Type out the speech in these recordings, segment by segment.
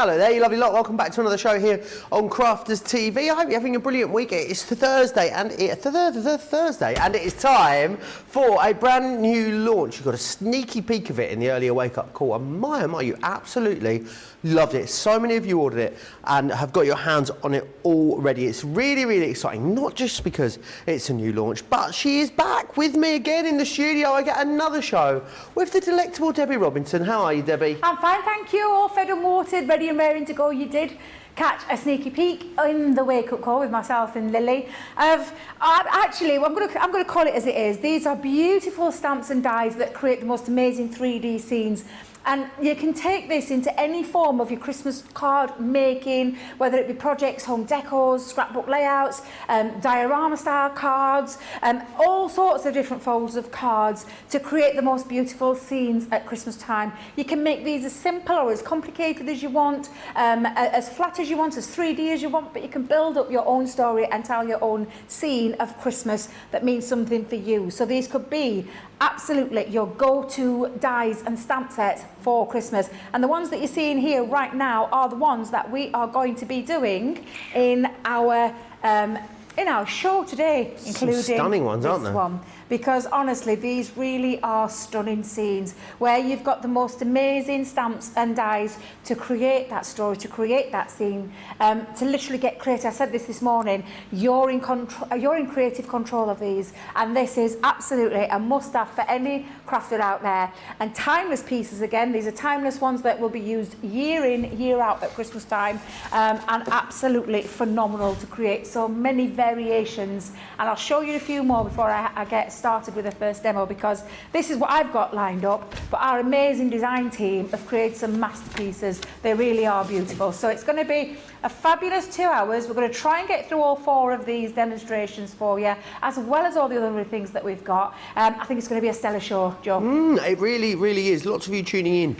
Hello there, you lovely lot. Welcome back to another show here on Crafters TV. I hope you're having a brilliant week. It's Thursday, and it is time for a brand new launch. You got a sneaky peek of it in the earlier wake-up call, and my oh my, you absolutely loved it. So many of you ordered it and have got your hands on it already. It's really, really exciting, not just because it's a new launch, but she is back with me again in the studio. I get another show with the delectable Debby Robinson. How are you, Debbie? I'm fine, thank you. All fed and watered, ready and raring to go. You did catch a sneaky peek in the wake-up call with myself and Lily. Actually, I'm going to call it as it is. These are beautiful stamps and dies that create the most amazing 3D scenes. And you can take this into any form of your Christmas card making, whether it be projects, home decors, scrapbook layouts, diorama style cards, all sorts of different folds of cards to create the most beautiful scenes at Christmas time. You can make these as simple or as complicated as you want, as flat as you want, as 3D as you want, but you can build up your own story and tell your own scene of Christmas that means something for you. So these could be absolutely your go-to dies and stamp sets for Christmas, and the ones that you're seeing here right now are the ones that we are going to be doing in our show today, including some stunning ones, aren't this they? one. Because honestly, these really are stunning scenes where you've got the most amazing stamps and dies to create that story, to create that scene, to literally get creative. I said this morning, you're in creative control of these, and this is absolutely a must-have for any crafter out there. And timeless pieces again, these are timeless ones that will be used year in, year out at Christmas time, and absolutely phenomenal to create so many variations. And I'll show you a few more before I get started with the first demo, because this is what I've got lined up, but our amazing design team have created some masterpieces. They really are beautiful. So it's going to be a fabulous 2 hours. We're going to try and get through all 4 of these demonstrations for you, as well as all the other things that we've got. I think it's going to be a stellar show, Joe. It really, really is. Lots of you tuning in.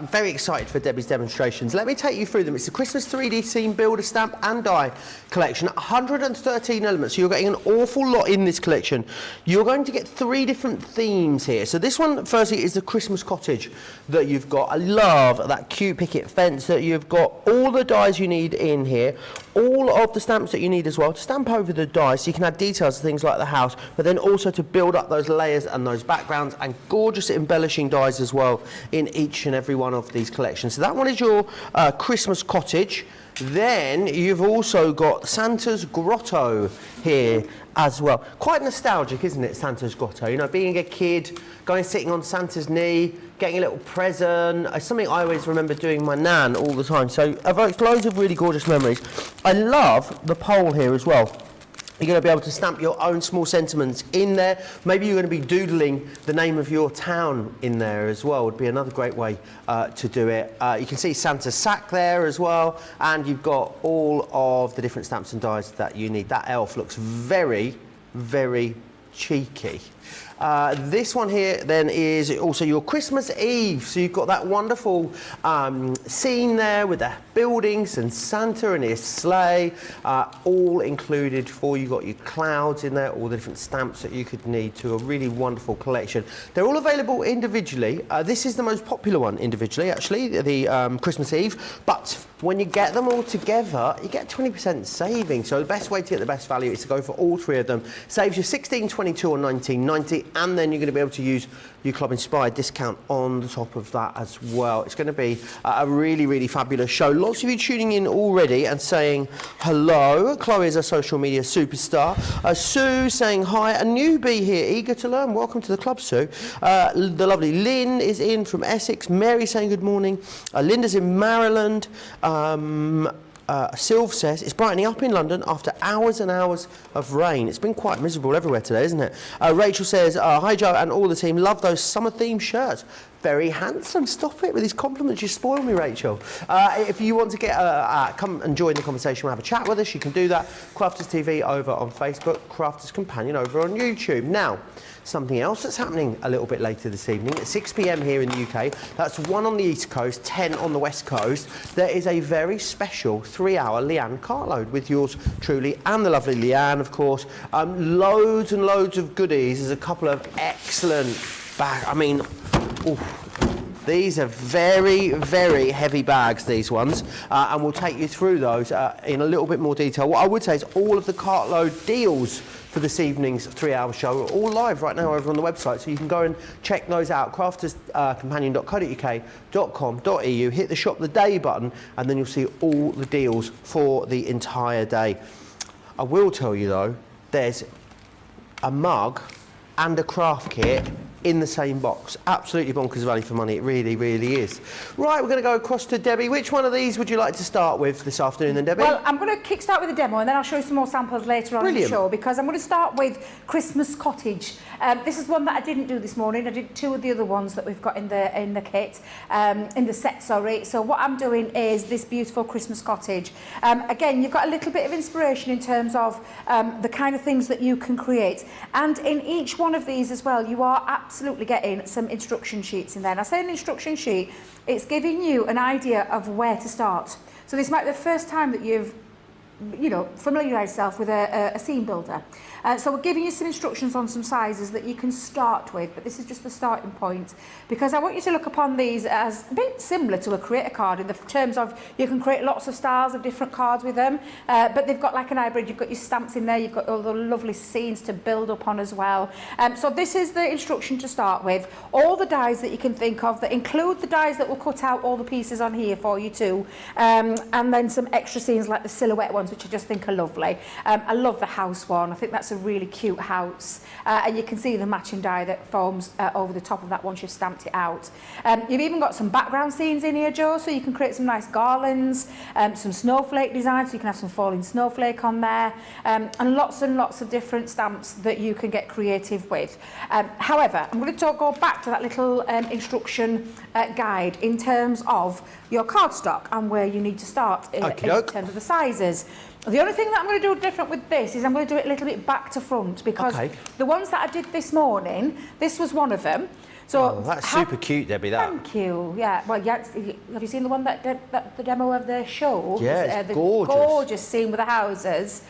Very excited for Debbie's demonstrations. Let me take you through them. It's the Christmas 3D Scene Builder Stamp and Die collection, 113 elements. So you're getting an awful lot in this collection. You're going to get 3 different themes here. So this one, firstly, is the Christmas cottage that you've got. I love that cute picket fence that you've got. All the dies you need in here, all of the stamps that you need as well to stamp over the dies, so you can add details to things like the house, but then also to build up those layers and those backgrounds, and gorgeous embellishing dies as well in each and every one of these collections. So that one is your Christmas cottage. Then you've also got Santa's Grotto here as well. Quite nostalgic, isn't it, Santa's Grotto? You know, being a kid, going sitting on Santa's knee, getting a little present. It's something I always remember doing my nan all the time. So evokes loads of really gorgeous memories. I love the pole here as well. You're going to be able to stamp your own small sentiments in there. Maybe you're going to be doodling the name of your town in there as well. Would be another great way to do it. You can see Santa's sack there as well, and you've got all of the different stamps and dies that you need. That elf looks very, very cheeky. This one here then is also your Christmas Eve. So you've got that wonderful scene there with the buildings and Santa and his sleigh, all included for you. You've got your clouds in there, all the different stamps that you could need to a really wonderful collection. They're all available individually. This is the most popular one individually, actually, the Christmas Eve. But when you get them all together, you get 20% saving. So the best way to get the best value is to go for all 3 of them. Saves you $16.22 or $19.90, and then you're going to be able to use your Club Inspired discount on the top of that as well. It's going to be a really, really fabulous show. Lots of you tuning in already and saying hello. Chloe is a social media superstar. Sue saying hi. A newbie here, eager to learn. Welcome to the club, Sue. The lovely Lynn is in from Essex. Mary saying good morning. Linda's in Maryland. Sylv says it's brightening up in London after hours and hours of rain. It's been quite miserable everywhere today, isn't it? Rachel says, hi Joe and all the team, love those summer themed shirts. Very handsome. Stop it with these compliments. You spoil me, Rachel. If you want to get come and join the conversation, we'll have a chat with us. You can do that. Crafters TV over on Facebook, Crafters Companion over on YouTube. Now, something else that's happening a little bit later this evening at 6 p.m. here in the UK. That's 1 on the East Coast, 10 on the West Coast. There is a very special 3-hour Leanne cartload with yours truly and the lovely Leanne, of course. Loads and loads of goodies. There's a couple of excellent oof. These are very, very heavy bags, these ones, and we'll take you through those in a little bit more detail. What I would say is all of the cartload deals for this evening's 3-hour show are all live right now over on the website, so you can go and check those out, crafterscompanion.co.uk.com.au, hit the shop the day button, and then you'll see all the deals for the entire day. I will tell you though, there's a mug and a craft kit in the same box. Absolutely bonkers value for money, it really, really is. Right, we're going to go across to Debbie. Which one of these would you like to start with this afternoon then, Debbie? Well, I'm going to kick-start with a demo and then I'll show you some more samples later on in the show, because I'm going to start with Christmas Cottage. This is one that I didn't do this morning. I did 2 of the other ones that we've got in the kit, in the set, sorry. So what I'm doing is this beautiful Christmas Cottage. Again, you've got a little bit of inspiration in terms of the kind of things that you can create. And in each one of these as well, you are absolutely getting some instruction sheets in there. And I say an instruction sheet, it's giving you an idea of where to start. So this might be the first time that you've familiarise yourself with a scene builder. So we're giving you some instructions on some sizes that you can start with, but this is just the starting point, because I want you to look upon these as a bit similar to a creator card in the terms of you can create lots of styles of different cards with them, but they've got like an hybrid. You've got your stamps in there, you've got all the lovely scenes to build upon as well. So this is the instruction to start with. All the dies that you can think of, that include the dies that will cut out all the pieces on here for you too, and then some extra scenes like the silhouette ones, which I just think are lovely. I love the house one. I think that's a really cute house, and you can see the matching die that forms over the top of that once you've stamped it out. You've even got some background scenes in here, Joe, so you can create some nice garlands, some snowflake designs, so you can have some falling snowflake on there, and lots of different stamps that you can get creative with. However, I'm going to go back to that little instruction guide in terms of your cardstock and where you need to start in terms of the sizes. The only thing that I'm going to do different with this is I'm going to do it a little bit back to front, because the ones that I did this morning, this was one of them. So that's super cute, Debbie, that. Thank you. Yeah. Well, yeah, have you seen the one that the demo of the show? Yeah, it's the gorgeous. Gorgeous scene with the houses.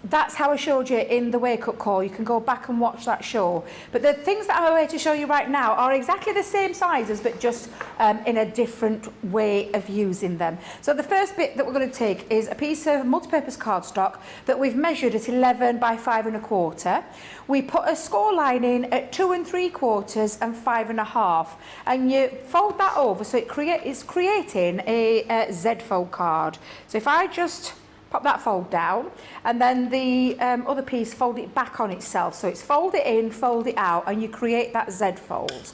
That's how I showed you in the Wake Up Call. You can go back and watch that show. But the things that I'm going to show you right now are exactly the same sizes, but just in a different way of using them. So the first bit that we're going to take is a piece of multi-purpose cardstock that we've measured at 11 by 5 1/4. We put a score line in at 2 3/4 and 5 1/2, and you fold that over so it's creating a Z fold card. So if I just pop that fold down, and then the other piece, fold it back on itself. So it's fold it in, fold it out, and you create that Z fold.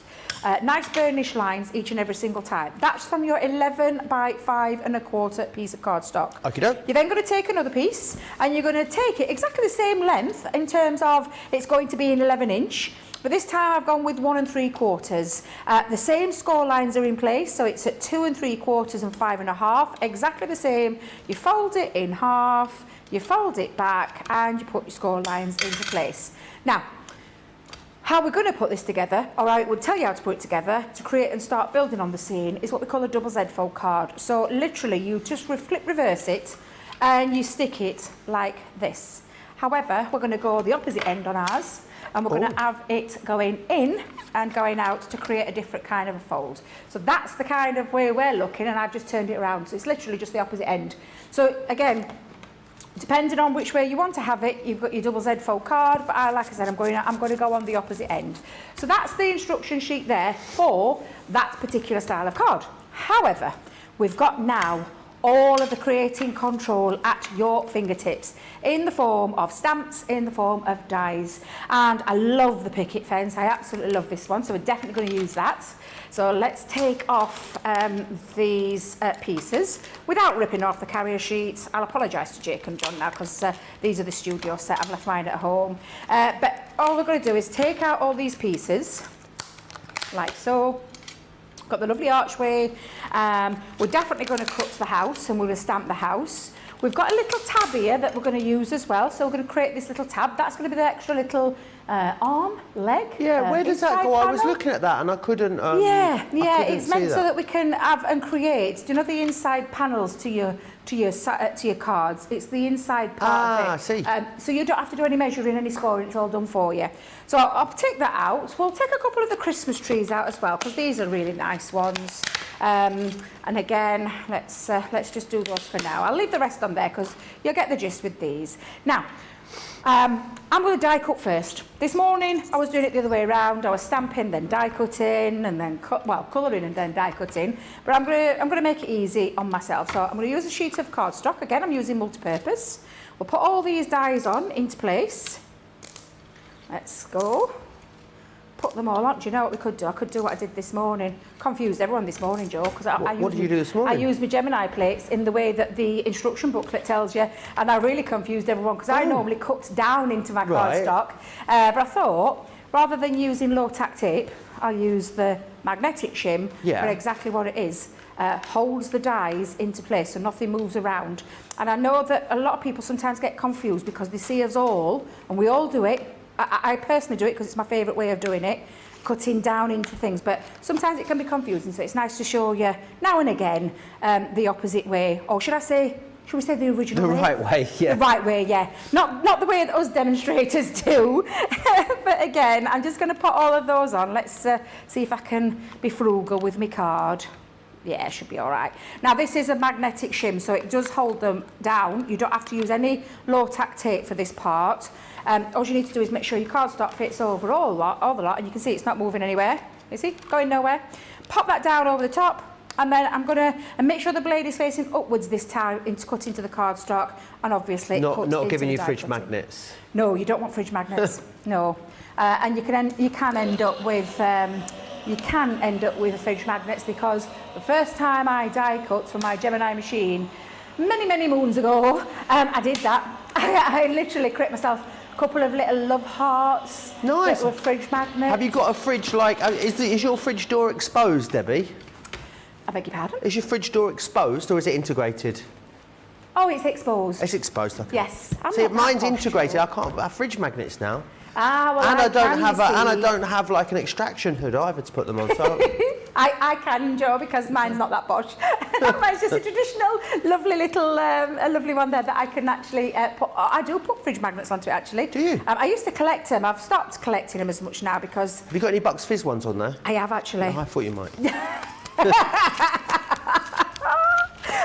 Nice burnish lines each and every single time. That's from your 11 by 5 1/4 piece of cardstock. Okay. You're then going to take another piece, and you're going to take it exactly the same length in terms of it's going to be an 11-inch. But this time I've gone with 1 3/4. The same score lines are in place, so it's at 2 3/4 and 5 1/2, exactly the same. You fold it in half, you fold it back, and you put your score lines into place. Now, how we're going to put this together, or I would tell you how to put it together to create and start building on the scene, is what we call a double Z fold card. So literally you just flip reverse it and you stick it like this. However, we're going to go the opposite end on ours, and we're going to have it going in and going out to create a different kind of a fold. So that's the kind of way we're looking, and I've just turned it around. So it's literally just the opposite end. So again, depending on which way you want to have it, you've got your double Z fold card, but like I said, I'm going to go on the opposite end. So that's the instruction sheet there for that particular style of card. However, we've got now all of the creating control at your fingertips in the form of stamps, in the form of dies. And I love the picket fence. I absolutely love this one, so we're definitely going to use that. So let's take off these pieces without ripping off the carrier sheets. I'll apologise to Jake and John now, because these are the studio set. I've left mine at home. But all we're going to do is take out all these pieces, like so. Got the lovely archway. We're definitely going to cut the house, and we're going to stamp the house. we've got a little tab here that we're going to use as well. So we're going to create this little tab. That's going to be the extra little arm, leg. Yeah, where does that go? panel. I was looking at that and I couldn't. Yeah, I couldn't it's meant see so that. that we can have and create. Do you know the inside panels to your cards? It's the inside part of it. I see. So you don't have to do any measuring, any scoring. It's all done for you. So I'll take that out. We'll take a couple of the Christmas trees out as well because these are really nice ones. And again, let's just do those for now. I'll leave the rest on there because you'll get the gist with these. Now, I'm going to die cut first. This morning I was doing it the other way around. I was stamping, then die cutting, and then colouring and then die cutting. But I'm going to make it easy on myself. So I'm going to use a sheet of cardstock. Again, I'm using multi-purpose. We'll put all these dies on into place. Let's go. Put them all on. Do you know what we could do? I could do what I did this morning. Confused everyone this morning, Joe. Because what did you do this morning? I used my Gemini plates in the way that the instruction booklet tells you, and I really confused everyone because I normally cut down into my cardstock. But I thought, rather than using low tack tape, I'll use the magnetic shim for exactly what it is. Holds the dies into place so nothing moves around. And I know that a lot of people sometimes get confused because they see us all, and we all do it. I personally do it because it's my favourite way of doing it, cutting down into things, but sometimes it can be confusing, so it's nice to show you now and again the opposite way, or should we say the original way? The right way, yeah. The right way, yeah. Not the way that us demonstrators do, but again, I'm just going to put all of those on. Let's see if I can be frugal with my card. Yeah, it should be all right. Now, this is a magnetic shim, so it does hold them down. You don't have to use any low tack tape for this part. All you need to do is make sure your cardstock fits over all the lot, and you can see it's not moving anywhere. You see, going nowhere. Pop that down over the top, and then I'm going to make sure the blade is facing upwards this time into cut into the cardstock, and obviously not giving you fridge magnets. No, you don't want fridge magnets. No, and you can end up with. You can end up with fridge magnets because the first time I die cut from my Gemini machine, many moons ago, I did that. I literally created myself a couple of little love hearts that were fridge magnets. Have you got a fridge is your fridge door exposed, Debbie? I beg your pardon? Is your fridge door exposed or is it integrated? Oh, it's exposed. It's exposed, okay. Yes. See, mine's integrated. I can't have fridge magnets now. Ah, well, and I don't have like an extraction hood either to put them on. So I can, Joe, because mine's not that posh. Mine's just a traditional, lovely little, a lovely one there that I can actually put. I do put fridge magnets onto it, actually. Do you? I used to collect them. I've stopped collecting them as much now because. Have you got any Bucks Fizz ones on there? I have actually. Oh, I thought you might.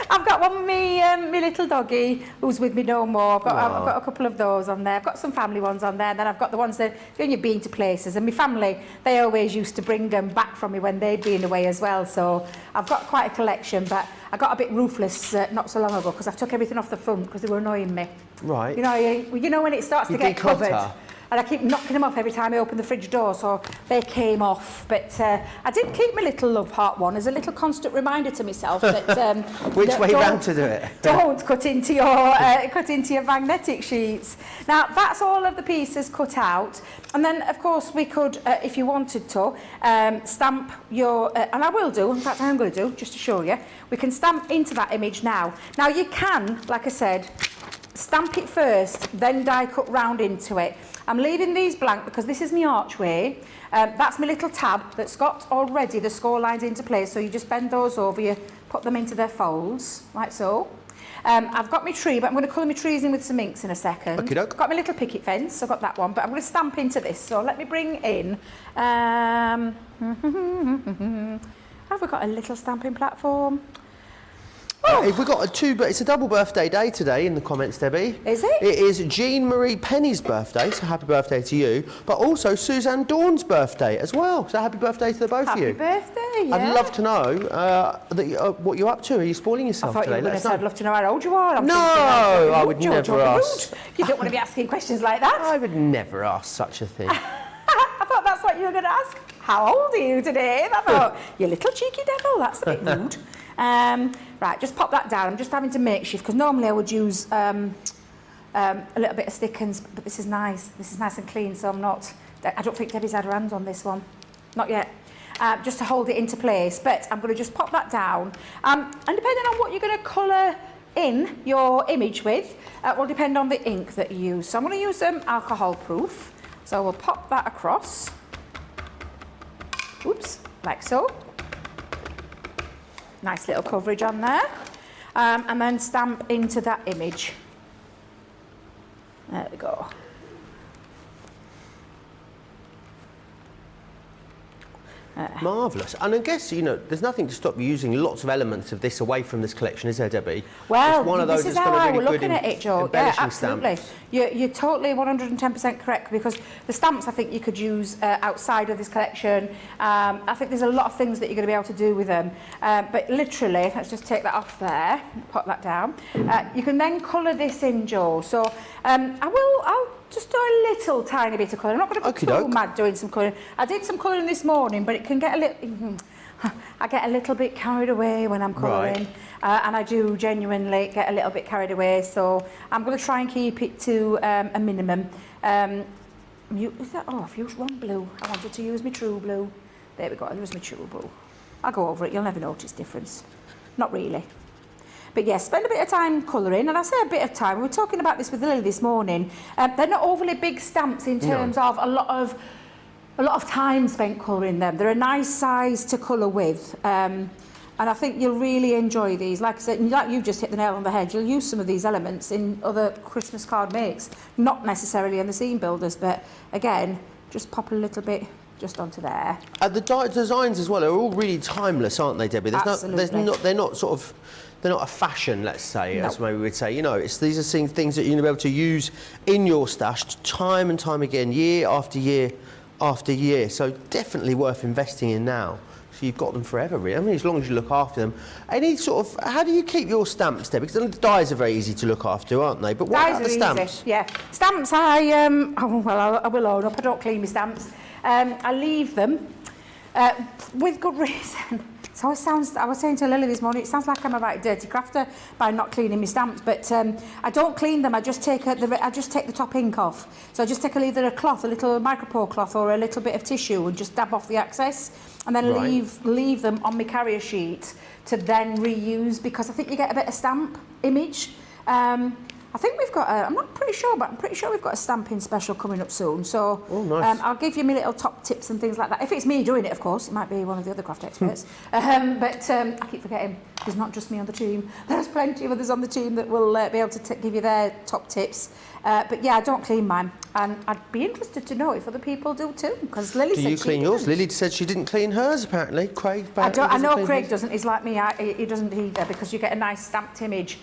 I've got one with me little doggy who's with me no more. I've got a couple of those on there. I've got some family ones on there. And then I've got the ones that when you've been to places. And my family, they always used to bring them back from me when they'd been away as well. So I've got quite a collection. But I got a bit ruthless not so long ago because I took everything off the front because they were annoying me. Right. You know when it starts to get covered. And I keep knocking them off every time I open the fridge door, so they came off. But I did keep my little love heart one as a little constant reminder to myself that which way round to do it. Don't cut into your magnetic sheets. Now that's all of the pieces cut out, and then of course we could, if you wanted to, stamp your. And I will do. In fact, I'm going to do just to show you. We can stamp into that image now. Now you can, like I said, stamp it first, then die cut round into it. I'm leaving these blank because this is my archway. That's my little tab that's got already the score lines into place. So you just bend those over, you put them into their folds, like so. I've got my tree, but I'm going to colour my trees in with some inks in a second. Okey-doke. Got my little picket fence, I've got that one, but I'm going to stamp into this. So let me bring in... have we got a little stamping platform? We've got it's a double birthday day today in the comments, Debbie. Is it? It is Jean Marie Penny's birthday, so happy birthday to you. But also Suzanne Dawn's birthday as well, so happy birthday to the both of you. Happy birthday, yeah. I'd love to know what you're up to. Are you spoiling yourself today? I thought you were going to say I'd love to know how old you are. No, I would never ask. You don't want to be asking questions like that. I would never ask such a thing. I thought that's what you were going to ask. How old are you today? And I thought, you little cheeky devil, that's a bit rude. Right, just pop that down. I'm just having to makeshift because normally I would use a little bit of stickers, but this is nice. This is nice and clean, so I don't think Debbie's had her hands on this one. Not yet. Just to hold it into place, but I'm going to just pop that down. And depending on what you're going to colour in your image with will depend on the ink that you use. So I'm going to use alcohol proof. So we'll pop that across. Oops, like so. Nice little coverage on there. And then stamp into that image. There we go. Marvellous. And I guess, you know, there's nothing to stop you using lots of elements of this away from this collection, is there, Debbie? Well, it's one of those this is that's how got a I really was good looking at it, Joe. Yeah, embellishing absolutely. stamp. You're totally 110% correct, because the stamps I think you could use outside of this collection. I think there's a lot of things that you're going to be able to do with them. But literally, let's just take that off there, put that down. You can then colour this in, Joe. So I'll just do a little tiny bit of colour. I'm not going to go too mad doing some colouring. I did some colouring this morning, but it can get a little... I get a little bit carried away when I'm colouring, and I do genuinely get a little bit carried away, so I'm going to try and keep it to a minimum. I've used wrong blue. I wanted to use my true blue. There we go, I'll use my true blue. I'll go over it, you'll never notice difference. Not really. But yes, spend a bit of time colouring, and I say a bit of time, we were talking about this with Lily this morning. They're not overly big stamps in terms of a lot of time spent colouring them. They're a nice size to colour with, and I think you'll really enjoy these. Like I said, like you've just hit the nail on the head, you'll use some of these elements in other Christmas card makes, not necessarily in the scene builders, but again, just pop a little bit just onto there. The designs as well are all really timeless, aren't they, Debbie? They're not a fashion, let's say, as maybe we'd say. You know, these are things that you're going to be able to use in your stash time and time again, year after year after year. So definitely worth investing in now. So you've got them forever, really. I mean, as long as you look after them. Any sort of, how do you keep your stamps, Debbie? Because the dies are very easy to look after, aren't they? But what about the stamps? Easy. Yeah, stamps. I will own up. I don't clean my stamps. I leave them with good reason. So I was saying to Lily this morning, it sounds like I'm a right dirty crafter by not cleaning my stamps, but I don't clean them. I just take the top ink off. So I just take either a cloth, a little micropore cloth, or a little bit of tissue, and just dab off the excess, and then leave them on my carrier sheet to then reuse, because I think you get a bit of stamp image. I think we've got I'm not pretty sure, but I'm pretty sure we've got a stamping special coming up soon. So nice. I'll give you my little top tips and things like that. If it's me doing it, of course, it might be one of the other craft experts. But I keep forgetting, there's not just me on the team. There's plenty of others on the team that will be able to give you their top tips. But yeah, I don't clean mine. And I'd be interested to know if other people do too, because Lily said she didn't. Do you clean yours? Lily said she didn't clean hers, apparently. Craig I know Craig doesn't. He's like me. He doesn't either, because you get a nice stamped image.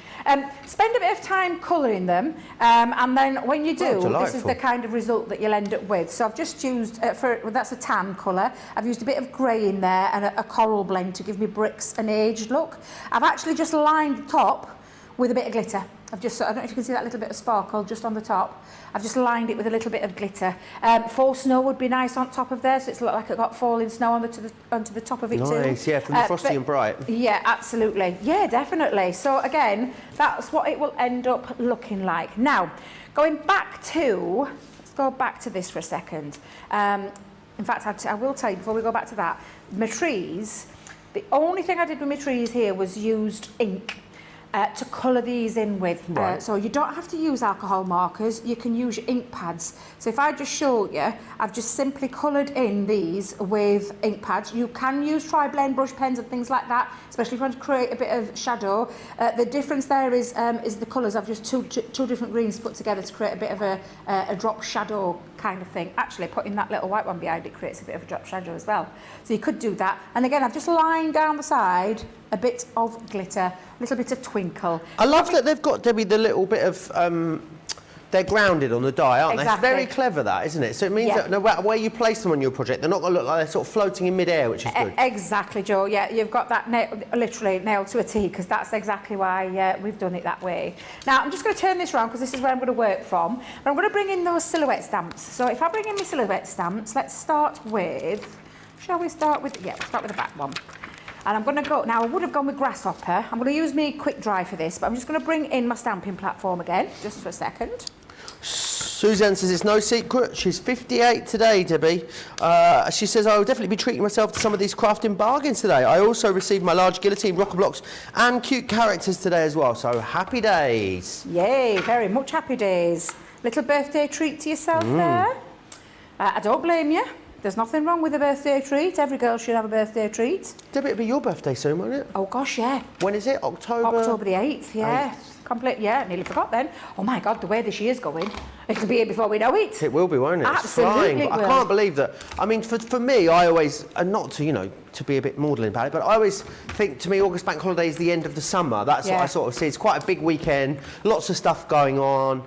Spend a bit of time colouring them, and then when you do, this is the kind of result that you'll end up with. So I've just used, that's a tan colour. I've used a bit of grey in there and a coral blend to give me bricks an aged look. I've actually just lined the top with a bit of glitter. I don't know if you can see that little bit of sparkle just on the top. I've just lined it with a little bit of glitter. Faux snow would be nice on top of there, so it's look like it got falling snow onto the top of it too. Nice, yeah, from the Frosty and Bright. Yeah, absolutely. Yeah, definitely. So again, that's what it will end up looking like. Now, let's go back to this for a second. In fact, I will tell you before we go back to that, my trees, the only thing I did with my trees here was used ink. To colour these in with. So you don't have to use alcohol markers, you can use your ink pads. So if I just show you, I've just simply coloured in these with ink pads. You can use tri-blend brush pens and things like that, especially if you want to create a bit of shadow. The difference there is the colours. I've just two different greens put together to create a bit of a drop shadow kind of thing. Actually, putting that little white one behind it creates a bit of a drop shadow as well. So you could do that. And again, I've just lined down the side a bit of glitter, a little bit of twinkle. I love that they've got, Debbie, the little bit of, they're grounded on the die, aren't they? It's very clever, that, isn't it? So it means that no matter where you place them on your project, they're not going to look like they're sort of floating in mid-air, which is good. Exactly, Joe. Yeah, you've got that literally nailed to a T, because that's exactly why we've done it that way. Now, I'm just going to turn this around, because this is where I'm going to work from. But I'm going to bring in those silhouette stamps. So if I bring in my silhouette stamps, let's start with, shall we start with, yeah, we'll start with the back one. And I'm going to go, now I would have gone with Grasshopper. I'm going to use me quick dry for this, but I'm just going to bring in my stamping platform again, just for a second. Suzanne says it's no secret. She's 58 today, Debbie. She says, I will definitely be treating myself to some of these crafting bargains today. I also received my large guillotine rocker blocks and cute characters today as well. So happy days. Yay, very much happy days. Little birthday treat to yourself there. I don't blame you. There's nothing wrong with a birthday treat. Every girl should have a birthday treat. Debbie, it'll be your birthday soon, won't it? Oh gosh, yeah. When is it? October? October the 8th, yeah. Complete, yeah, nearly forgot then. Oh my God, the way this year's going. It'll be here before we know it. It will be, won't it? Absolutely. It's flying. I can't believe that. I mean, for me, I always, and not to, you know, to be a bit maudlin about it, but I always think, to me, August Bank Holiday is the end of the summer. That's what I sort of see. It's quite a big weekend, lots of stuff going on.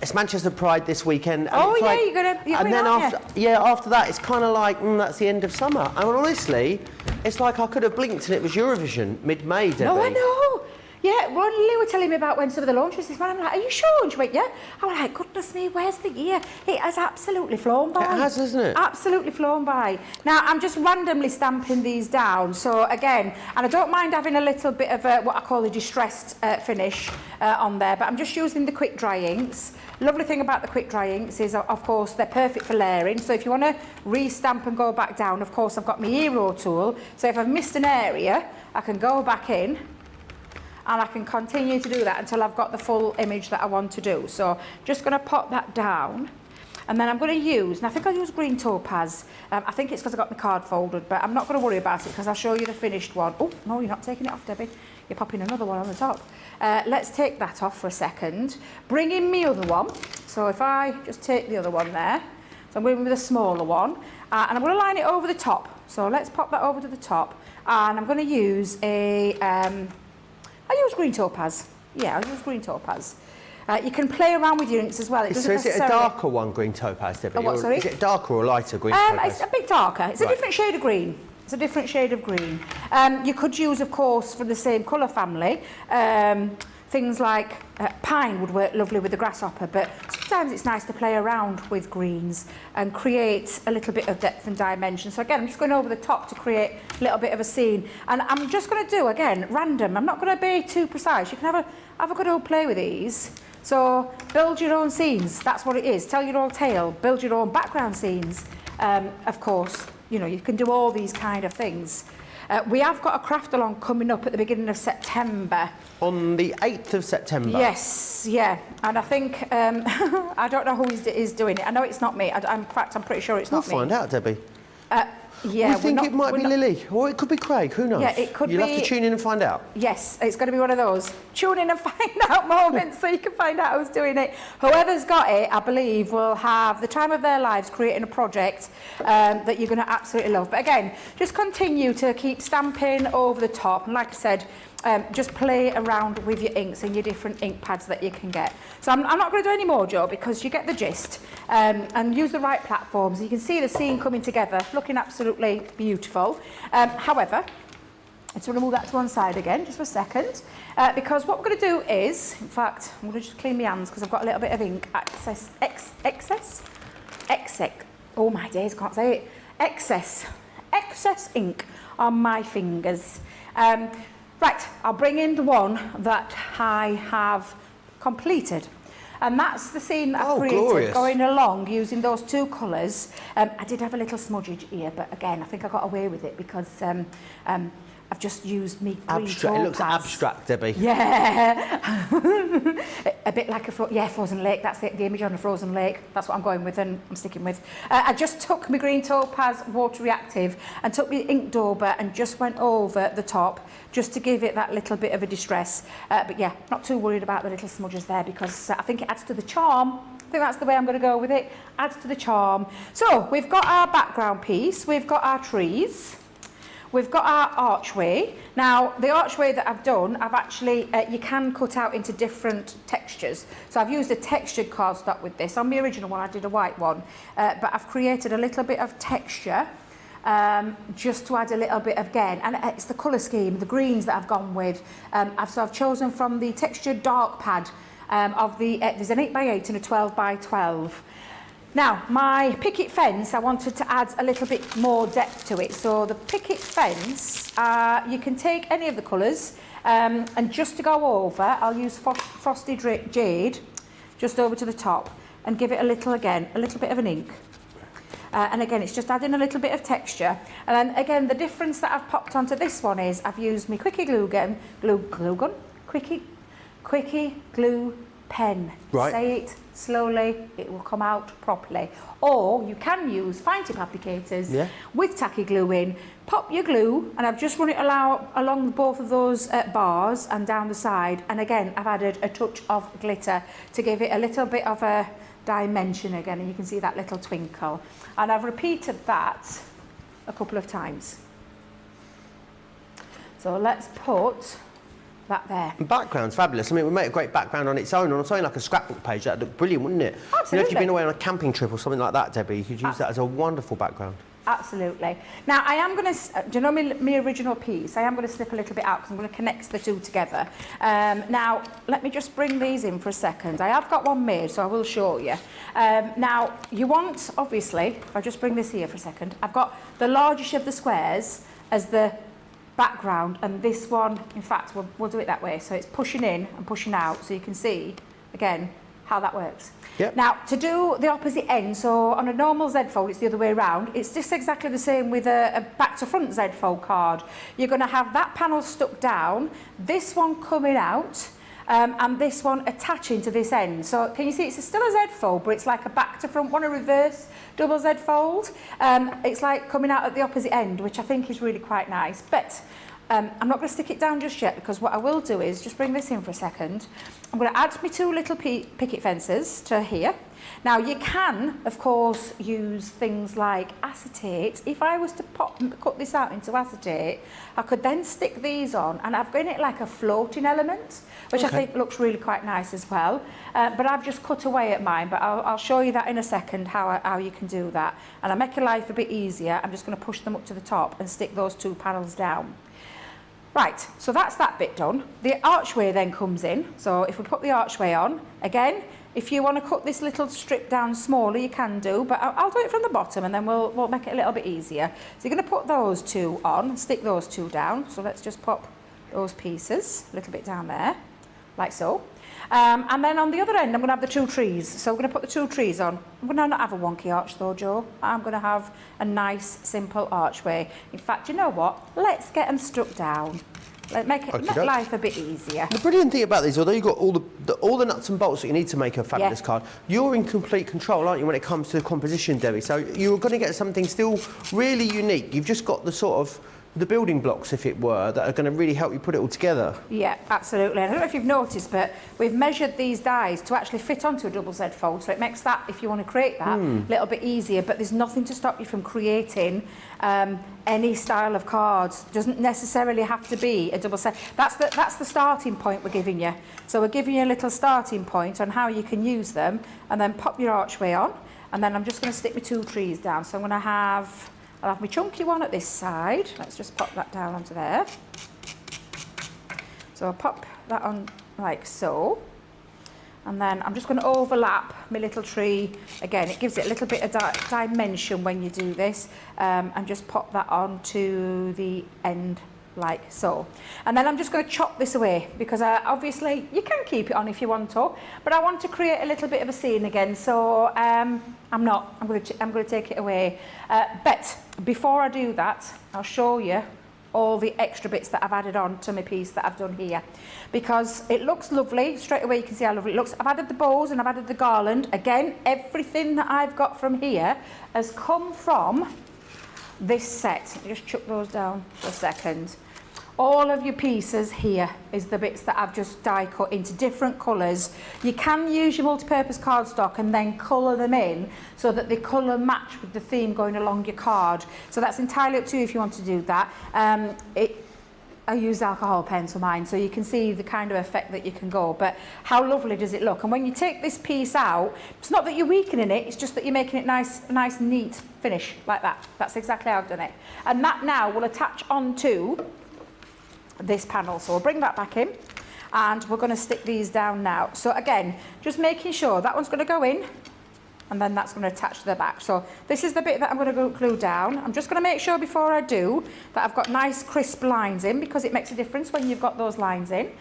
It's Manchester Pride this weekend. And you're like, going and then after that, it's kind of like, that's the end of summer. And honestly, it's like I could have blinked and it was Eurovision mid-May, Debbie. No, I know. Yeah, well, Lily were telling me about when some of the launches this morning. I'm like, are you sure? And she went, yeah. I was like, goodness me, where's the year? It has absolutely flown by. It has, hasn't it? Absolutely flown by. Now, I'm just randomly stamping these down. So again, and I don't mind having a little bit of what I call a distressed finish on there, but I'm just using the quick dry inks. Lovely thing about the quick dry inks is, of course, they're perfect for layering. So if you want to re-stamp and go back down, of course, I've got my hero tool. So if I've missed an area, I can go back in and I can continue to do that until I've got the full image that I want to do. So just going to pop that down. And then I'm going to use, and I think I'll use green topaz. I think it's because I've got my card folded, but I'm not going to worry about it because I'll show you the finished one. Oh, no, you're not taking it off, Debbie. You're popping another one on the top. Let's take that off for a second. Bring in my other one. So if I just take the other one there. So I'm going with a smaller one. And I'm going to line it over the top. So let's pop that over to the top. And I'm going to use I'll use green topaz. Yeah, I'll use green topaz. You can play around with your inks as well. So is it a darker one, green topaz, Debbie? Oh, what, sorry? Is it darker or lighter green topaz? It's a bit darker. It's a different shade of green. It's a different shade of green. You could use, of course, from the same colour family, things like pine would work lovely with the grasshopper, but sometimes it's nice to play around with greens and create a little bit of depth and dimension. So again, I'm just going over the top to create a little bit of a scene. And I'm just going to do, again, random. I'm not going to be too precise. You can have a good old play with these. So build your own scenes. That's what it is. Tell your own tale. Build your own background scenes. Of course, you know, you can do all these kind of things. We have got a craft along coming up at the beginning of September. On the 8th of September? Yes, yeah. And I think, I don't know who is doing it. I know it's not me. In fact, I'm pretty sure it's not me. We'll find out, Debbie. Yeah, we think it might be Lily, or it could be Craig, who knows? Yeah, it could You'll have to tune in and find out. Yes, it's going to be one of those tune in and find out moments so you can find out who's doing it. Whoever's got it, I believe, will have the time of their lives creating a project that you're going to absolutely love. But again, just continue to keep stamping over the top. And like I said, just play around with your inks and your different ink pads that you can get. So I'm not going to do any more, Joe, because you get the gist. And use the right platforms. You can see the scene coming together, looking absolutely beautiful. However, I just want to move that to one side again, just for a second. Because what we're going to do is, in fact, I'm going to just clean my hands because I've got a little bit of ink excess. Oh my days, can't say it. Excess ink on my fingers. Right, I'll bring in the one that I have completed. And that's the scene that I've created, glorious. Going along using those two colours. I did have a little smudgage here, but again, I think I got away with it because I've just used me green topaz. It looks abstract, Debbie. Yeah. A bit like a frozen lake. That's the image on a frozen lake. That's what I'm going with and I'm sticking with. I just took my green topaz water reactive and took my ink dauber and just went over the top just to give it that little bit of a distress. But yeah, not too worried about the little smudges there because I think it adds to the charm. I think that's the way I'm going to go with it. Adds to the charm. So we've got our background piece. We've got our trees. We've got our archway. Now, the archway that I've done, I've actually, you can cut out into different textures. So I've used a textured cardstock with this. On the original one, I did a white one. But I've created a little bit of texture just to add a little bit again. And it's the colour scheme, the greens that I've gone with. I've chosen from the textured dark pad of the, there's an 8x8 and a 12x12. Now, my picket fence, I wanted to add a little bit more depth to it. So the picket fence, you can take any of the colours and just to go over, I'll use Frosted Jade just over to the top. and give it a little bit of an ink. And again, it's just adding a little bit of texture. And then again, the difference that I've popped onto this one is I've used my Quickie glue gun, Quickie glue pen. Right. Say it slowly, it will come out properly. Or you can use fine tip applicators with tacky glue in. Pop your glue, and I've just run it along both of those bars and down the side. And again, I've added a touch of glitter to give it a little bit of a dimension again, and you can see that little twinkle. And I've repeated that a couple of times. So let's put that there. The background's fabulous. I mean, it would make a great background on its own, on something like a scrapbook page. That'd look brilliant, wouldn't it? Absolutely. You know, if you've been away on a camping trip or something like that, Debbie, you could use that as a wonderful background. Absolutely. Now, I am going to, do you know my original piece? I am going to snip a little bit out because I'm going to connect the two together. Now, let me just bring these in for a second. I have got one made, so I will show you. Now, you want, obviously, if I just bring this here for a second, I've got the largest of the squares as the background, and this one, in fact, we'll do it that way. So it's pushing in and pushing out, so you can see, again, how that works. Yep. Now, to do the opposite end, so on a normal Z fold, it's the other way around. It's just exactly the same with a back to front Z fold card. You're going to have that panel stuck down, this one coming out, and this one attaching to this end. So can you see it's still a Z fold, but it's like a back to front one, a reverse double Z fold. It's like coming out at the opposite end, which I think is really quite nice. But I'm not going to stick it down just yet, because what I will do is just bring this in for a second. I'm going to add my two little picket fences to here. Now, you can, of course, use things like acetate. If I was to cut this out into acetate, I could then stick these on, and I've got it like a floating element, which I think looks really quite nice as well. But I've just cut away at mine, but I'll show you that in a second, how you can do that. And I'll make your life a bit easier. I'm just going to push them up to the top and stick those two panels down. Right, so that's that bit done. The archway then comes in. So if we put the archway on, again, if you want to cut this little strip down smaller, you can do, but I'll do it from the bottom, and then we'll make it a little bit easier. So you're going to put those two on, stick those two down. So let's just pop those pieces a little bit down there, like so. And then on the other end, I'm going to have the two trees. So we're going to put the two trees on. I'm going to not have a wonky arch though, Joe. I'm going to have a nice, simple archway. In fact, you know what? Let's get them stuck down. Make life a bit easier. The brilliant thing about these, although you've got all the nuts and bolts that you need to make a fabulous card, you're in complete control, aren't you, when it comes to the composition, Debbie? So you're going to get something still really unique. You've just got the sort of the building blocks, if it were, that are going to really help you put it all together. Yeah, absolutely. I don't know if you've noticed, but we've measured these dies to actually fit onto a double Z fold, so it makes that, if you want to create that, a little bit easier. But there's nothing to stop you from creating any style of cards. It doesn't necessarily have to be a double Z. That's the starting point we're giving you. So we're giving you a little starting point on how you can use them, and then pop your archway on, and then I'm just going to stick my two trees down. So I'm going to have... I'll have my chunky one at this side. Let's just pop that down onto there. So I'll pop that on like so. And then I'm just going to overlap my little tree. Again, it gives it a little bit of dimension when you do this. And just pop that onto the end like so. And then I'm just going to chop this away, because obviously you can keep it on if you want to, but I want to create a little bit of a scene again, so I'm going to take it away. But before I do that, I'll show you all the extra bits that I've added on to my piece that I've done here, because it looks lovely. Straight away you can see how lovely it looks. I've added the bows and I've added the garland. Again, everything that I've got from here has come from this set. Let me just chuck those down for a second. All of your pieces here is the bits that I've just die cut into different colours. You can use your multi-purpose cardstock and then colour them in so that the colour match with the theme going along your card. So that's entirely up to you if you want to do that. I use alcohol pens for mine, so you can see the kind of effect that you can go. But how lovely does it look? And when you take this piece out, it's not that you're weakening it, it's just that you're making it nice, neat finish, like that. That's exactly how I've done it. And that now will attach onto this panel. So we'll bring that back in, and we're going to stick these down now. So again, just making sure that one's going to go in, and then that's going to attach to the back. So this is the bit that I'm going to glue down. I'm just going to make sure before I do that I've got nice crisp lines in, because it makes a difference when you've got those lines in.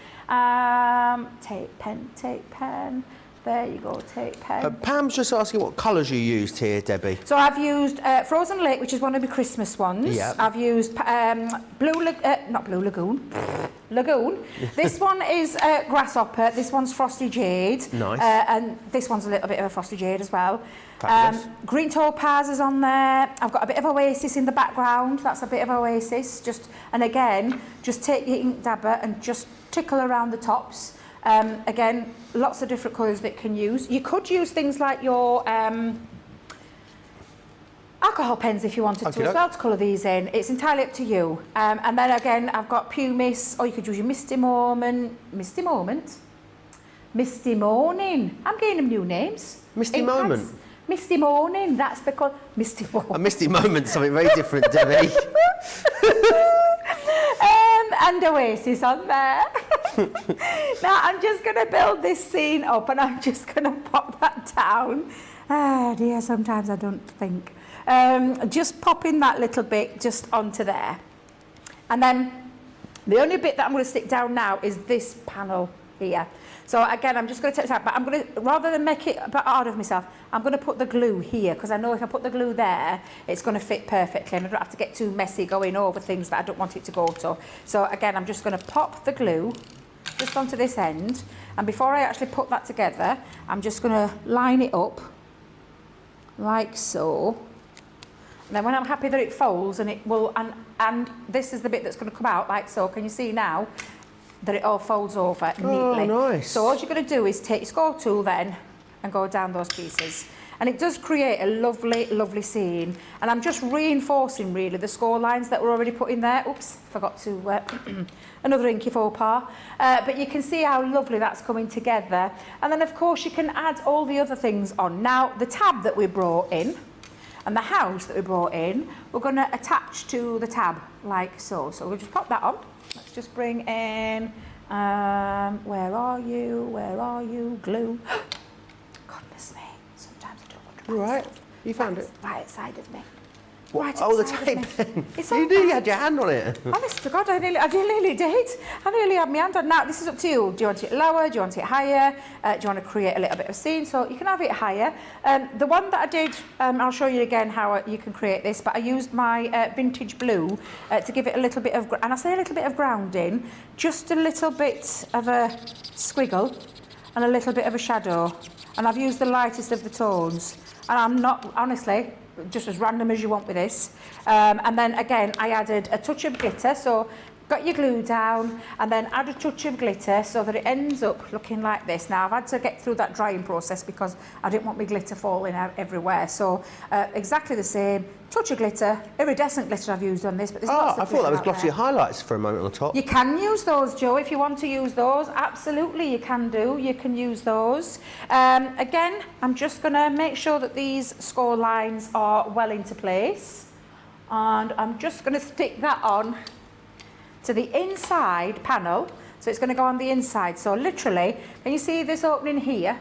Tape pen. There you go, take pen. Pam's just asking what colours you used here, Debbie. So I've used Frozen Lake, which is one of the Christmas ones. Yeah. I've used not Blue Lagoon, Lagoon. This one is Grasshopper, this one's Frosty Jade. Nice. And this one's a little bit of a Frosty Jade as well. Fabulous. Green Topaz is on there. I've got a bit of Oasis in the background. That's a bit of Oasis. And again, just take your ink dabber and just tickle around the tops. Again, lots of different colours that you can use. You could use things like your alcohol pens if you wanted to as well to colour these in. It's entirely up to you. And then again, I've got Pumice, or you could use your Misty Morning. I'm getting them new names. Misty Moment. Misty Morning, that's the colour. Misty Moment. A Misty Moment, something very different, Debbie. And Oasis on there. Now I'm just going to build this scene up and I'm just going to pop that down. Ah dear, sometimes I don't think. Just popping that little bit just onto there. And then the only bit that I'm going to stick down now is this panel here. So again, I'm just going to take this out, but I'm going to, rather than make it a bit hard of myself, I'm going to put the glue here, because I know if I put the glue there, it's going to fit perfectly, and I don't have to get too messy going over things that I don't want it to go to. So again, I'm just going to pop the glue just onto this end, and before I actually put that together, I'm just going to line it up, like so. And then when I'm happy that it folds, and it will, and this is the bit that's going to come out, like so. Can you see now that it all folds over neatly? Oh, nice. So all you're going to do is take your score tool then and go down those pieces. And it does create a lovely, lovely scene. And I'm just reinforcing really the score lines that were already put in there. Oops, forgot to, another inky faux pas. But you can see how lovely that's coming together. And then of course you can add all the other things on. Now the tab that we brought in, and the house that we brought in, we're going to attach to the tab like so. So we'll just pop that on. Let's just bring in, where are you, glue. Goodness me, sometimes I don't want to. You all right? You found it? Right side of me. What? Right Oh, the side of tape me. pen. It's You all nearly right. had your hand on it. Honest to God, I nearly did. I nearly had my hand on. Now, this is up to you. Do you want it lower? Do you want it higher? Do you want to create a little bit of scene? So you can have it higher. The one that I did, I'll show you again how you can create this, but I used my vintage blue to give it a little bit of, and I say a little bit of grounding, just a little bit of a squiggle and a little bit of a shadow. And I've used the lightest of the tones. And I'm not, honestly, just as random as you want with this. And then again, I added a touch of glitter. So got your glue down and then add a touch of glitter so that it ends up looking like this. Now I've had to get through that drying process because I didn't want my glitter falling out everywhere. So exactly the same, touch of glitter, iridescent glitter I've used on this, but there's lots of I thought that was glitter out glossy there. highlights for a moment on the top. You can use those, Joe, if you want to use those. Absolutely, you can do. You can use those. Again, I'm just going to make sure that these score lines are well into place. And I'm just going to stick that on to the inside panel. So it's going to go on the inside. So literally, can you see this opening here?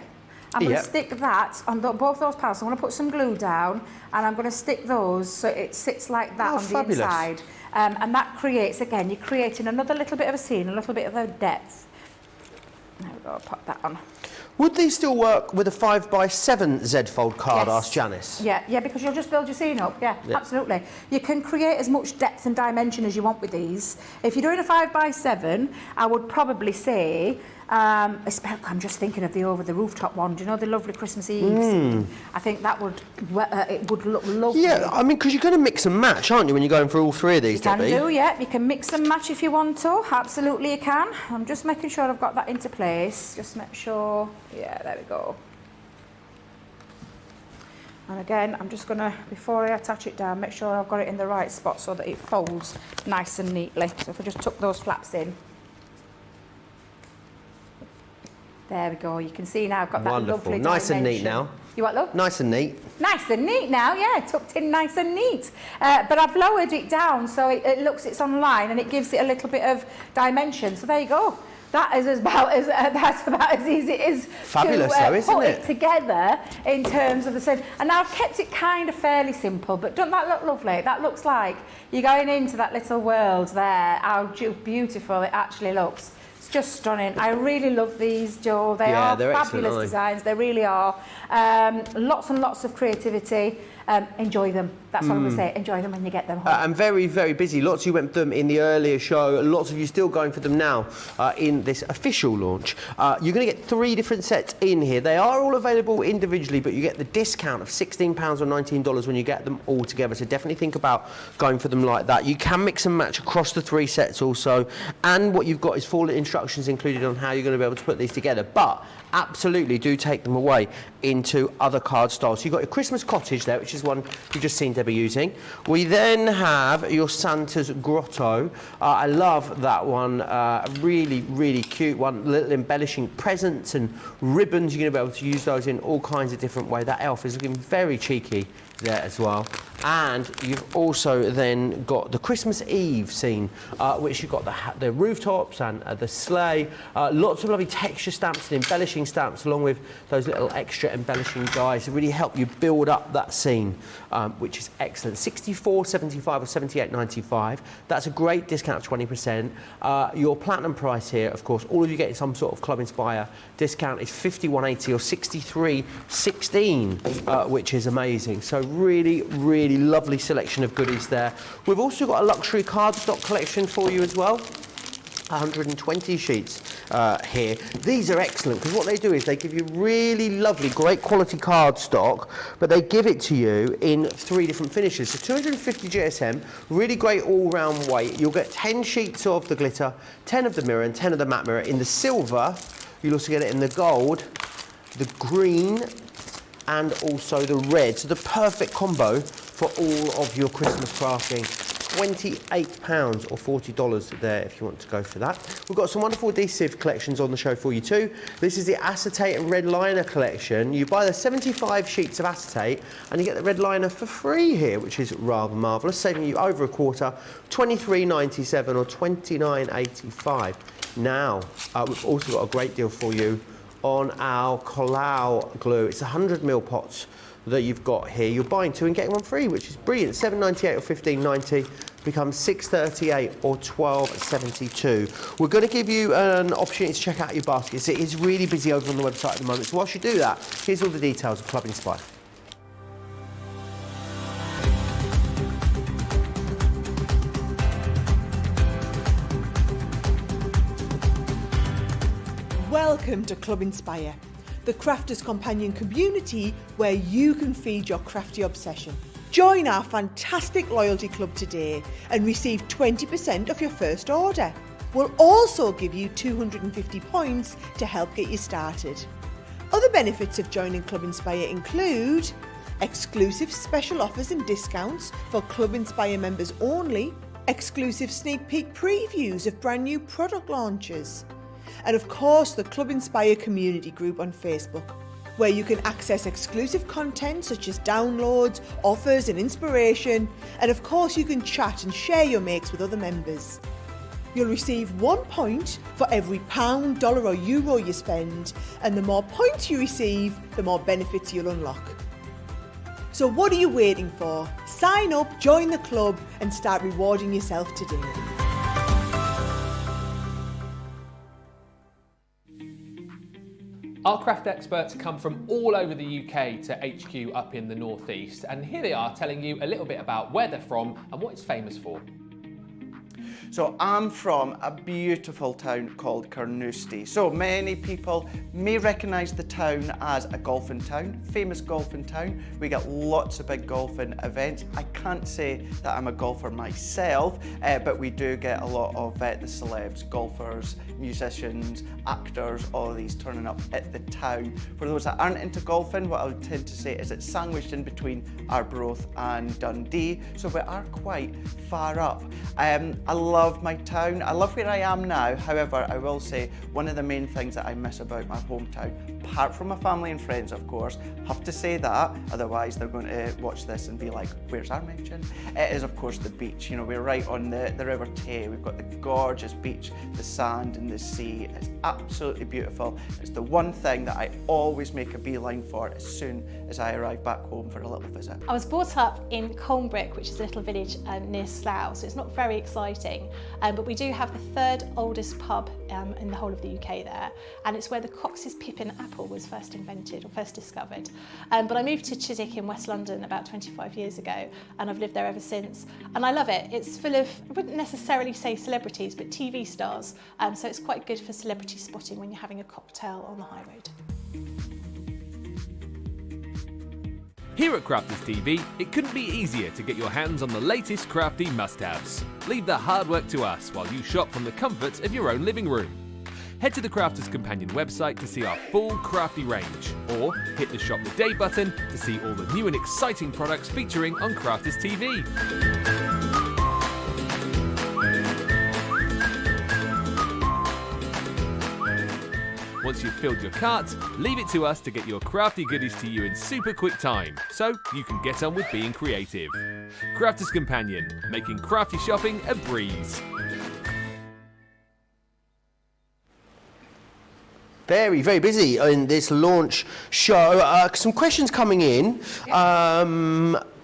I'm going to stick that on both those panels. I'm going to put some glue down and I'm going to stick those so it sits like that on fabulous. the inside. And that creates, again, you're creating another little bit of a scene, a little bit of a depth. There we go, pop that on. Would these still work with a 5x7 Z-fold card, Yes. asked Janice? Yeah, because you'll just build your scene up. Yeah, absolutely. You can create as much depth and dimension as you want with these. If you're doing a 5x7, I would probably say, I'm just thinking of the over the rooftop one. Do you know the lovely Christmas Eve scene? I think that would it would look lovely. Yeah, I mean, because you're going to mix and match, aren't you, when you're going through all three of these, You can Debbie? do, yeah. You can mix and match if you want to. Absolutely, you can. I'm just making sure I've got that into place. Just make sure. Yeah, there we go. And again, I'm just going to, before I attach it down, make sure I've got it in the right spot so that it folds nice and neatly. So if I just tuck those flaps in. There we go. You can see now I've got that Wonderful. lovely Nice and neat dimension. now. You what, love? Nice and neat. Nice and neat now, yeah, tucked in nice and neat. But I've lowered it down so it's online and it gives it a little bit of dimension. So there you go. That is that's about as easy as Fabulous to though, isn't put it? it together in terms of the scene. And now I've kept it kind of fairly simple, but doesn't that look lovely? That looks like you're going into that little world there, how beautiful it actually looks. It's just stunning. I really love these, Joe. They Yeah, are they're excellent, fabulous aren't they? designs. They really are. Lots and lots of creativity. Enjoy them. That's all I'm going to say. Enjoy them when you get them home. And very, very busy. Lots of you went for them in the earlier show. Lots of you still going for them now in this official launch. You're going to get 3 different sets in here. They are all available individually, but you get the discount of £16 or $19 when you get them all together. So definitely think about going for them like that. You can mix and match across the 3 sets also. And what you've got is full instructions included on how you're going to be able to put these together. But absolutely do take them away into other card styles. So you've got your Christmas cottage there, which is one you've just seen Debbie using. We then have your Santa's grotto. I love that one. Really, really cute one. Little embellishing presents and ribbons. You're going to be able to use those in all kinds of different ways. That elf is looking very cheeky there as well. And you've also then got the Christmas Eve scene, which you've got the rooftops and the sleigh. Lots of lovely texture stamps and embellishing stamps, along with those little extra embellishing guys to really help you build up that scene, which is excellent. $64.75 or $78.95. That's a great discount of 20%. Your platinum price here, of course, all of you getting some sort of Club Inspire discount is $51.80 or $63.16, which is amazing. So really, really lovely selection of goodies there. We've also got a luxury cardstock collection for you as well. 120 sheets here. These are excellent because what they do is they give you really lovely, great quality cardstock, but they give it to you in 3 different finishes. So 250 GSM, really great all-round weight. You'll get 10 sheets of the glitter, 10 of the mirror and 10 of the matte mirror. In the silver, you'll also get it in the gold, the green and also the red. So the perfect combo for all of your Christmas crafting. £28 or $40 there if you want to go for that. We've got some wonderful adhesive collections on the show for you too. This is the acetate and red liner collection. You buy the 75 sheets of acetate and you get the red liner for free here, which is rather marvellous, saving you over a quarter, $23.97 or $29.85. Now, we've also got a great deal for you on our Colau glue. It's 100ml pots that you've got here. You're buying 2 and getting 1 free, which is brilliant. $7.98 or $15.90 becomes $6.38 or $12.72. We're going to give you an opportunity to check out your baskets. It is really busy over on the website at the moment. So whilst you do that, here's all the details of Club Inspire. Welcome to Club Inspire, the crafters' companion community where you can feed your crafty obsession. Join our fantastic loyalty club today and receive 20% off your first order. We'll also give you 250 points to help get you started. Other benefits of joining Club Inspire include exclusive special offers and discounts for Club Inspire members only, exclusive sneak peek previews of brand new product launches, and of course the Club Inspire community group on Facebook, where you can access exclusive content such as downloads, offers and inspiration, and of course you can chat and share your makes with other members. You'll receive 1 point for every £1, dollar or euro you spend, and the more points you receive, the more benefits you'll unlock. So what are you waiting for? Sign up, join the club and start rewarding yourself today. Our craft experts come from all over the UK to HQ up in the northeast, and here they are telling you a little bit about where they're from and what it's famous for. So I'm from a beautiful town called Carnoustie. So many people may recognise the town as a golfing town, famous golfing town. We get lots of big golfing events. I can't say that I'm a golfer myself, but we do get a lot of the celebs, golfers, musicians, actors, all of these turning up at the town. For those that aren't into golfing, what I would tend to say is it's sandwiched in between Arbroath and Dundee, so we are quite far up. I love my town. I love where I am now. However, I will say one of the main things that I miss about my hometown, apart from my family and friends, of course, have to say that, otherwise they're going to watch this and be like, where's our mention? It is, of course, the beach. You know, we're right on the River Tay. We've got the gorgeous beach, the sand and the sea. It's absolutely beautiful. It's the one thing that I always make a beeline for as soon as I arrive back home for a little visit. I was brought up in Colnbrick, which is a little village near Slough, so it's not very exciting. spotting. But we do have the third oldest pub in the whole of the UK there, and it's where the Cox's Pippin apple was first invented or first discovered. But I moved to Chiswick in West London about 25 years ago, and I've lived there ever since. And I love it. It's full of, I wouldn't necessarily say celebrities, but TV stars. So it's quite good for celebrity spotting when you're having a cocktail on the high road. Here at Crafters TV, it couldn't be easier to get your hands on the latest crafty must-haves. Leave the hard work to us while you shop from the comforts of your own living room. Head to the Crafters Companion website to see our full crafty range, or hit the Shop the Day button to see all the new and exciting products featuring on Crafters TV. Once you've filled your cart, leave it to us to get your crafty goodies to you in super quick time, so you can get on with being creative. Crafters Companion, making crafty shopping a breeze. Very, very busy in this launch show. Some questions coming in.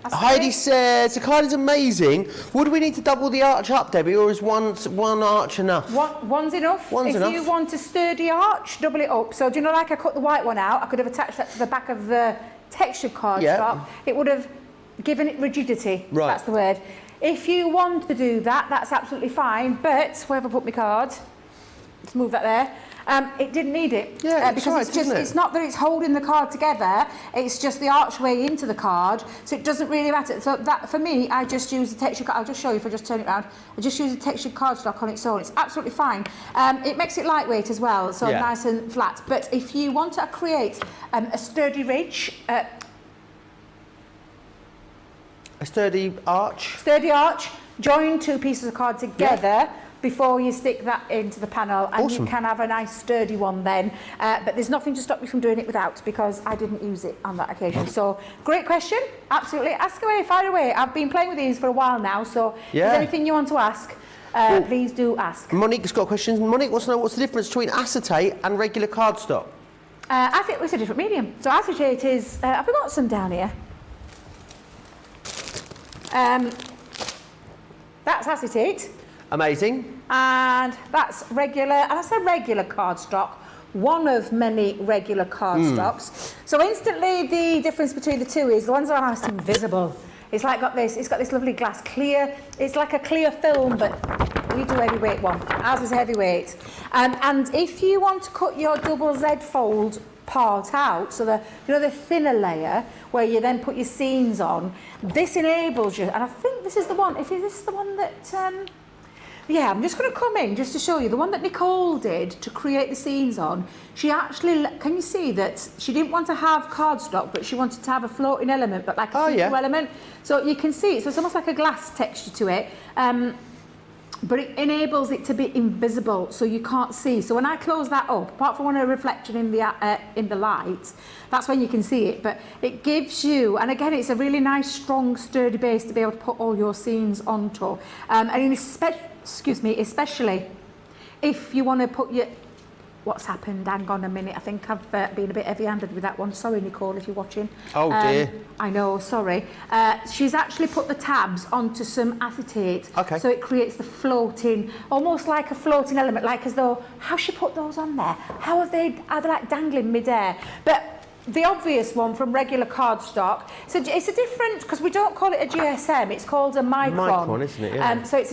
Heidi says, the card is amazing. Would we need to double the arch up, Debbie, or is one arch enough? One's enough. If you want a sturdy arch, double it up. So do you know, like I cut the white one out, I could have attached that to the back of the textured cardstock. It would have given it rigidity. Right. That's the word. If you want to do that, that's absolutely fine. But where have I put my card? Let's move that there. It didn't need it. Yeah, because it's not that it's holding the card together, it's just the archway into the card, so it doesn't really matter. So that, for me, I just use the textured card. I'll just show you if I just turn it around. I just use the textured cardstock on its own. It's absolutely fine. It makes it lightweight as well, so nice and flat. But if you want to create a sturdy ridge, a sturdy arch? Sturdy arch, join two pieces of card together before you stick that into the panel, and you can have a nice sturdy one then. But there's nothing to stop you from doing it without, because I didn't use it on that occasion. So, great question, absolutely. Ask away, fire away. I've been playing with these for a while now, so if there's anything you want to ask, please do ask. Monique's got questions. Monique wants to know what's the difference between acetate and regular cardstock? Acetate was a different medium. So acetate is, have we got some down here? That's acetate. Amazing. And that's regular, and I said regular cardstock, one of many regular cardstocks. So instantly the difference between the two is the ones that are almost invisible. It's like it's got this lovely glass clear, it's like a clear film, but we do heavyweight one. Ours is heavyweight. And if you want to cut your double Z fold part out, so the thinner layer where you then put your seams on, this enables you, and I think this is the one, if this is the one that yeah, I'm just going to come in just to show you the one that Nicole did to create the scenes on. She actually, can you see that she didn't want to have cardstock, but she wanted to have a floating element, but like a see-through element. So you can see it, so it's almost like a glass texture to it. But it enables it to be invisible, so you can't see. So when I close that up, apart from a reflection in the light, that's when you can see it. But it gives you, and again, it's a really nice, strong, sturdy base to be able to put all your scenes onto. And especially if you want to put your... What's happened? Hang on a minute. I think I've been a bit heavy-handed with that one. Sorry, Nicole, if you're watching. Oh, dear. I know, sorry. She's actually put the tabs onto some acetate. Okay. So it creates the floating, almost like a floating element, like as though, how she put those on there? Are they like dangling mid-air? But the obvious one from regular cardstock, so it's a different, because we don't call it a GSM, it's called a micron. Micron, isn't it? Yeah. So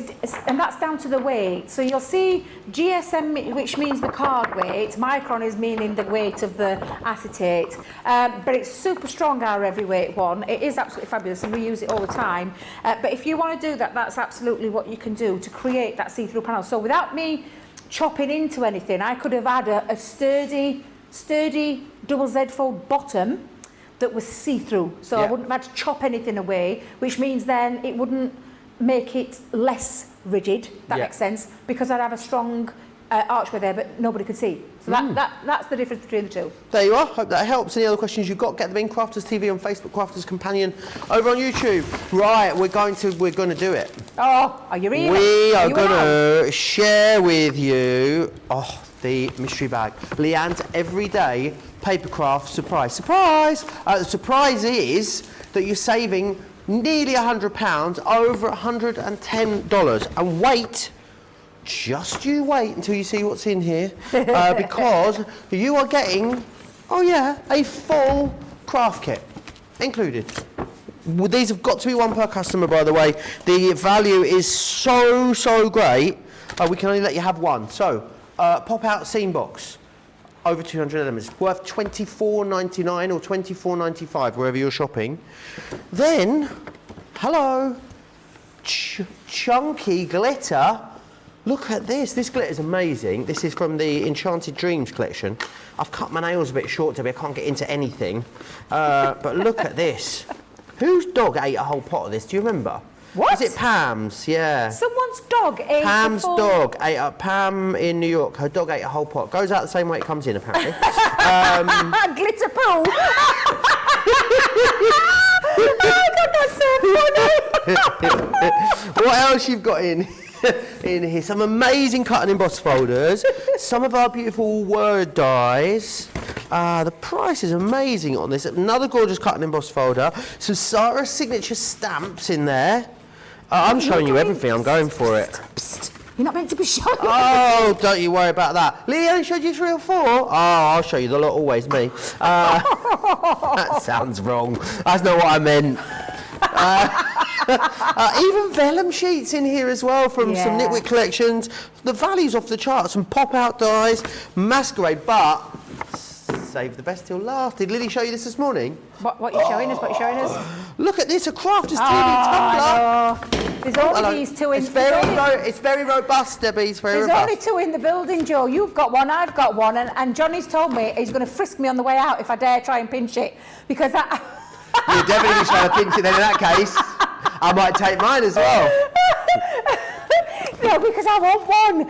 and that's down to the weight. So you'll see GSM, which means the card weight. Micron is meaning the weight of the acetate. But it's super strong, our heavyweight one. It is absolutely fabulous, and we use it all the time. But if you want to do that, that's absolutely what you can do to create that see-through panel. So without me chopping into anything, I could have had a sturdy double Z fold bottom that was see-through, so I wouldn't have had to chop anything away, which means then it wouldn't make it less rigid. That makes sense, because I'd have a strong archway there, but nobody could see. So that's the difference between the two. There you are. Hope that helps. Any other questions you've got, get them in. Crafters TV on Facebook, Crafters Companion over on YouTube. Right, we're going to do it. Oh, are you ready? We are going to share with you the mystery bag. Leanne's everyday papercraft surprise. Surprise! The surprise is that you're saving nearly £100, over $110. And wait, just you wait until you see what's in here, because you are getting, oh yeah, a full craft kit included. Well, these have got to be one per customer, by the way. The value is so great. We can only let you have one. So, pop out scene box. Over 200 elements, worth $24.99 or $24.95 wherever you're shopping. Then, hello, chunky glitter. Look at this. This glitter is amazing. This is from the Enchanted Dreams collection. I've cut my nails a bit short, Debbie. I can't get into anything. But look at this. Whose dog ate a whole pot of this? Do you remember? What? Is it Pam's? Yeah. Someone's dog ate Pam's the full... dog ate a... Pam in New York, her dog ate a whole pot. Goes out the same way it comes in, apparently. Glitter poo! Oh, God, that's so funny! What else you've got in here? Some amazing cut and emboss folders. Some of our beautiful word dies. The price is amazing on this. Another gorgeous cut and emboss folder. Some Sarah signature stamps in there. I'm showing you everything. I'm going for it. Psst. You're not meant to be showing. Oh, don't you worry about that. Leanne showed you 3 or 4. Oh, I'll show you the lot. Always me. That sounds wrong. That's not what I meant. Even vellum sheets in here as well from some Knitwear collections. The value's off the charts. Some pop-out dies, masquerade, but save the best till last. Did Lily show you this morning? What are you showing us? What are you showing us? Look at this, a Crafters TV tumbler. There's only these 2 in... It's very robust, Debbie. It's very There's robust. only 2 in the building, Joe. You've got one, I've got one, and Johnny's told me he's going to frisk me on the way out if I dare try and pinch it, because that... You're definitely trying to pinch it then in that case. I might take mine as well. No, because I want one.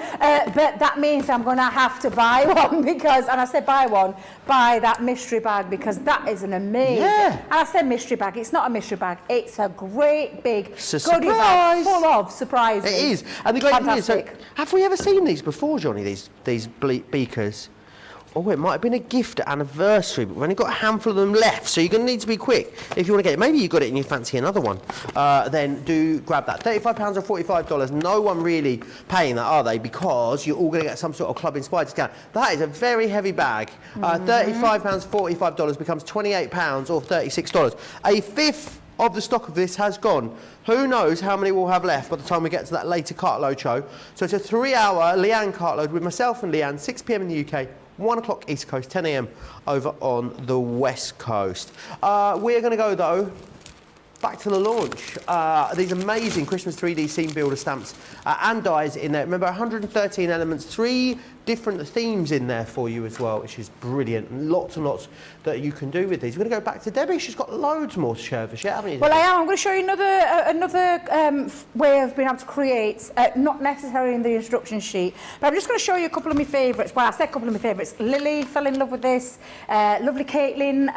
But that means I'm going to have to buy one because, and I said buy that mystery bag because that is an amazing. Yeah. And I said mystery bag. It's not a mystery bag. It's a great big Surprise. goodie bag full of surprises. It is. And the great thing is, so, Fantastic. have we ever seen these before, Johnny, these beakers? Oh, it might have been a gift at anniversary, but we've only got a handful of them left, so you're going to need to be quick if you want to get it. Maybe you got it and you fancy another one. Then do grab that. £35 or $45. No one really paying that, are they? Because you're all going to get some sort of club inspired discount. That is a very heavy bag. £35, $45 becomes £28 or $36. A fifth of the stock of this has gone. Who knows how many we'll have left by the time we get to that later cartload show. So it's a 3-hour Leanne cartload with myself and Leanne, 6 p.m. in the UK. 1 o'clock East Coast, 10 a.m. over on the West Coast. We're going to go, though, back to the launch. These amazing Christmas 3D scene builder stamps and dies in there. Remember, 113 elements, 3 different themes in there for you as well, which is brilliant. And lots that you can do with these. We're going to go back to Debbie. She's got loads more to share with us, haven't you? Well, I am. I'm going to show you another way of being able to create, not necessarily in the instruction sheet, but I'm just going to show you a couple of my favourites. Well, I said a couple of my favourites. Lily fell in love with this. Lovely Caitlin,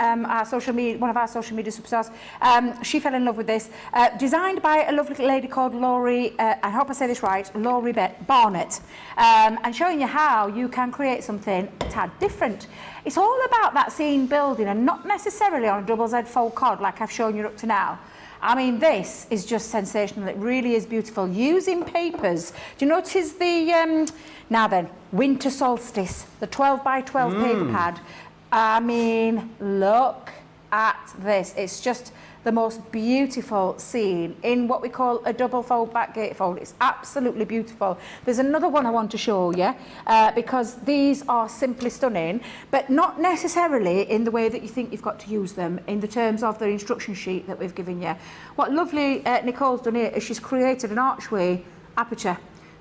one of our social media superstars, she fell in love with this. Designed by a lovely lady called Laurie, I hope I say this right, Laurie Barnett, and showing you how you can create something a tad different. It's all about that scene building and not necessarily on a double Z fold card like I've shown you up to now. I mean, this is just sensational. It really is beautiful. Using papers. Do you notice the, now then, Winter Solstice, the 12 by 12 paper pad. I mean, look at this. It's just the most beautiful scene in what we call a double fold back gatefold. It's absolutely beautiful. There's another one I want to show you because these are simply stunning, but not necessarily in the way that you think you've got to use them in the terms of the instruction sheet that we've given you. What lovely Nicole's done here is she's created an archway aperture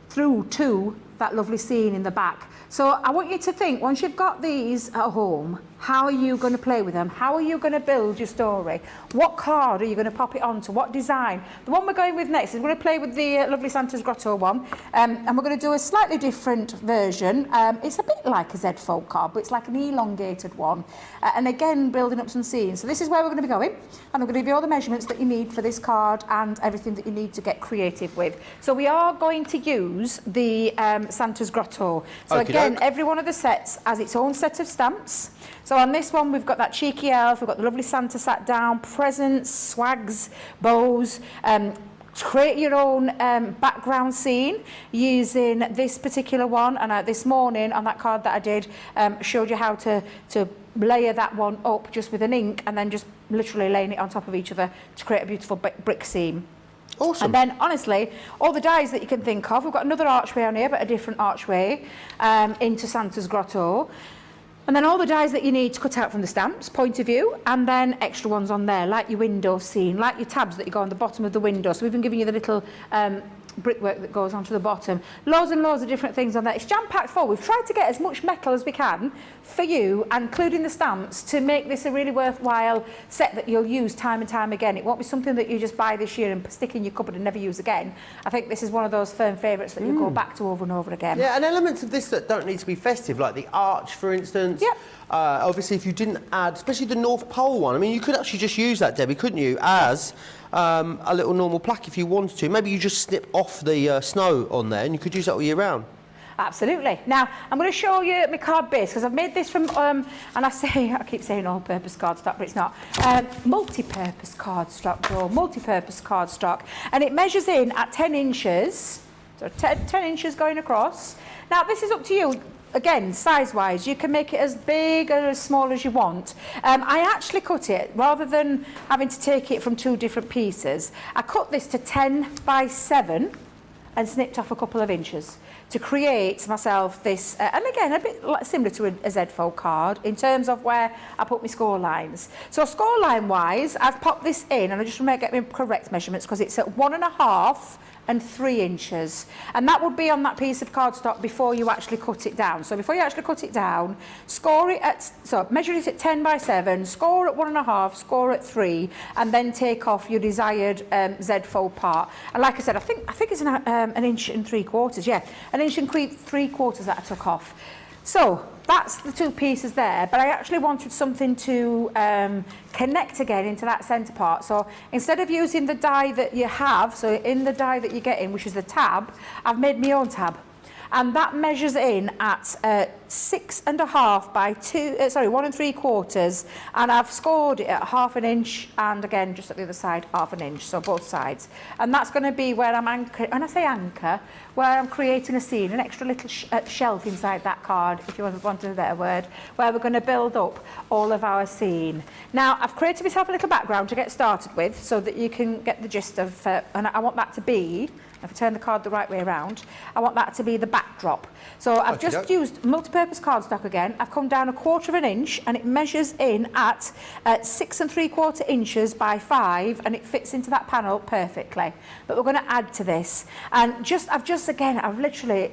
through to that lovely scene in the back. So I want you to think, once you've got these at home, how are you going to play with them? How are you going to build your story? What card are you going to pop it onto? What design? The one we're going with next is we're going to play with the lovely Santa's Grotto one, and we're going to do a slightly different version. It's a bit like a Z fold card, but it's like an elongated one. And again, building up some scenes. So this is where we're going to be going, and I'm going to give you all the measurements that you need for this card and everything that you need to get creative with. So we are going to use the Santa's Grotto. So again, every one of the sets has its own set of stamps. So on this one, we've got that cheeky elf, we've got the lovely Santa sat down, presents, swags, bows, create your own background scene using this particular one. And this morning on that card that I did, showed you how to layer that one up just with an ink and then just literally laying it on top of each other to create a beautiful brick seam. Awesome. And then, honestly, all the dies that you can think of, we've got another archway on here, but a different archway into Santa's Grotto. And then all the dies that you need to cut out from the stamps, point of view, and then extra ones on there, like your window scene, like your tabs that you go on the bottom of the window. So we've been giving you the little brickwork that goes onto the bottom. Loads and loads of different things on there. It's jam-packed full. We've tried to get as much metal as we can for you, including the stamps, to make this a really worthwhile set that you'll use time and time again. It won't be something that you just buy this year and stick in your cupboard and never use again. I think this is one of those firm favourites that you go back to over and over again. Yeah, and elements of this that don't need to be festive, like the arch, for instance. Yep. Obviously, if you didn't add, especially the North Pole one, I mean, you could actually just use that, Debbie, couldn't you, as a little normal plaque if you wanted to. Maybe you just snip off the snow on there and you could use that all year round. Absolutely. Now, I'm going to show you my card base because I've made this from, and I keep saying all-purpose cardstock, but it's not. Multi-purpose cardstock, Joe, multi-purpose cardstock. And it measures in at 10 inches, so 10 inches going across. Now, this is up to you. Again, size-wise, you can make it as big or as small as you want. I actually cut it, rather than having to take it from two different pieces, I cut this to 10 by 7 and snipped off a couple of inches to create myself this, and again, a bit similar to a Z-fold card in terms of where I put my score lines. So score line-wise, I've popped this in, and I just want to get my correct measurements because it's at 1.5 and 3 inches, and that would be on that piece of cardstock before you actually cut it down. So before you actually cut it down, score it at, so measure it at 10 by 7, score at 1.5, score at 3, and then take off your desired Z-fold part. And like I said, I think it's an inch and 3/4, yeah, an inch and 3/4 that I took off. So that's the two pieces there, but I actually wanted something to connect again into that centre part. So instead of using the die that you have, so in the die that you get in, which is the tab, I've made my own tab. And that measures in at 6.5 by 1 3/4, and I've scored it at 1/2 inch, and again just at the other side 1/2 inch, so both sides. And that's going to be where I'm anchored. When I say anchor, where I'm creating a scene, an extra little shelf inside that card, if you want a better word, where we're going to build up all of our scene. Now I've created myself a little background to get started with, so that you can get the gist of, and I want that to be. If I turn the card the right way around, I want that to be the backdrop. So I've just used multi-purpose cardstock again. I've come down 1/4 inch, and it measures in at 6 3/4 inches by 5, and it fits into that panel perfectly. But we're going to add to this, and I've literally,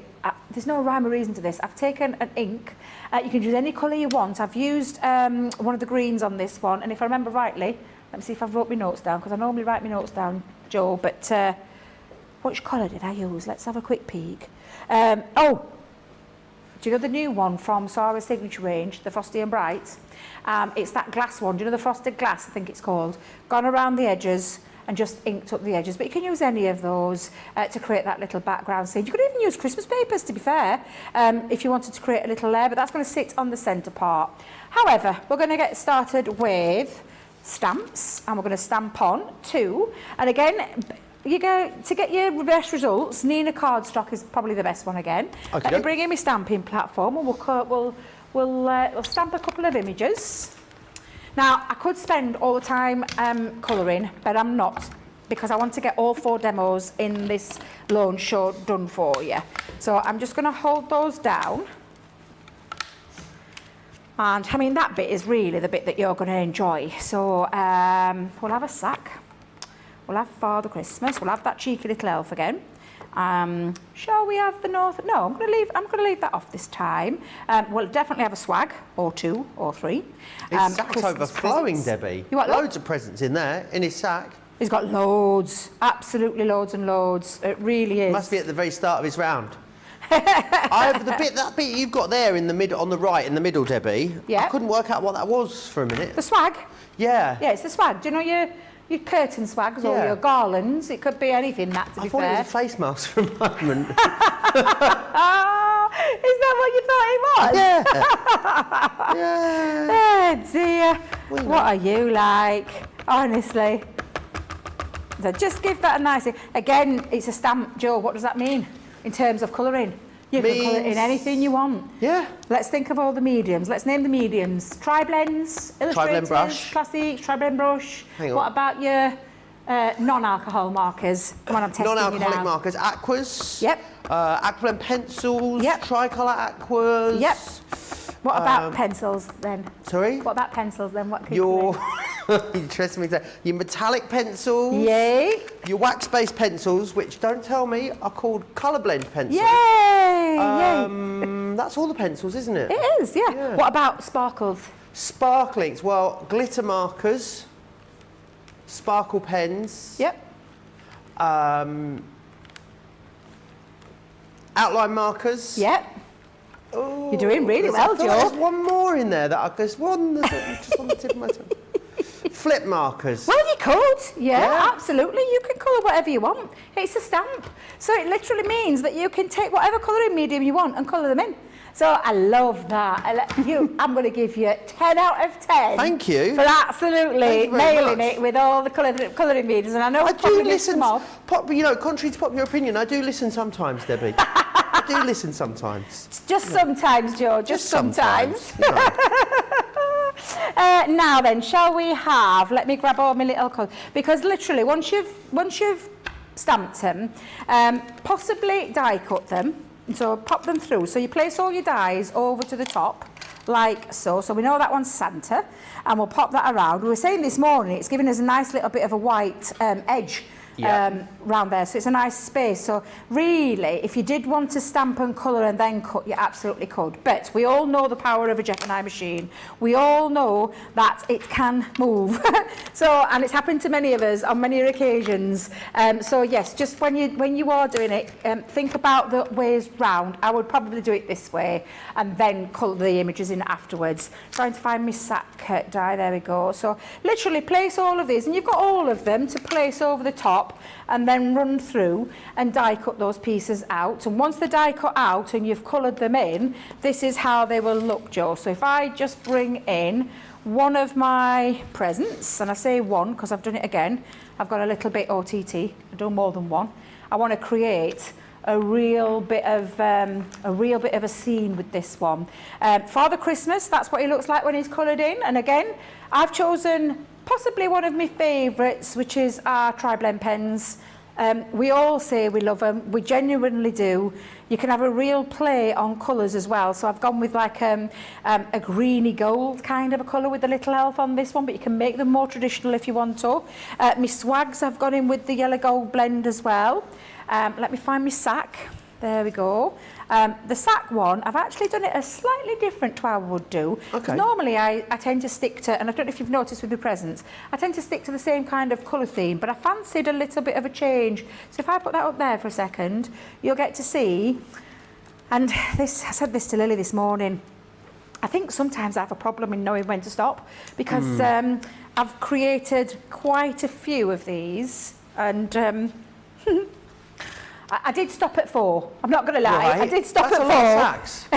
there's no rhyme or reason to this. I've taken an ink. You can use any colour you want. I've used one of the greens on this one, and if I remember rightly, let me see if I've wrote my notes down, because I normally write my notes down, Joe, but which colour did I use? Let's have a quick peek. Do you know the new one from Sarah's Signature range, the Frosty and Bright? It's that glass one. Do you know the frosted glass, I think it's called? Gone around the edges and just inked up the edges. But you can use any of those to create that little background scene. You could even use Christmas papers, to be fair, if you wanted to create a little layer, but that's going to sit on the centre part. However, we're going to get started with stamps, and we're going to stamp on 2. And again, you go to get your best results. Nina cardstock is probably the best one again. Okay. Let me bring in my stamping platform, and we'll stamp a couple of images. Now I could spend all the time colouring, but I'm not, because I want to get all 4 demos in this launch show done for you. So I'm just going to hold those down. And I mean, that bit is really the bit that you're going to enjoy. So we'll have a sack. We'll have Father Christmas. We'll have that cheeky little elf again. Shall we have the North? No, I'm going to leave that off this time. We'll definitely have a swag, or 2, or 3. His sack's overflowing, presents. Debbie. You want loads of presents in there, in his sack. He's got loads, absolutely loads and loads. It really is. Must be at the very start of his round. That bit you've got there in the middle, on the right, in the middle, Debbie. Yeah. I couldn't work out what that was for a minute. The swag? Yeah. Yeah, it's the swag. Do you know your curtain swags or Yeah. your garlands. It could be anything, that, to I be thought fair. it was a face mask for a moment. Is that what you thought it was? Yeah. Yeah. Oh dear. What are you like? Honestly. So just give that a nice... Again, it's a stamp, Joe. What does that mean in terms of colouring? You can colour it in anything you want. Yeah. Let's think of all the mediums. Let's name the mediums. Tri-blends, illustrators, Tri-blend brush. classics, tri-blend brush. Hang on. What about your non-alcohol markers? Come on, I'm testing you now. Non-alcoholic markers, aquas. Yep. Aquablend pencils. Yep. Tricolour aquas. Yep. What about pencils then? Sorry? What about pencils then? What could Your... Interesting me to say. Your metallic pencils. Yay. Your wax-based pencils, which, don't tell me, are called colour blend pencils. Yay! That's all the pencils, isn't it? It is, yeah. Yeah. What about sparkles? Sparklings. Well, glitter markers. Sparkle pens. Yep. Outline markers. Yep. Oh, You're doing really I well, feel like Joe. There's one more in there that there's one that's just on the tip of my tongue. Flip markers. Well, you could. Yeah, Yeah. absolutely. You can colour whatever you want. It's a stamp. So it literally means that you can take whatever colouring medium you want and colour them in. So I love that. I'm going to give you 10 out of 10. Thank you. For absolutely Thank you very nailing much. it with all the colouring mediums. And I know I I've probably do missed listen. them off. Contrary to popular opinion, I do listen sometimes, Debbie. I do listen sometimes. Just sometimes, Joe. Just sometimes. You know. Now then, shall we have? Let me grab all my little colours, because literally, once you've stamped them, possibly die cut them. So pop them through. So you place all your dies over to the top, like so. So we know that one's Santa, and we'll pop that around. We were saying this morning, it's giving us a nice little bit of a white edge. Round there, so it's a nice space. So really, if you did want to stamp and colour and then cut, you absolutely could. But we all know the power of a Gemini machine. We all know that it can move. And it's happened to many of us on many occasions. So yes, just when you are doing it, think about the ways round. I would probably do it this way and then colour the images in afterwards. Trying to find my sack die. There we go. So literally place all of these, and you've got all of them to place over the top, and then run through and die cut those pieces out. And once the die cut out and you've coloured them in, this is how they will look, Joe. So if I just bring in one of my presents, and I say one because I've done it again, I've got a little bit OTT, I've done more than one. I want to create a real bit of a scene with this one. Father Christmas, that's what he looks like when he's coloured in. And again, I've chosen possibly one of my favourites, which is our tri-blend pens. We all say we love them. We genuinely do. You can have a real play on colours as well. So I've gone with like a greeny gold kind of a colour with the little elf on this one, but you can make them more traditional if you want to. My swags, I've gone in with the yellow gold blend as well. Let me find my sack. There we go. The sack one, I've actually done it a slightly different to how I would do. Okay. Normally I tend to stick to, and I don't know if you've noticed with the presents, I tend to stick to the same kind of colour theme, but I fancied a little bit of a change. So if I put that up there for a second, you'll get to see, and this, I said this to Lily this morning, I think sometimes I have a problem in knowing when to stop, because I've created quite a few of these, and I did stop at 4. I'm not going to lie. Right. I did stop That's at 4. a lot of sacks.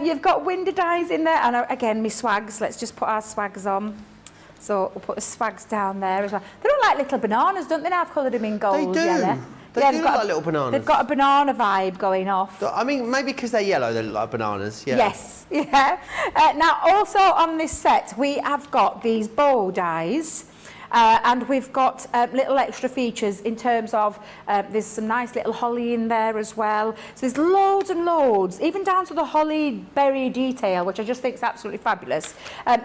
You've got window dies in there, and again, my swags. Let's just put our swags on. So we'll put the swags down there as well. They look like little bananas, don't they? Now I've coloured them in gold. They do. Yellow. They do look like little bananas. They've got a banana vibe going off. I mean, maybe because they're yellow, they look like bananas. Yeah. Yes, yeah. Now, also on this set, we have got these bow dies. And we've got little extra features in terms of there's some nice little holly in there as well. So there's loads and loads, even down to the holly berry detail, which I just think is absolutely fabulous.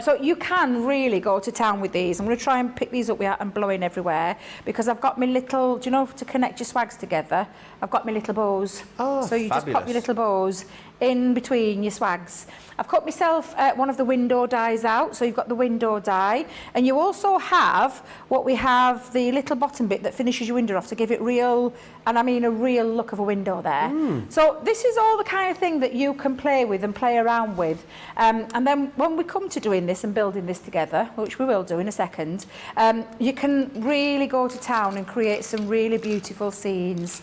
So you can really go to town with these. I'm going to try and pick these up without them blowing everywhere, because I've got my little, do you know, to connect your swags together, I've got my little bows. Oh, so you just pop fabulous. your little bows in between your swags. I've cut myself one of the window dies out, so you've got the window die, and you also have what we have, the little bottom bit that finishes your window off to give it real And I mean a real look of a window there. So this is all the kind of thing that you can play with and play around with. And then when we come to doing this and building this together, which we will do in a second, you can really go to town and create some really beautiful scenes.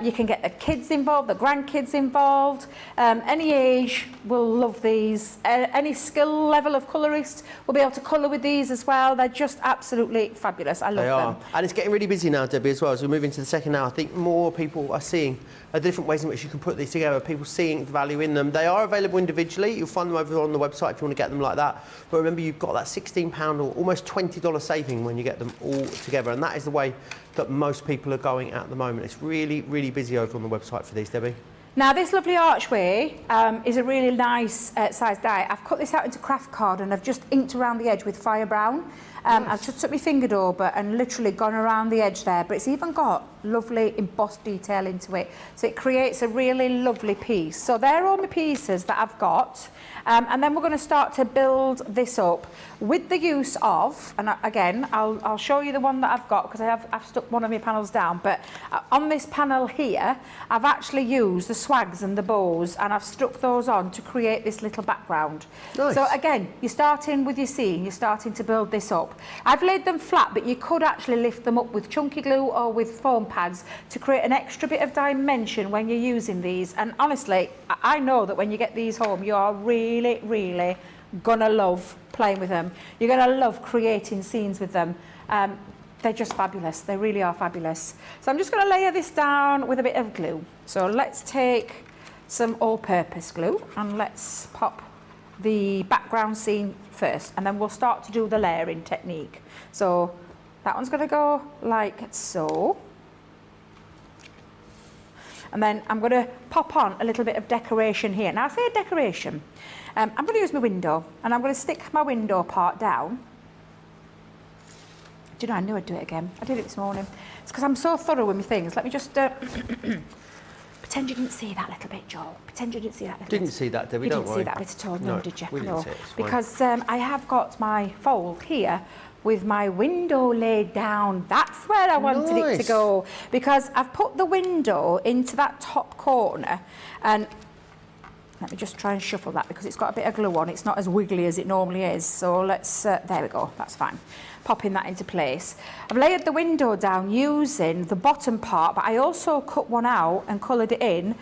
You can get the kids involved, the grandkids involved. Any age will love these. Any skill level of colourist will be able to colour with these as well. They're just absolutely fabulous. I love them. And it's getting really busy now, Debbie, as well. As we move into the second hour, I think more people are seeing different ways in which you can put these together, people seeing the value in them. They are available individually. You'll find them over on the website if you want to get them like that. But remember, you've got that £16 or almost $20 saving when you get them all together. And that is the way that most people are going at the moment. It's really, really busy over on the website for these, Debbie. Now this lovely archway is a really nice size die. I've cut this out into craft card and I've just inked around the edge with fire brown. I've just took my finger over and literally gone around the edge there, but it's even got lovely embossed detail into it. So it creates a really lovely piece. So they're all my pieces that I've got. And then we're going to start to build this up with the use of, and again, I'll show you the one that I've got because I've stuck one of my panels down, but on this panel here, I've actually used the swags and the bows and I've stuck those on to create this little background. Nice. So again, you're starting with your scene, you're starting to build this up. I've laid them flat, but you could actually lift them up with chunky glue or with foam pads to create an extra bit of dimension when you're using these. And honestly, I know that when you get these home, you are really, really gonna love playing with them. You're gonna love creating scenes with them. They're just fabulous. They really are fabulous. So I'm just gonna layer this down with a bit of glue. So let's take some all-purpose glue and let's pop the background scene first, and then we'll start to do the layering technique. So that one's gonna go like so. And then I'm going to pop on a little bit of decoration here. Now I say decoration, I'm going to use my window and I'm going to stick my window part down. Do you know, I knew I'd do it again. I did it this morning. It's because I'm so thorough with my things. Let me just pretend you didn't see that little bit, Joel. Pretend you didn't see that little bit. Didn't see that, Debbie, don't worry. You didn't see that bit at all, no, did you? We didn't see it, it's fine. Because I have got my fold here with my window laid down. That's where I wanted it to go, because I've put the window into that top corner, and let me just try and shuffle that because it's got a bit of glue on. It's not as wiggly as it normally is. So let's, there we go, that's fine. Popping that into place. I've layered the window down using the bottom part, but I also cut one out and coloured it in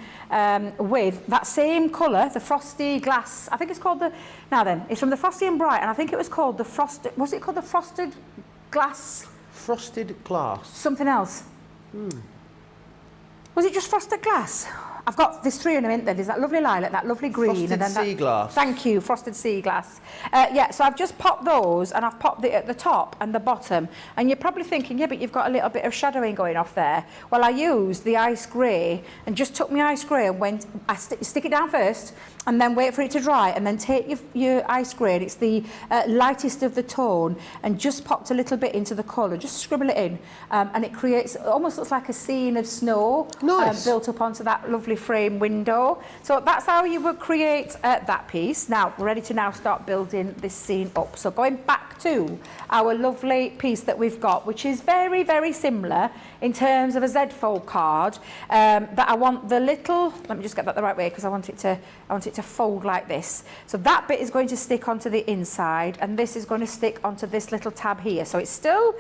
with that same colour, the frosty glass. I think it's called the, now then, it's from the Frosty and Bright, and I think it was called the frosted, was it called the frosted glass? Frosted glass. Something else. Was it just frosted glass? I've got, there's three in a mint there. There's that lovely lilac, that lovely green. Frosted and then sea glass. Thank you, frosted sea glass. Yeah, so I've just popped those and I've popped it at the top and the bottom. And you're probably thinking, yeah, but you've got a little bit of shadowing going off there. Well, I used the ice grey and just took my ice grey and went, I stick it down first and then wait for it to dry and then take your ice grey, and it's the lightest of the tone, and just popped a little bit into the colour, just scribble it in, and it creates, almost looks like a scene of snow. Nice. Built up onto that lovely frame window. So that's how you would create that piece. Now we're ready to now start building this scene up. So going back to our lovely piece that we've got, which is very, very similar in terms of a Z-fold card, that I want the little, let me just get that the right way because I want it to fold like this. So that bit is going to stick onto the inside and this is going to stick onto this little tab here. So it's still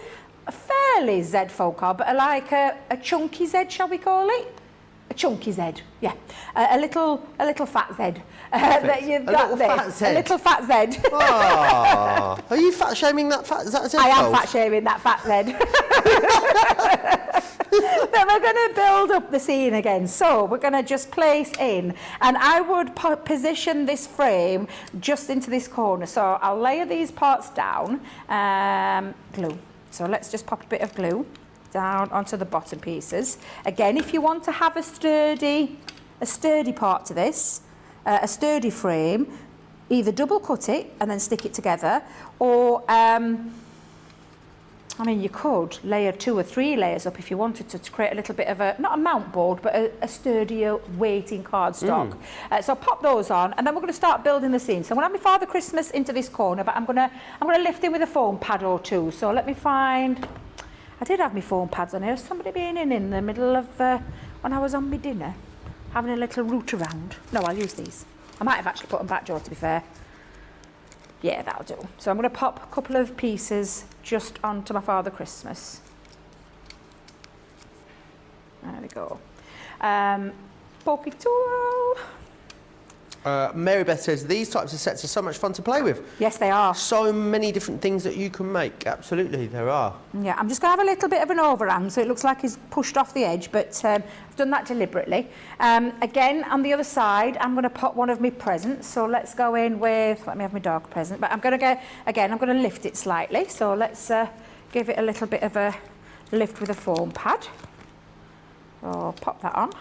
a fairly Z-fold card, but like a chunky Z, shall we call it? A chunky Z, yeah. A little fat Z. That you've got this. A little fat Z. Oh, are you fat shaming that fat? Is that a Z-fold? I am fat shaming that fat Z. Then we're going to build up the scene again. So we're going to just place in, and I would position this frame just into this corner. So I'll layer these parts down, glue. So let's just pop a bit of glue down onto the bottom pieces. Again, if you want to have a sturdy part to this, a sturdy frame, either double cut it and then stick it together, or I mean, you could layer 2 or 3 layers up if you wanted to create a little bit of a, not a mount board, but a sturdier weighting cardstock. So pop those on, and then we're going to start building the scene. So I'm going to have my Father Christmas into this corner, but I'm going to lift in with a foam pad or two. So let me find, I did have my foam pads on here. Somebody being in the middle of when I was on my dinner, having a little root around. No, I'll use these. I might have actually put them back, Joe, to be fair. Yeah, that'll do. So I'm going to pop a couple of pieces just onto my Father Christmas. There we go. Pokey tool. Mary Beth says, these types of sets are so much fun to play with. Yes, they are. So many different things that you can make. Absolutely, there are. Yeah, I'm just going to have a little bit of an overhang, so it looks like he's pushed off the edge, but I've done that deliberately. Again, on the other side, I'm going to pop one of my presents. So let's go in with, let me have my dog present, but I'm going to go, again, I'm going to lift it slightly. So let's give it a little bit of a lift with a foam pad. So pop that on,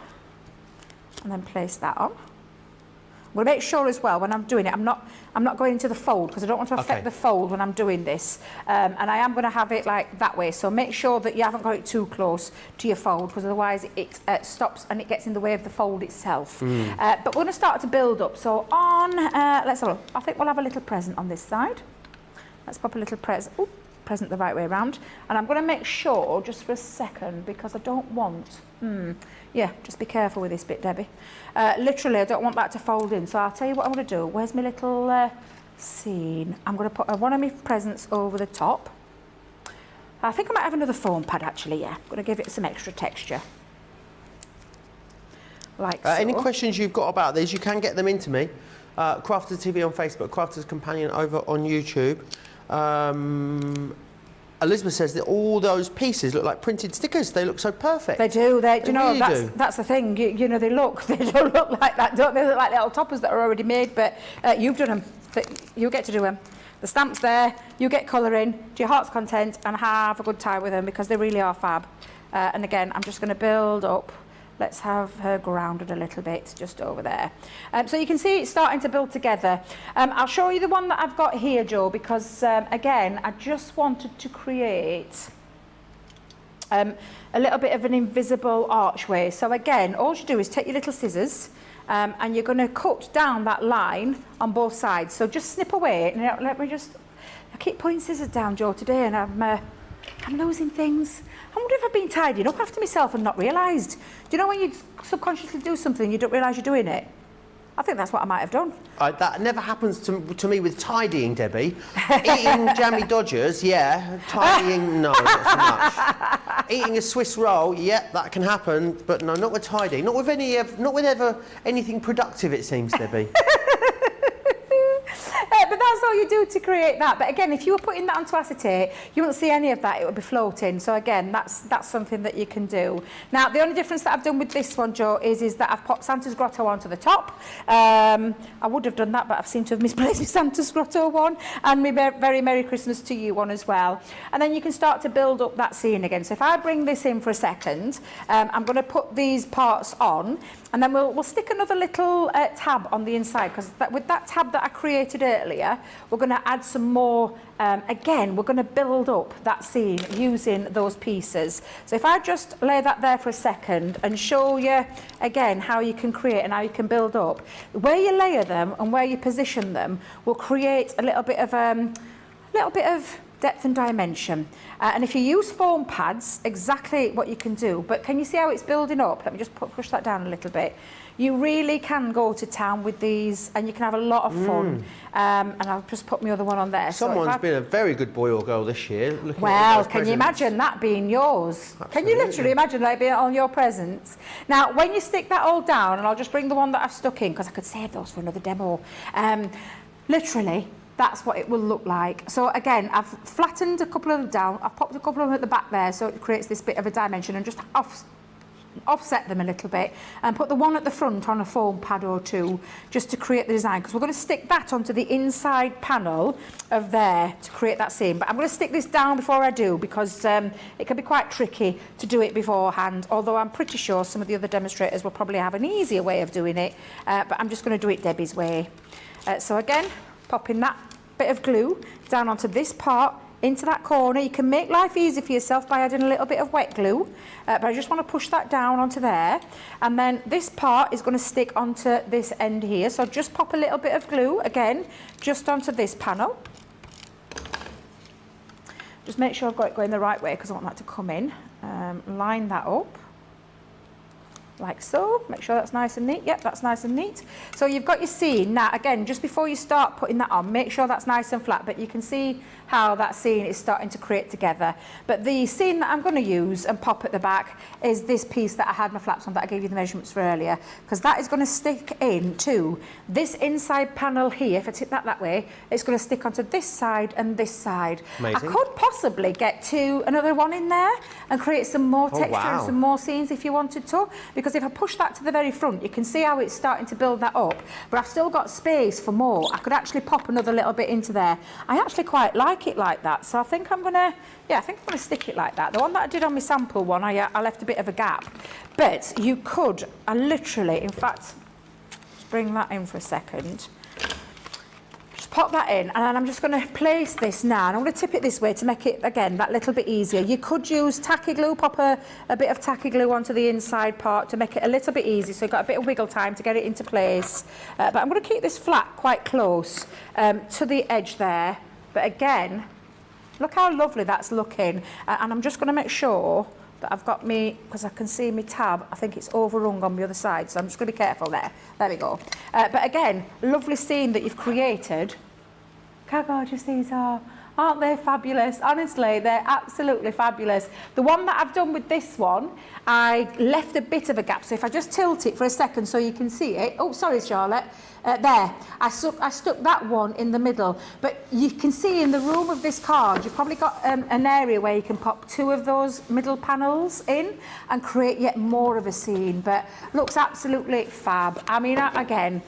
and then place that on. I'm going to make sure as well when I'm doing it, I'm not going into the fold because I don't want to affect the fold when I'm doing this. And I am going to have it like that way. So make sure that you haven't got it too close to your fold because otherwise it stops and it gets in the way of the fold itself. But we're going to start to build up. So on, let's have a look. I think we'll have a little present on this side. Let's pop a little present. Ooh, present the right way around. And I'm going to make sure just for a second because I don't want... Yeah, just be careful with this bit, Debbie. Literally, I don't want that to fold in. So I'll tell you what I'm going to do. Where's my little scene? I'm going to put one of my presents over the top. I think I might have another foam pad, actually, yeah. I'm going to give it some extra texture. Like so. Any questions you've got about these, you can get them into me. Crafters TV on Facebook, Crafters Companion over on YouTube. Elizabeth says that all those pieces look like printed stickers. They look so perfect. They do. They do you know, really that's the thing. You know, they don't look like that, don't they? They look like little toppers that are already made, but you've done them. You get to do them. The stamp's there, you get colouring, do your heart's content, and have a good time with them because they really are fab. And again, I'm just going to build up. Let's have her grounded a little bit just over there. So you can see it's starting to build together. I'll show you the one that I've got here, Joe, because again, I just wanted to create a little bit of an invisible archway. So again, all you do is take your little scissors and you're going to cut down that line on both sides. So just snip away. Now, let me just... I keep putting scissors down, Joe, today, and I'm losing things. I wonder if I've been tidying up after myself and not realised. Do you know when you subconsciously do something, you don't realise you're doing it? I think that's what I might have done. That never happens to me with tidying, Debbie. Eating jammy Dodgers, yeah. Tidying, no, not so much. Eating a Swiss roll, yeah, that can happen, but no, not with tidying. Not with ever anything productive, it seems, Debbie. But that's all you do to create that. But again, if you were putting that onto acetate, you wouldn't see any of that. It would be floating. So again, that's something that you can do. Now, the only difference that I've done with this one, Joe, is that I've popped Santa's Grotto onto the top. I would have done that, but I've seemed to have misplaced my Santa's Grotto one and my Very Merry Christmas to You one as well. And then you can start to build up that scene again. So if I bring this in for a second, I'm going to put these parts on, and then we'll stick another little tab on the inside, because with that tab that I created earlier, we're going to add some more. Again, we're going to build up that scene using those pieces. So if I just lay that there for a second and show you again how you can create and how you can build up, where you layer them and where you position them will create a little bit of depth and dimension. And if you use foam pads, exactly what you can do. But can you see how it's building up? Let me just push that down a little bit. You really can go to town with these and you can have a lot of fun. And I'll just put my other one on there. Someone's been a very good boy or girl this year. Well, can you imagine that being yours? Absolutely. Can you literally imagine that being on your presents? Now, when you stick that all down, and I'll just bring the one that I've stuck in, because I could save those for another demo. Literally, that's what it will look like. So again, I've flattened a couple of them down. I've popped a couple of them at the back there, so it creates this bit of a dimension, and just offset them a little bit and put the one at the front on a foam pad or two just to create the design, because we're going to stick that onto the inside panel of there to create that scene. But I'm going to stick this down before I do, because it can be quite tricky to do it beforehand, although I'm pretty sure some of the other demonstrators will probably have an easier way of doing it, but I'm just going to do it Debbie's way. So again, popping that bit of glue down onto this part, into that corner. You can make life easy for yourself by adding a little bit of wet glue, but I just want to push that down onto there, and then this part is going to stick onto this end here. So just pop a little bit of glue again just onto this panel. Just make sure I've got it going the right way because I want that to come in. Line that up. Like so, make sure that's nice and neat. Yep, that's nice and neat. So you've got your scene. Now, again, just before you start putting that on, make sure that's nice and flat, but you can see how that scene is starting to create together. But the scene that I'm going to use and pop at the back is this piece that I had my flaps on that I gave you the measurements for earlier, because that is going to stick into this inside panel here. If I tip that way, it's going to stick onto this side and this side. Amazing. I could possibly get another one in there and create some more texture and some more scenes if you wanted to, because if I push that to the very front, you can see how it's starting to build that up, but I've still got space for more. I could actually pop another little bit into there. I actually quite like it like that, so I think I'm gonna stick it like that. The one that I did on my sample one, I left a bit of a gap, but you could, in fact, just bring that in for a second. Just pop that in, and then I'm just going to place this now, and I'm going to tip it this way to make it, again, that little bit easier. You could use tacky glue, pop a bit of tacky glue onto the inside part to make it a little bit easy, so you've got a bit of wiggle time to get it into place. But I'm going to keep this flat quite close to the edge there. But again, look how lovely that's looking. And I'm just going to make sure that I've got me, because I can see my tab, I think it's overrung on the other side, so I'm just going to be careful there. There we go. But again, lovely scene that you've created. Look how gorgeous these are. Aren't they fabulous? Honestly, they're absolutely fabulous. The one that I've done with this one, I left a bit of a gap, so if I just tilt it for a second so you can see it. Oh, sorry, Charlotte. There, I stuck that one in the middle, but you can see in the room of this card, you've probably got an area where you can pop 2 of those middle panels in and create yet more of a scene, but looks absolutely fab. I mean, again,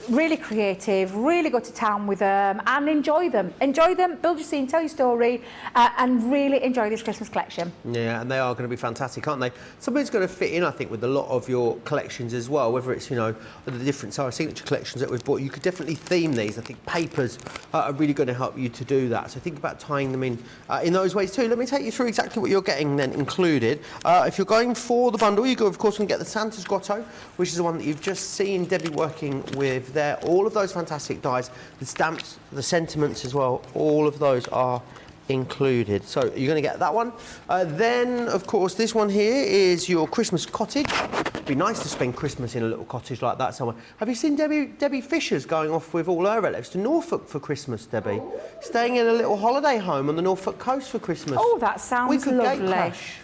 really creative, really go to town with them and enjoy them. Enjoy them, build your scene, tell your story, and really enjoy this Christmas collection. Yeah, and they are going to be fantastic, aren't they? Something's going to fit in, I think, with a lot of your collections as well, whether it's, you know, the different signature collections that we've bought. You could definitely theme these. I think papers are really going to help you to do that. So think about tying them in those ways too. Let me take you through exactly what you're getting then included. If you're going for the bundle, you go, of course, and get the Santa's Grotto, which is the one that you've just seen Debbie working with there. All of those fantastic dies, the stamps, the sentiments as well, all of those are included. So you're going to get that one. Then, of course, this one here is your Christmas cottage. It'd be nice to spend Christmas in a little cottage like that somewhere. Have you seen Debbie Fisher's going off with all her relatives to Norfolk for Christmas, Debbie? Staying in a little holiday home on the Norfolk coast for Christmas. Oh, that sounds lovely. We could gate crash.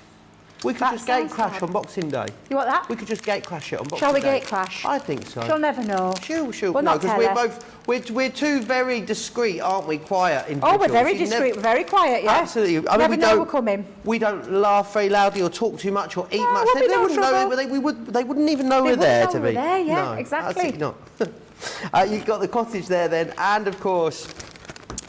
We could just gate crash on Boxing Day. You want that? We could just gate crash it on Boxing Day. Shall we gate crash? I think so. She'll never know. She'll We'll no, not because tell her. we're two very discreet, aren't we? Quiet individuals. Oh, we're very discreet, we're very quiet, yeah. Absolutely. I Never mean, know we're coming. We don't laugh very loudly or talk too much or eat much. we'll be They no wouldn't know. trouble. They wouldn't even know we're there, to be. We're there, yeah, No, exactly. absolutely not. You've got the cottage there then, and of course,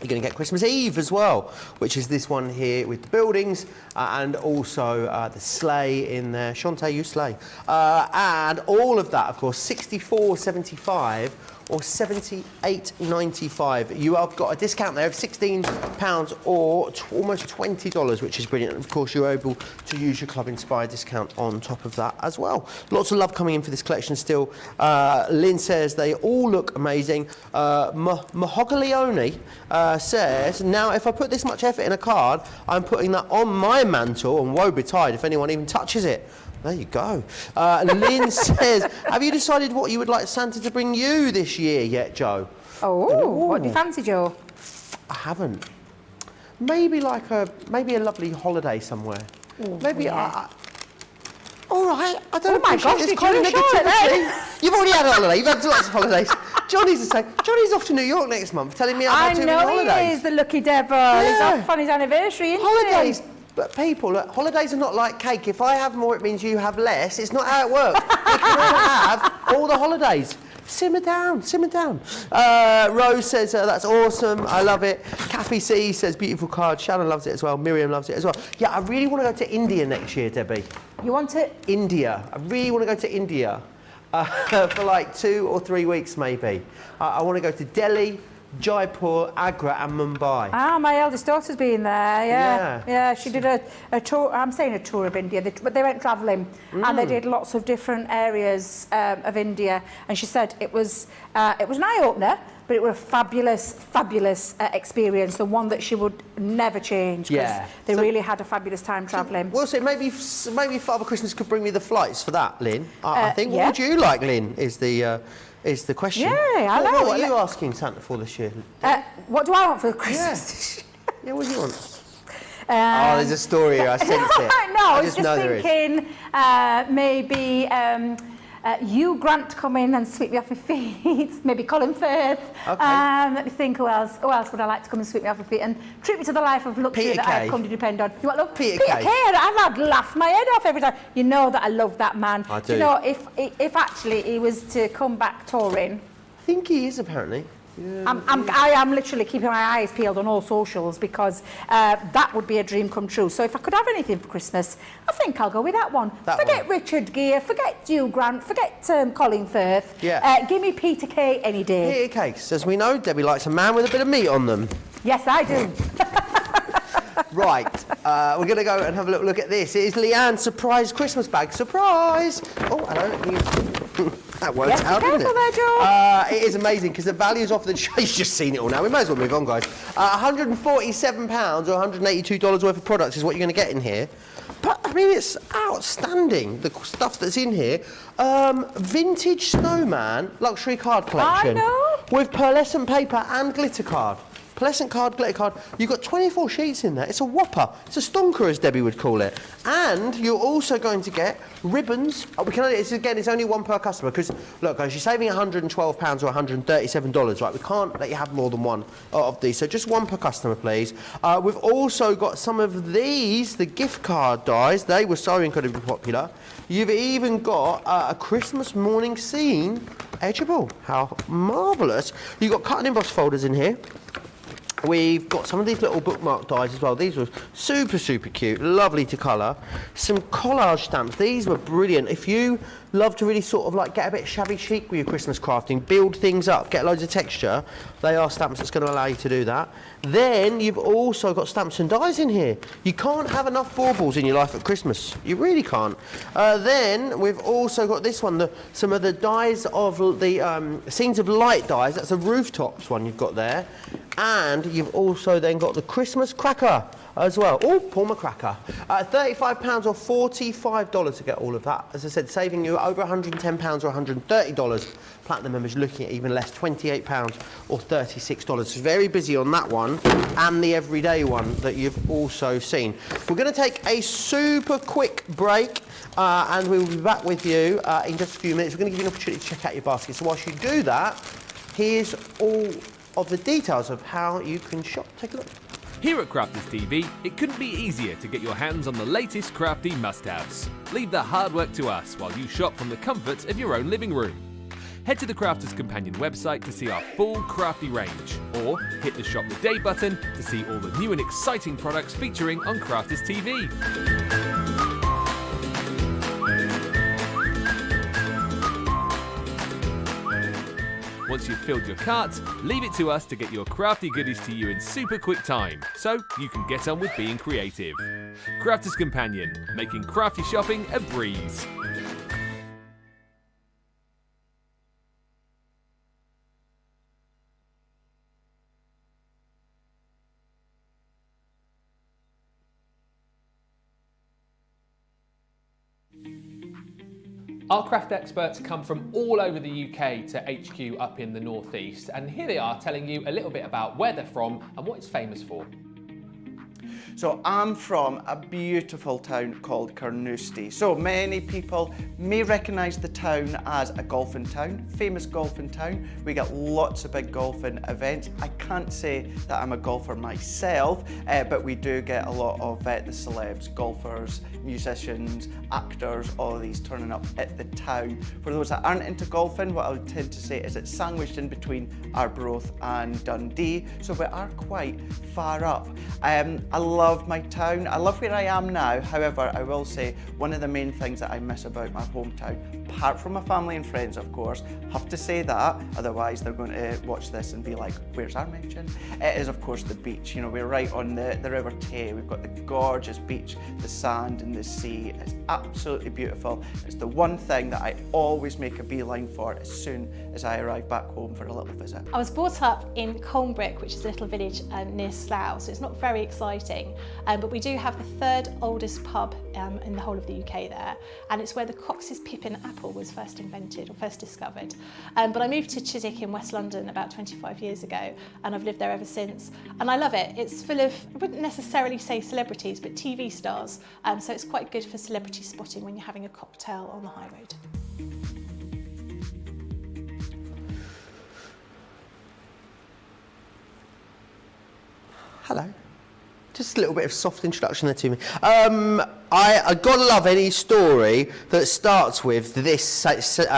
you're going to get Christmas Eve as well, which is this one here with the buildings and also the sleigh in there. Shantae, you slay. And all of that, of course, $64.75 or $78.95. You have got a discount there of £16 or almost $20, which is brilliant. And of course, you're able to use your Club Inspire discount on top of that as well. Lots of love coming in for this collection still. Lynn says they all look amazing. Mahogaleone says, now if I put this much effort in a card, I'm putting that on my mantle, and woe betide if anyone even touches it. There you go. Lynn says, have you decided what you would like Santa to bring you this year yet, Joe? Oh, what do you fancy, Joe? I haven't. Maybe like a lovely holiday somewhere. Ooh, maybe yeah. all right, I don't Oh my appreciate gosh, this did kind you of show it negativity. then? You've already had a holiday, you've had lots of holidays. Johnny's the same. Johnny's off to New York next month, telling me I've had too many holidays. I know he is, the lucky devil. He's off on his anniversary, isn't Holidays. he? But people, look, holidays are not like cake. If I have more, it means you have less. It's not how it works. We can all have all the holidays. Simmer down, simmer down. Rose says, that's awesome, I love it. Kathy C says, beautiful card. Shannon loves it as well. Miriam loves it as well. Yeah, I really want to go to India next year, Debbie. You want it? India. I really want to go to India for like 2 or 3 weeks, maybe. I want to go to Delhi, Jaipur, Agra and Mumbai. Ah, my eldest daughter's been there, Yeah. yeah. She did a tour, I'm saying a tour of India, but they went travelling and they did lots of different areas of India, and she said it was an eye-opener, but it was a fabulous experience, the one that she would never change, because Yeah. they So- really had a fabulous time travelling. Well, so maybe Father Christmas could bring me the flights for that, Lynn. I think. yeah. What would you like, Lynn? Is the question. Yeah, I like What it. are you asking Santa for this year? What do I want for Christmas? Yeah, what do you want? Oh, there's a story here. I sense it. No, I I was just know there is. thinking maybe Hugh Grant to come in and sweep me off my feet. Maybe Colin Firth. Okay. Let me think who else. Who else would I like to come and sweep me off my feet and treat me to the life of luxury Peter that I've Kay. come to depend on? You want love? Peter Kay. I'd laugh my head off every time. You know that I love that man. I do. You know, if actually he was to come back touring, I think he is apparently. I am literally keeping my eyes peeled on all socials, because that would be a dream come true. So if I could have anything for Christmas, I think I'll go with that one. Forget Richard Gere, forget Hugh Grant, forget Colin Firth. Yeah. Give me Peter Kay any day. Peter Cakes. As we know, Debbie likes a man with a bit of meat on them. Yes, I do. Right, we're going to go and have a little look at this. It is Leanne's surprise Christmas bag. Surprise! Oh, hello. That worked Yes, out, be didn't it? careful there, George. It is amazing because the value's off the... She's just seen it all now. We may as well move on, guys. £147 or $182 worth of products is what you're going to get in here. But, I mean, it's outstanding, the stuff that's in here. Vintage Snowman luxury card collection. I know. With pearlescent paper and glitter card. Pearlescent card, glitter card. You've got 24 sheets in there. It's a whopper. It's a stonker, as Debbie would call it. And you're also going to get ribbons. It's only one per customer, because, look, guys, you're saving £112 or $137, right? We can't let you have more than one of these. So just one per customer, please. We've also got some of these, the gift card dies. They were so incredibly popular. You've even got a Christmas morning scene edgeable. How marvellous. You've got cut and emboss folders in here. We've got some of these little bookmark dies as well. These were super cute, lovely to colour. Some collage stamps. These were brilliant. If you love to really sort of like get a bit shabby chic with your Christmas crafting, build things up, get loads of texture, they are stamps that's going to allow you to do that. Then you've also got stamps and dies in here. You can't have enough baubles in your life at Christmas. You really can't. Then we've also got this one, some of the dies of the Scenes of Light dies. That's a rooftops one you've got there. And you've also then got the Christmas cracker as well. Oh, Paul McCracker. £35 or $45 to get all of that. As I said, saving you over £110 or $130. Platinum members looking at even less, £28 or $36. It's very busy on that one, and the everyday one that you've also seen. We're going to take a super quick break, and we'll be back with you in just a few minutes. We're going to give you an opportunity to check out your basket. So whilst you do that, here's all of the details of how you can shop. Take a look. Here at Crafters TV, it couldn't be easier to get your hands on the latest crafty must-haves. Leave the hard work to us while you shop from the comforts of your own living room. Head to the Crafters Companion website to see our full crafty range, or hit the Shop the Day button to see all the new and exciting products featuring on Crafters TV. Once you've filled your cart, leave it to us to get your crafty goodies to you in super quick time, so you can get on with being creative. Crafters Companion, making crafty shopping a breeze. Our craft experts come from all over the UK to HQ up in the northeast, and here they are telling you a little bit about where they're from and what it's famous for. So I'm from a beautiful town called Carnoustie. So many people may recognise the town as a golfing town, famous golfing town. We get lots of big golfing events. I can't say that I'm a golfer myself, but we do get a lot of the celebs, golfers, musicians, actors, all of these turning up at the town. For those that aren't into golfing, what I would tend to say is it's sandwiched in between Arbroath and Dundee, so we are quite far up. I love my town, I love where I am now. However, I will say one of the main things that I miss about my hometown apart from my family and friends, of course. Have to say that, otherwise they're going to watch this and be like, where's our mention? It is, of course, the beach. You know, we're right on the River Tay. We've got the gorgeous beach, the sand and the sea. It's absolutely beautiful. It's the one thing that I always make a beeline for as soon as I arrive back home for a little visit. I was brought up in Colnbrick, which is a little village near Slough, so it's not very exciting, but we do have the third oldest pub in the whole of the UK there, and it's where the Cox's pippin apple was first invented or first discovered. But I moved to Chiswick in West London about 25 years ago, and I've lived there ever since, and I love it. It's full of, I wouldn't necessarily say celebrities, but TV stars, so it's quite good for celebrity spotting when you're having a cocktail on the high road. Hello. Just a little bit of soft introduction there to me. I gotta love any story that starts with this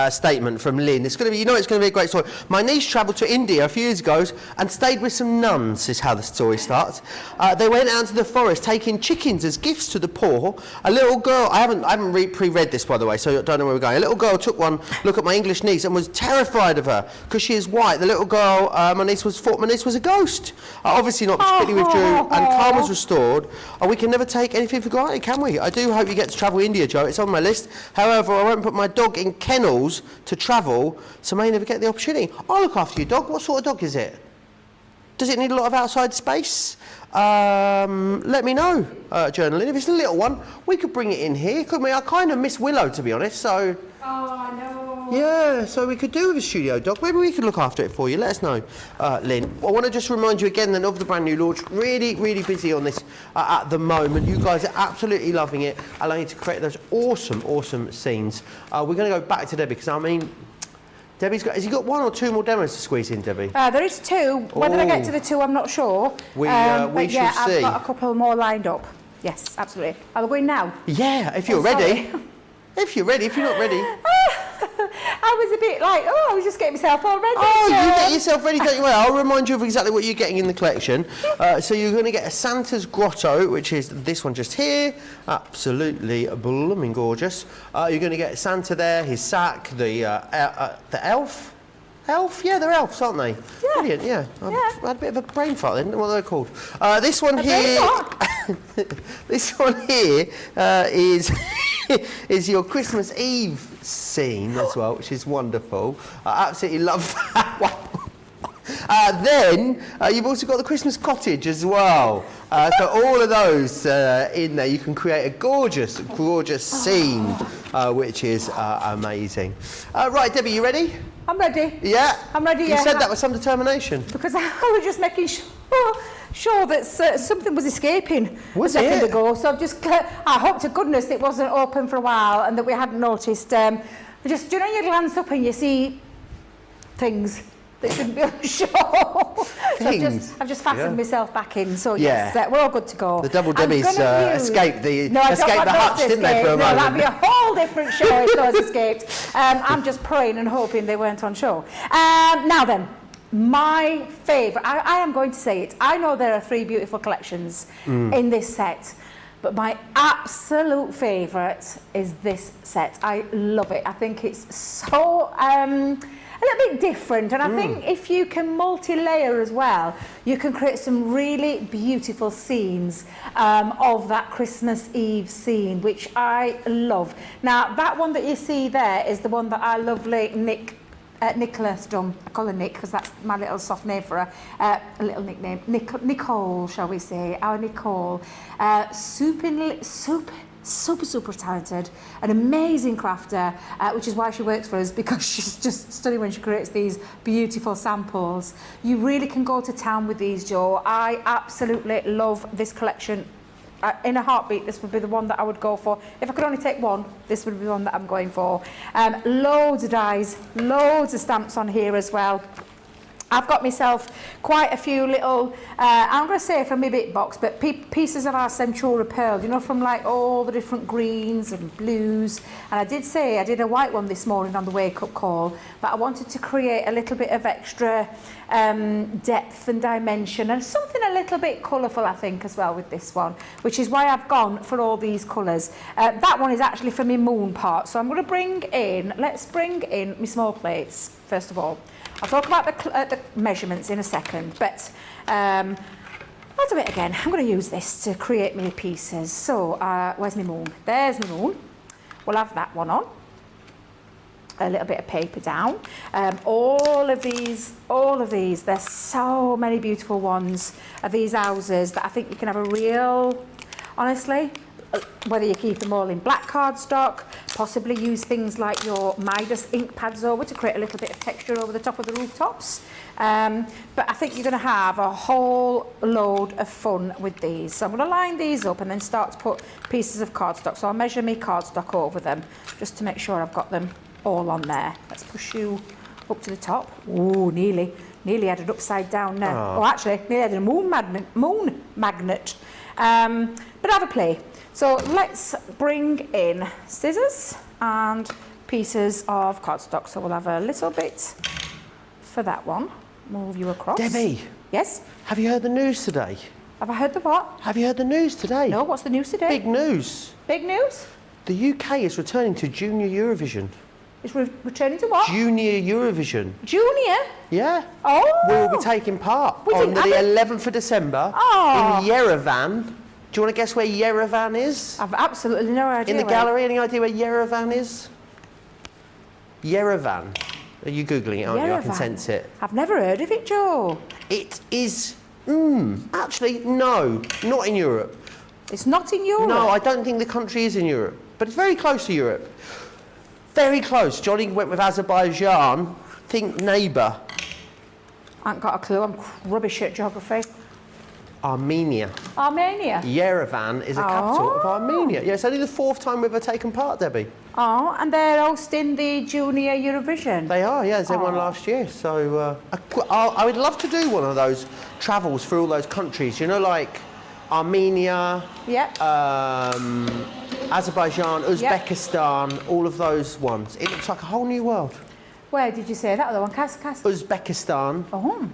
statement from Lynn. It's gonna be, you know, it's gonna be a great story. My niece travelled to India a few years ago and stayed with some nuns, is how the story starts. They went out to the forest taking chickens as gifts to the poor. A little girl, I haven't pre-read this, by the way, so I don't know where we're going. A little girl took one look at my English niece and was terrified of her because she is white. The little girl, thought my niece was a ghost. Obviously not, particularly withdrew, and calm was restored. We can never take anything for granted, can we? I do hope you get to travel India, Joe. It's on my list. However, I won't put my dog in kennels to travel, so may never get the opportunity. I'll look after your dog. What sort of dog is it? Does it need a lot of outside space? Let me know, Journalyn. If it's a little one, we could bring it in here, couldn't we? I kind of miss Willow, to be honest, so... Oh, I know. Yeah, so we could do with a studio dog. Maybe we could look after it for you. Let us know, Lynn. I want to just remind you again then of the brand new launch. Really, really busy on this at the moment. You guys are absolutely loving it, allowing you to create those awesome, awesome scenes. We're going to go back to Debbie because, I mean, has he got one or two more demos to squeeze in, Debbie? There is two. Whether I get to the two, I'm not sure. We shall see. I've got a couple more lined up. Yes, absolutely. Are we going now? Yeah, if you're ready. If you're ready. If you're not ready. I was a bit like, I was just getting myself all ready. Oh, you get yourself ready, don't you? Well, I'll remind you of exactly what you're getting in the collection. So you're going to get a Santa's Grotto, which is this one just here. Absolutely blooming gorgeous. You're going to get Santa there, his sack, the elf. Elf? Yeah, they're elves, aren't they? Yeah. Brilliant, yeah. I had a bit of a brain fart then, what are they called? This one here... this one here is your Christmas Eve scene as well, which is wonderful. I absolutely love that one. Then you've also got the Christmas cottage as well. So all of those in there, you can create a gorgeous, gorgeous scene, which is amazing. Right, Debbie, you ready? I'm ready. Yeah? I'm ready, You yeah. said that with some determination. Because I was just making sure that something was escaping a second ago. So I hope to goodness it wasn't open for a while and that we hadn't noticed. Just, you know, you glance up and you see things that shouldn't be on the show. So I've just fastened myself back in. So yes, we're all good to go. The Double Debbies escaped the hutch, didn't they, for a moment? That'd be a whole different show if those escaped. I'm just praying and hoping they weren't on show. Now then, my favourite, I am going to say it. I know there are 3 beautiful collections in this set, but my absolute favourite is this set. I love it. I think it's so... a little bit different, and I think if you can multi-layer as well, you can create some really beautiful scenes of that Christmas Eve scene, which I love. Now, that one that you see there is the one that our lovely Nicholas done. I call her Nick because that's my little soft name for her, a little nickname. Nicole, shall we say, our Nicole. Super talented, an amazing crafter, which is why she works for us, because she's just stunning when she creates these beautiful samples. You really can go to town with these, Joe. I absolutely love this collection. In a heartbeat, this would be the one that I would go for. If I could only take one, this would be the one that I'm going for. Loads of dies, loads of stamps on here as well. I've got myself quite a few little, I'm going to say from my bit box, but pieces of our Centura pearl, you know, from like all the different greens and blues. And I did say I did a white one this morning on the wake-up call, but I wanted to create a little bit of extra depth and dimension and something a little bit colourful, I think, as well with this one, which is why I've gone for all these colours. That one is actually for my moon part, so I'm going to let's bring in my small plates, first of all. I'll talk about the measurements in a second, but I'll do it again. I'm going to use this to create my pieces. So, where's my moon? There's my moon. We'll have that one on. A little bit of paper down. All of these, there's so many beautiful ones of these houses that I think you can have a real, honestly, whether you keep them all in black cardstock, possibly use things like your Midas ink pads over to create a little bit of texture over the top of the rooftops. But I think you're going to have a whole load of fun with these. So I'm going to line these up and then start to put pieces of cardstock. So I'll measure my cardstock over them just to make sure I've got them all on there. Let's push you up to the top. Ooh, nearly had it upside down there. Oh, actually, nearly had a moon magnet. But have a play. So let's bring in scissors and pieces of cardstock. So we'll have a little bit for that one. Move you across. Debbie. Yes? Have you heard the news today? Have I heard the what? Have you heard the news today? No, what's the news today? Big news. Big news? The UK is returning to Junior Eurovision. It's returning to what? Junior Eurovision. Junior? Yeah. Oh. We will be taking part on the 11th of December in Yerevan. Do you want to guess where Yerevan is? I've absolutely no idea. In the gallery, any idea where Yerevan is? Yerevan. Are you Googling it, aren't you? I can sense it. I've never heard of it, Joe. It is, actually, no, not in Europe. It's not in Europe? No, I don't think the country is in Europe, but it's very close to Europe. Very close. Johnny went with Azerbaijan. Think neighbour. I haven't got a clue. I'm rubbish at geography. Armenia. Armenia? Yerevan is a capital of Armenia. Yeah, it's only the 4th time we've ever taken part, Debbie. Oh, and they're hosting the Junior Eurovision? They are, yeah. They won last year. So I would love to do one of those travels through all those countries. You know, like Armenia, Azerbaijan, Uzbekistan, all of those ones. It looks like a whole new world. Where did you say that other one? Uzbekistan. Oh.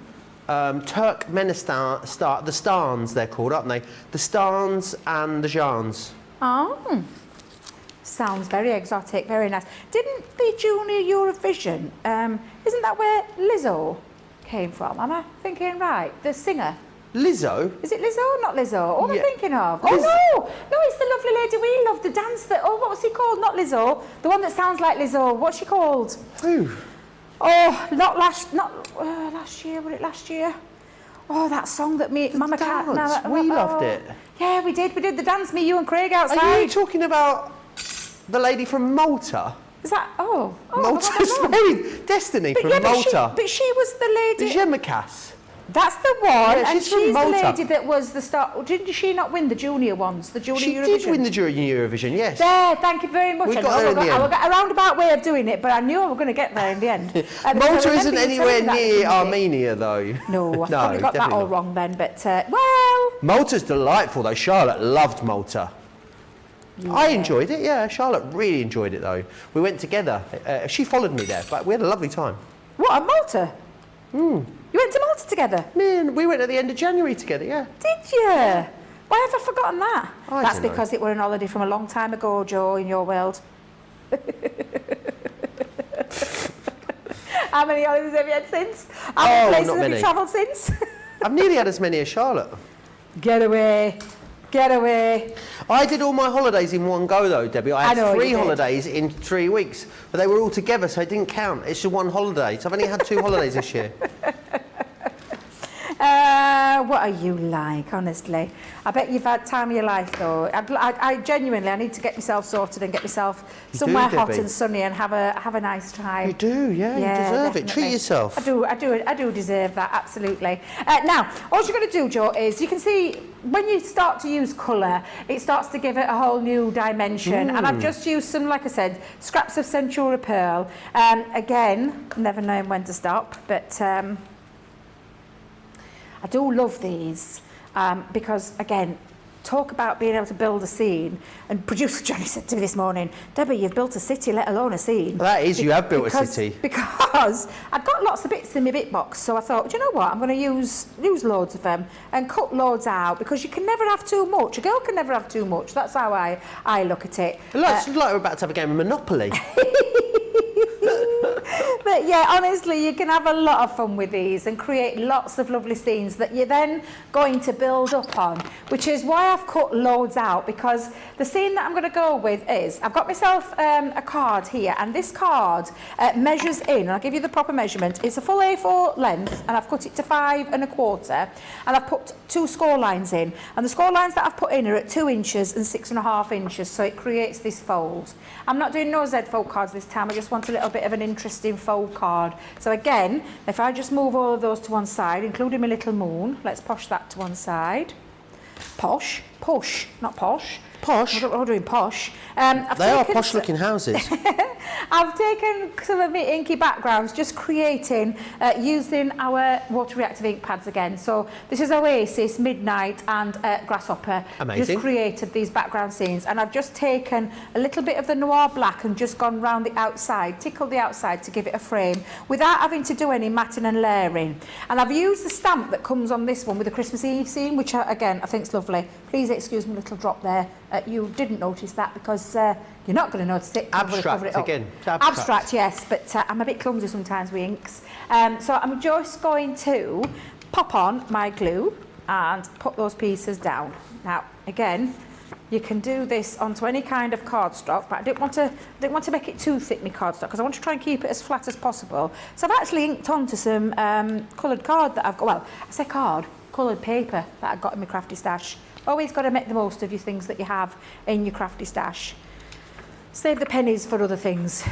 Turkmenistan, the Stans they're called, aren't they? The Stans and the Jans. Oh. Sounds very exotic, very nice. Didn't the Junior Eurovision, isn't that where Lizzo came from? Am I thinking right? The singer? Lizzo? Is it Lizzo? Not Lizzo. What am I thinking of? Liz Oh, no, it's the lovely lady we love, the dance that, what was she called? Not Lizzo. The one that sounds like Lizzo. What's she called? Who? Oh, last year, was it last year? Oh, that song that Mama Cat... We loved it. Yeah, we did the dance, me, you and Craig outside. Are you talking about the lady from Malta? Is that, Malta's very Destiny from Malta. But she was the lady... Jemakas. That's the one, yeah, and she's the Malta. lady that was the star. Didn't she not win the junior ones, the junior Eurovision? She did win the junior Eurovision, yes. There, thank you very much. We got her in the end. I got a roundabout way of doing it, but I knew I was going to get there in the end. Malta isn't anywhere near Armenia, though. No, I've probably got that all wrong then, but, well... Malta's delightful, though. Charlotte loved Malta. Yeah. I enjoyed it, yeah. Charlotte really enjoyed it, though. We went together. She followed me there, but we had a lovely time. What, at Malta? You went to Malta together? We went at the end of January together, yeah. Did you? Why have I forgotten that? That's because it were an holiday from a long time ago, Joe, in your world. How many holidays have you had since? How many places have you travelled since? I've nearly had as many as Charlotte. Get away. Get away. I did all my holidays in one go, though, Debbie. I had 3 holidays in 3 weeks, but they were all together, so it didn't count. It's just one holiday. So I've only had 2 holidays this year. What are you like, honestly? I bet you've had time of your life, though. I genuinely, I need to get myself sorted and get myself somewhere hot and sunny and have a nice time. You do, yeah. You deserve definitely. it. Treat yourself. I do deserve that, absolutely. Now, all you're going to do, Joe, is you can see when you start to use colour, it starts to give it a whole new dimension. And I've just used some, like I said, scraps of Centura pearl. Again, never knowing when to stop, but I do love these because, again, talk about being able to build a scene. And producer Johnny said to me this morning, Debbie, you've built a city, let alone a scene. Well, that is, you have built a city. Because I've got lots of bits in my bit box, so I thought, do you know what, I'm going to use loads of them and cut loads out, because you can never have too much. A girl can never have too much. That's how I look at it. It's like we're about to have a game of Monopoly. But yeah, honestly, you can have a lot of fun with these and create lots of lovely scenes that you're then going to build up on, which is why I've cut loads out, because the scene that I'm going to go with is, I've got myself a card here, and this card measures in, and I'll give you the proper measurement. It's a full A4 length, and I've cut it to 5 1/4, and I've put 2 score lines in, and the score lines that I've put in are at 2 inches and 6.5 inches, so it creates this fold. I'm not doing no Z fold cards this time, I just want a little bit of an interesting fold card. So again, if I just move all of those to one side, including my little moon, let's posh that to one side. Push, not posh. Posh? We're doing posh. They are posh looking houses. I've taken some of my inky backgrounds, just creating, using our water reactive ink pads again. So this is Oasis, Midnight and Grasshopper. Amazing. Just created these background scenes, and I've just taken a little bit of the noir black and just gone round the outside, tickled the outside to give it a frame without having to do any matting and layering. And I've used the stamp that comes on this one with the Christmas Eve scene, which again I think is lovely. Please excuse my little drop there. You didn't notice that because you're not going to notice it. Abstract again. Abstract, yes, but I'm a bit clumsy sometimes with inks. So I'm just going to pop on my glue and put those pieces down. Now, again, you can do this onto any kind of cardstock, but I didn't want to make it too thick, my cardstock, because I want to try and keep it as flat as possible. So I've actually inked onto some coloured card that I've got. Well, I say card, coloured paper that I've got in my crafty stash. Always got to make the most of your things that you have in your crafty stash. Save the pennies for other things.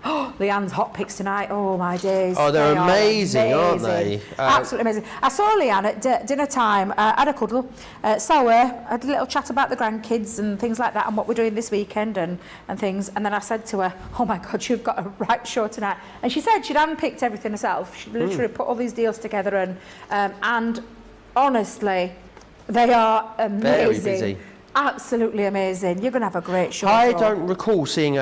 Oh, Leanne's hot picks tonight. Oh, my days. Oh, they're amazing, aren't they? Absolutely amazing. I saw Leanne at dinner time, had a cuddle, saw her, had a little chat about the grandkids and things like that and what we're doing this weekend and things. And then I said to her, oh, my God, you've got a right show tonight. And she said she'd handpicked everything herself. She literally put all these deals together and honestly, they are amazing. Very busy. Absolutely amazing. You're going to have a great show. I don't recall seeing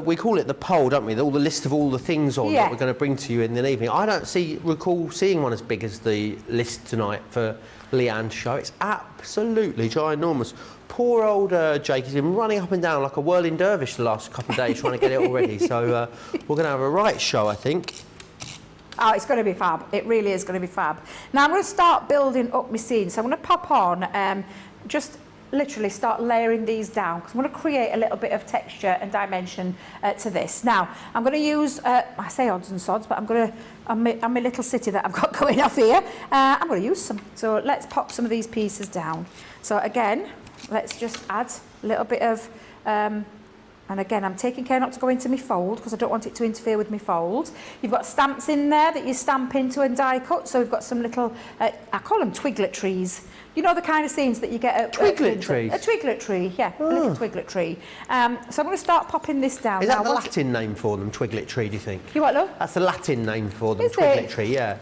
we call it the poll, don't we? All the list of all the things on that we're going to bring to you in the evening. I don't recall seeing one as big as the list tonight for Leanne's show. It's absolutely ginormous. Poor old Jake has been running up and down like a whirling dervish the last couple of days trying to get it all ready. So we're going to have a right show, I think. Oh, it's going to be fab. It really is going to be fab. Now I'm going to start building up my scene. So I'm going to pop on, just literally start layering these down because I'm going to create a little bit of texture and dimension to this. Now I'm going to use, I say odds and sods, but I'm going to, on my little city that I've got going off here, I'm going to use some. So let's pop some of these pieces down. So again, let's just add a little bit of, and again, I'm taking care not to go into my fold because I don't want it to interfere with my fold. You've got stamps in there that you stamp into and die cut. So we've got some little, I call them twiglet trees. You know the kind of scenes that you get at... Twiglet trees? A twiglet tree, yeah, a little twiglet tree. So I'm going to start popping this down. Is that the Latin name for them, twiglet tree, do you think? You what, love? That's the Latin name for them, Is twiglet it? tree, yeah.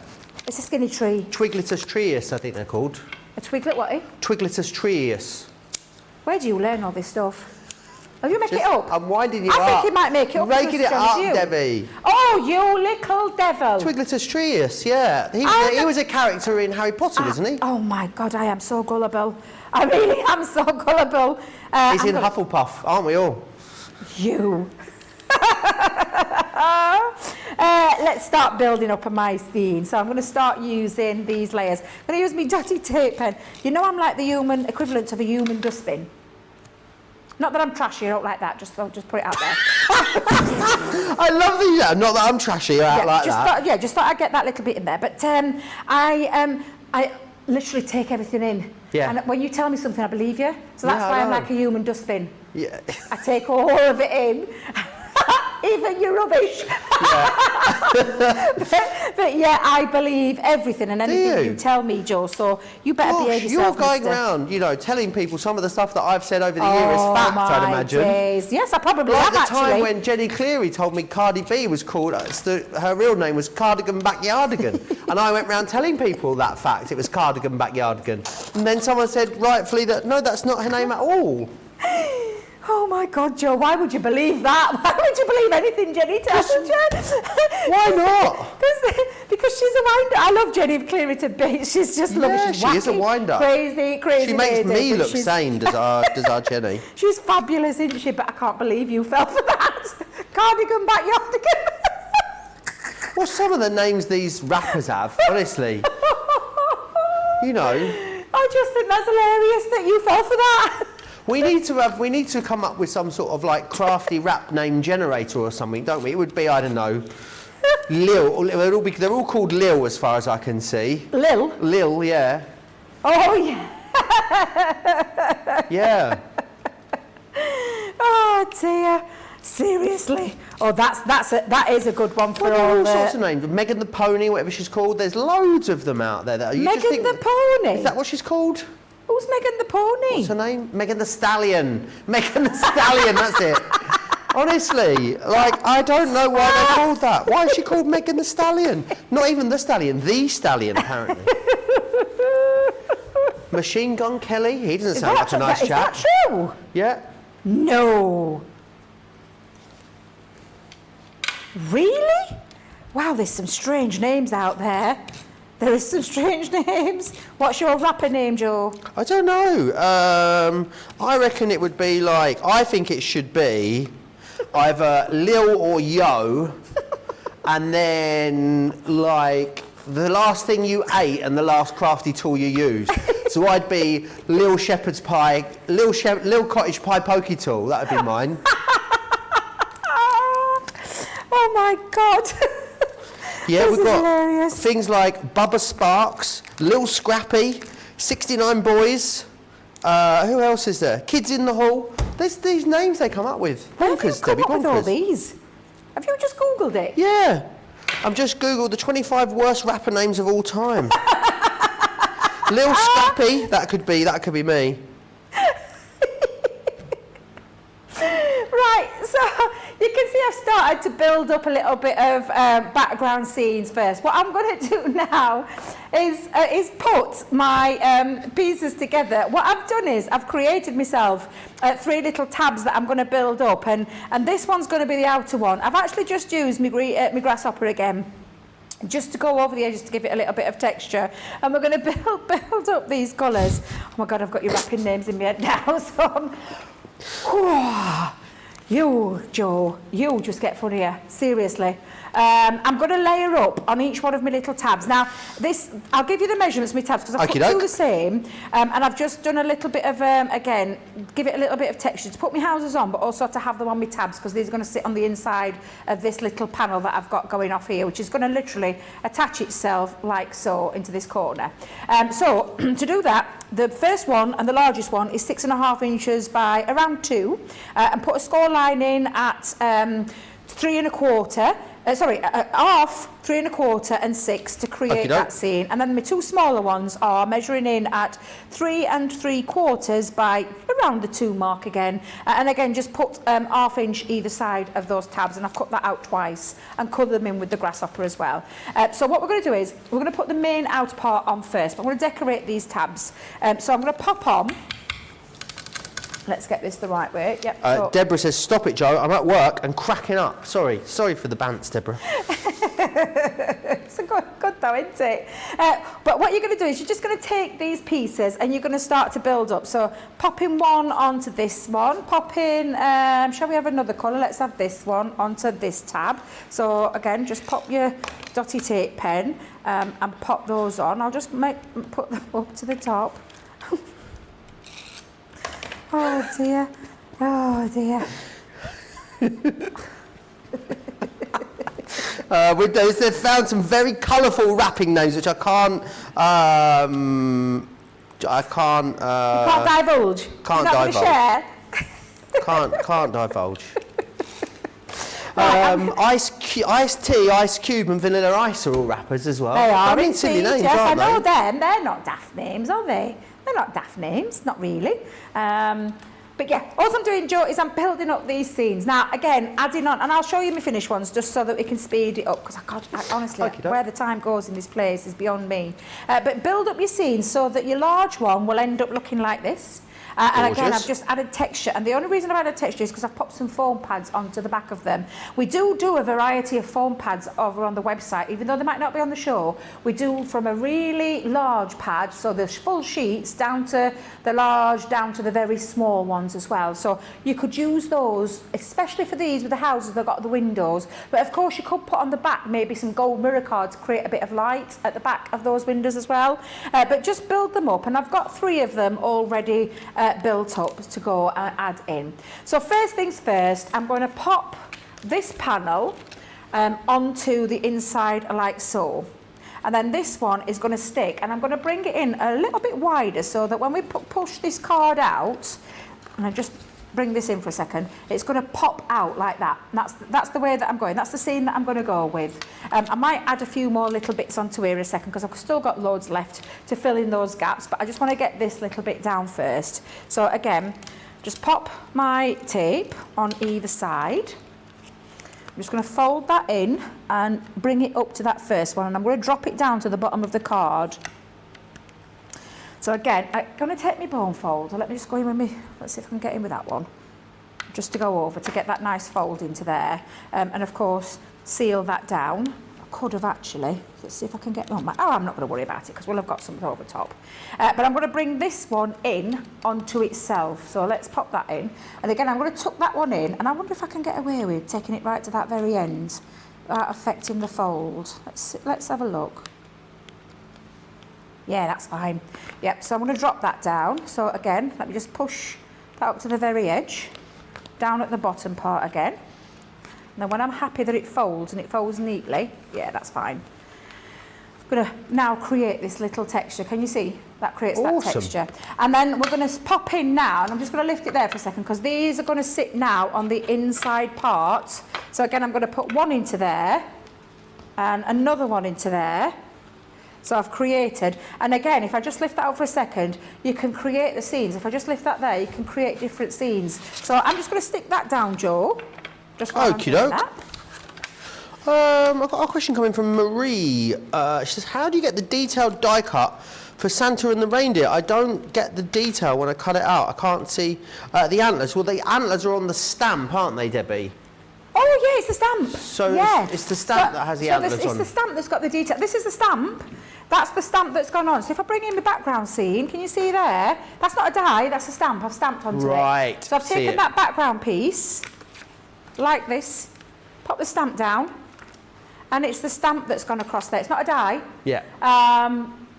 It's a skinny tree. Twigletus treus, I think they're called. A twiglet what, eh? Twigletus treus. Where do you learn all this stuff? Oh, you make it up? I'm winding you up. I think he might make it up. Making it up, you. Debbie. Oh, you little devil. Twigletus treus, yeah. He was a character in Harry Potter, isn't he? Oh my God, I am so gullible. I really am so gullible. He's in Hufflepuff, aren't we all? You. Let's start building up a my scene. So I'm going to start using these layers. I'm going to use my dirty tape pen. You know I'm like the human equivalent of a human dustbin. Not that I'm trashy, I don't like that, just put it out there. I love the, not that I'm trashy, that. Just thought I'd get that little bit in there. But I literally take everything in. Yeah. And when you tell me something, I believe you. So that's Yeah, why I I'm know. like a human dustbin. Yeah. I take all of it in. even your rubbish. but yeah, I believe everything and anything you tell me, Joe. So you better behave yourself. You're going around, you know, telling people some of the stuff that I've said over the year is fact, I'd imagine. Days. Yes, I probably have, like the actually. time when Jenny Cleary told me Cardi B was called, her real name was Cardigan Backyardigan. And I went round telling people that fact, it was Cardigan Backyardigan. And then someone said, rightfully, that no, that's not her name at all. Oh my God, Joe, why would you believe that? Why would you believe anything Jenny tells you, Jen? Why not? Because she's a winder. I love Jenny Cleary to bits. She's just lovely. Yeah, She's she is a wacky, winder. Crazy She makes lady, me look sane, does our Jenny. She's fabulous, isn't she? But I can't believe you fell for that. Cardigan Backyardigan. What's some of the names these rappers have, honestly? You know. I just think that's hilarious that you fell for that. We need to come up with some sort of like crafty rap name generator or something, don't we? It would be, I don't know, Lil. They're all called Lil as far as I can see. Lil? Lil, yeah. Oh yeah. Yeah. Oh dear. Seriously. Oh, that is a good one for all sorts of names. Megan the Pony, whatever she's called. There's loads of them out there. Megan the Pony? Is that what she's called? Who's Megan the Pony? What's her name? Megan the Stallion. Megan the Stallion, that's it. Honestly, like, I don't know why they're called that. Why is she called Megan the Stallion? Not even the Stallion, the Stallion, apparently. Machine Gun Kelly? He doesn't sound like a nice chap. Is that true? Yeah. No. Really? Wow, there's some strange names out there. There is some strange names. What's your rapper name, Joe? I don't know. I reckon it would be like, I think it should be either Lil or Yo, and then like the last thing you ate and the last crafty tool you used. So I'd be Lil Shepherd's Pie, Lil Cottage Pie Pokey Tool. That would be mine. Oh my God. Yeah, we've got hilarious. things like Bubba Sparks, Lil Scrappy, 69 Boys. Who else is there? Kids in the Hall. There's these names they come up with. Where have you Bonkers, come Debbie, up with all bonkers. these? Have you just Googled it? Yeah. I've just Googled the 25 worst rapper names of all time. Lil Scrappy, that could be me. Right, so you can see I've started to build up a little bit of background scenes first. What I'm going to do now is put my pieces together. What I've done is I've created myself 3 little tabs that I'm going to build up, and this one's going to be the outer one. I've actually just used my grasshopper again, just to go over the edges to give it a little bit of texture. And we're going to build up these colours. Oh my God, I've got your wrapping names in my head now. So you, Joe, you just get funnier, seriously. I'm going to layer up on each one of my little tabs. Now, I'll give you the measurements of my tabs because I've put 2 the same, and I've just done a little bit of, again, give it a little bit of texture to put my houses on, but also to have them on my tabs because these are going to sit on the inside of this little panel that I've got going off here, which is going to literally attach itself like so into this corner. So, to do that, the first one and the largest one is 6.5 inches by around 2, and put a score line in at 3.25. Half, 3.25 and 6 to create that scene. And then my 2 smaller ones are measuring in at 3.75 by around the 2 mark again. And again, just put 1/2 inch either side of those tabs, and I've cut that out twice and colour them in with the grasshopper as well. So what we're going to do is, we're going to put the main outer part on first, but I'm going to decorate these tabs. So I'm going to pop on. Let's get this the right way. Yep. So. Deborah says, stop it, Joe. I'm at work and cracking up. Sorry for the bants, Deborah. It's good though, isn't it? But what you're going to do is you're just going to take these pieces and you're going to start to build up. So pop in one onto this one. Pop in, shall we have another colour? Let's have this one onto this tab. So again, just pop your dotty tape pen and pop those on. I'll just put them up to the top. Oh dear, oh dear. They've found some very colourful wrapping names, which I can't. You can't divulge. Can't divulge. Share. Can't divulge. Iced tea, ice cube, and vanilla ice are all wrappers as well. They are, I mean, silly indeed, names, yes, aren't I know they? them. They're not daft names, are they? They're not daft names, not really. But yeah, all I'm doing, Joe, is I'm building up these scenes. Now, again, adding on, and I'll show you my finished ones just so that we can speed it up, because honestly, where the time goes in this place is beyond me. But build up your scenes so that your large one will end up looking like this. And again, I've just added texture, and the only reason I've added texture is because I've popped some foam pads onto the back of them. We do a variety of foam pads over on the website, even though they might not be on the show. We do from a really large pad, so the full sheets, down to the large, down to the very small ones as well. So you could use those, especially for these with the houses that have got the windows. But of course, you could put on the back maybe some gold mirror card to create a bit of light at the back of those windows as well. But just build them up, and I've got 3 of them already built up to go and add in. So first things first, I'm going to pop this panel onto the inside like so. And then this one is going to stick, and I'm going to bring it in a little bit wider so that when we push this card out, and I just bring this in for a second, it's going to pop out like that. And that's the way that I'm going. That's the scene that I'm going to go with. I might add a few more little bits onto here in a second because I've still got loads left to fill in those gaps, but I just want to get this little bit down first. So again, just pop my tape on either side. I'm just going to fold that in and bring it up to that first one, and I'm going to drop it down to the bottom of the card. So again, I'm going to take my bone folder. Let me just go in with me. Let's see if I can get in with that one. Just to go over to get that nice fold into there. And of course, seal that down. I could have actually. Let's see if I can get on my... Oh, I'm not going to worry about it because we'll have got something over top. But I'm going to bring this one in onto itself. So let's pop that in. And again, I'm going to tuck that one in. And I wonder if I can get away with taking it right to that very end without affecting the fold. Let's have a look. Yeah, that's fine. Yep, so I'm going to drop that down. So again, let me just push that up to the very edge, down at the bottom part again. And then when I'm happy that it folds and it folds neatly, yeah, that's fine. I'm going to now create this little texture. Can you see? That creates that texture. And then we're going to pop in now, and I'm just going to lift it there for a second because these are going to sit now on the inside part. So again, I'm going to put one into there and another one into there. So I've created, and again, if I just lift that up for a second, you can create the scenes. If I just lift that there, you can create different scenes. So I'm just going to stick that down, Joe. Just while I'm doing that. I've got a question coming from Marie. She says, how do you get the detailed die cut for Santa and the reindeer? I don't get the detail when I cut it out. I can't see the antlers. Well, the antlers are on the stamp, aren't they, Debbie? Oh, yeah, it's the stamp. So yeah. it's the stamp that has the antlers on. It's the stamp that's got the detail. This is the stamp. That's the stamp that's gone on. So if I bring in the background scene, can you see there? That's not a die, that's a stamp. I've stamped onto it. Right. So I've taken that background piece, like this, pop the stamp down, and it's the stamp that's gone across there. It's not a die. Yeah.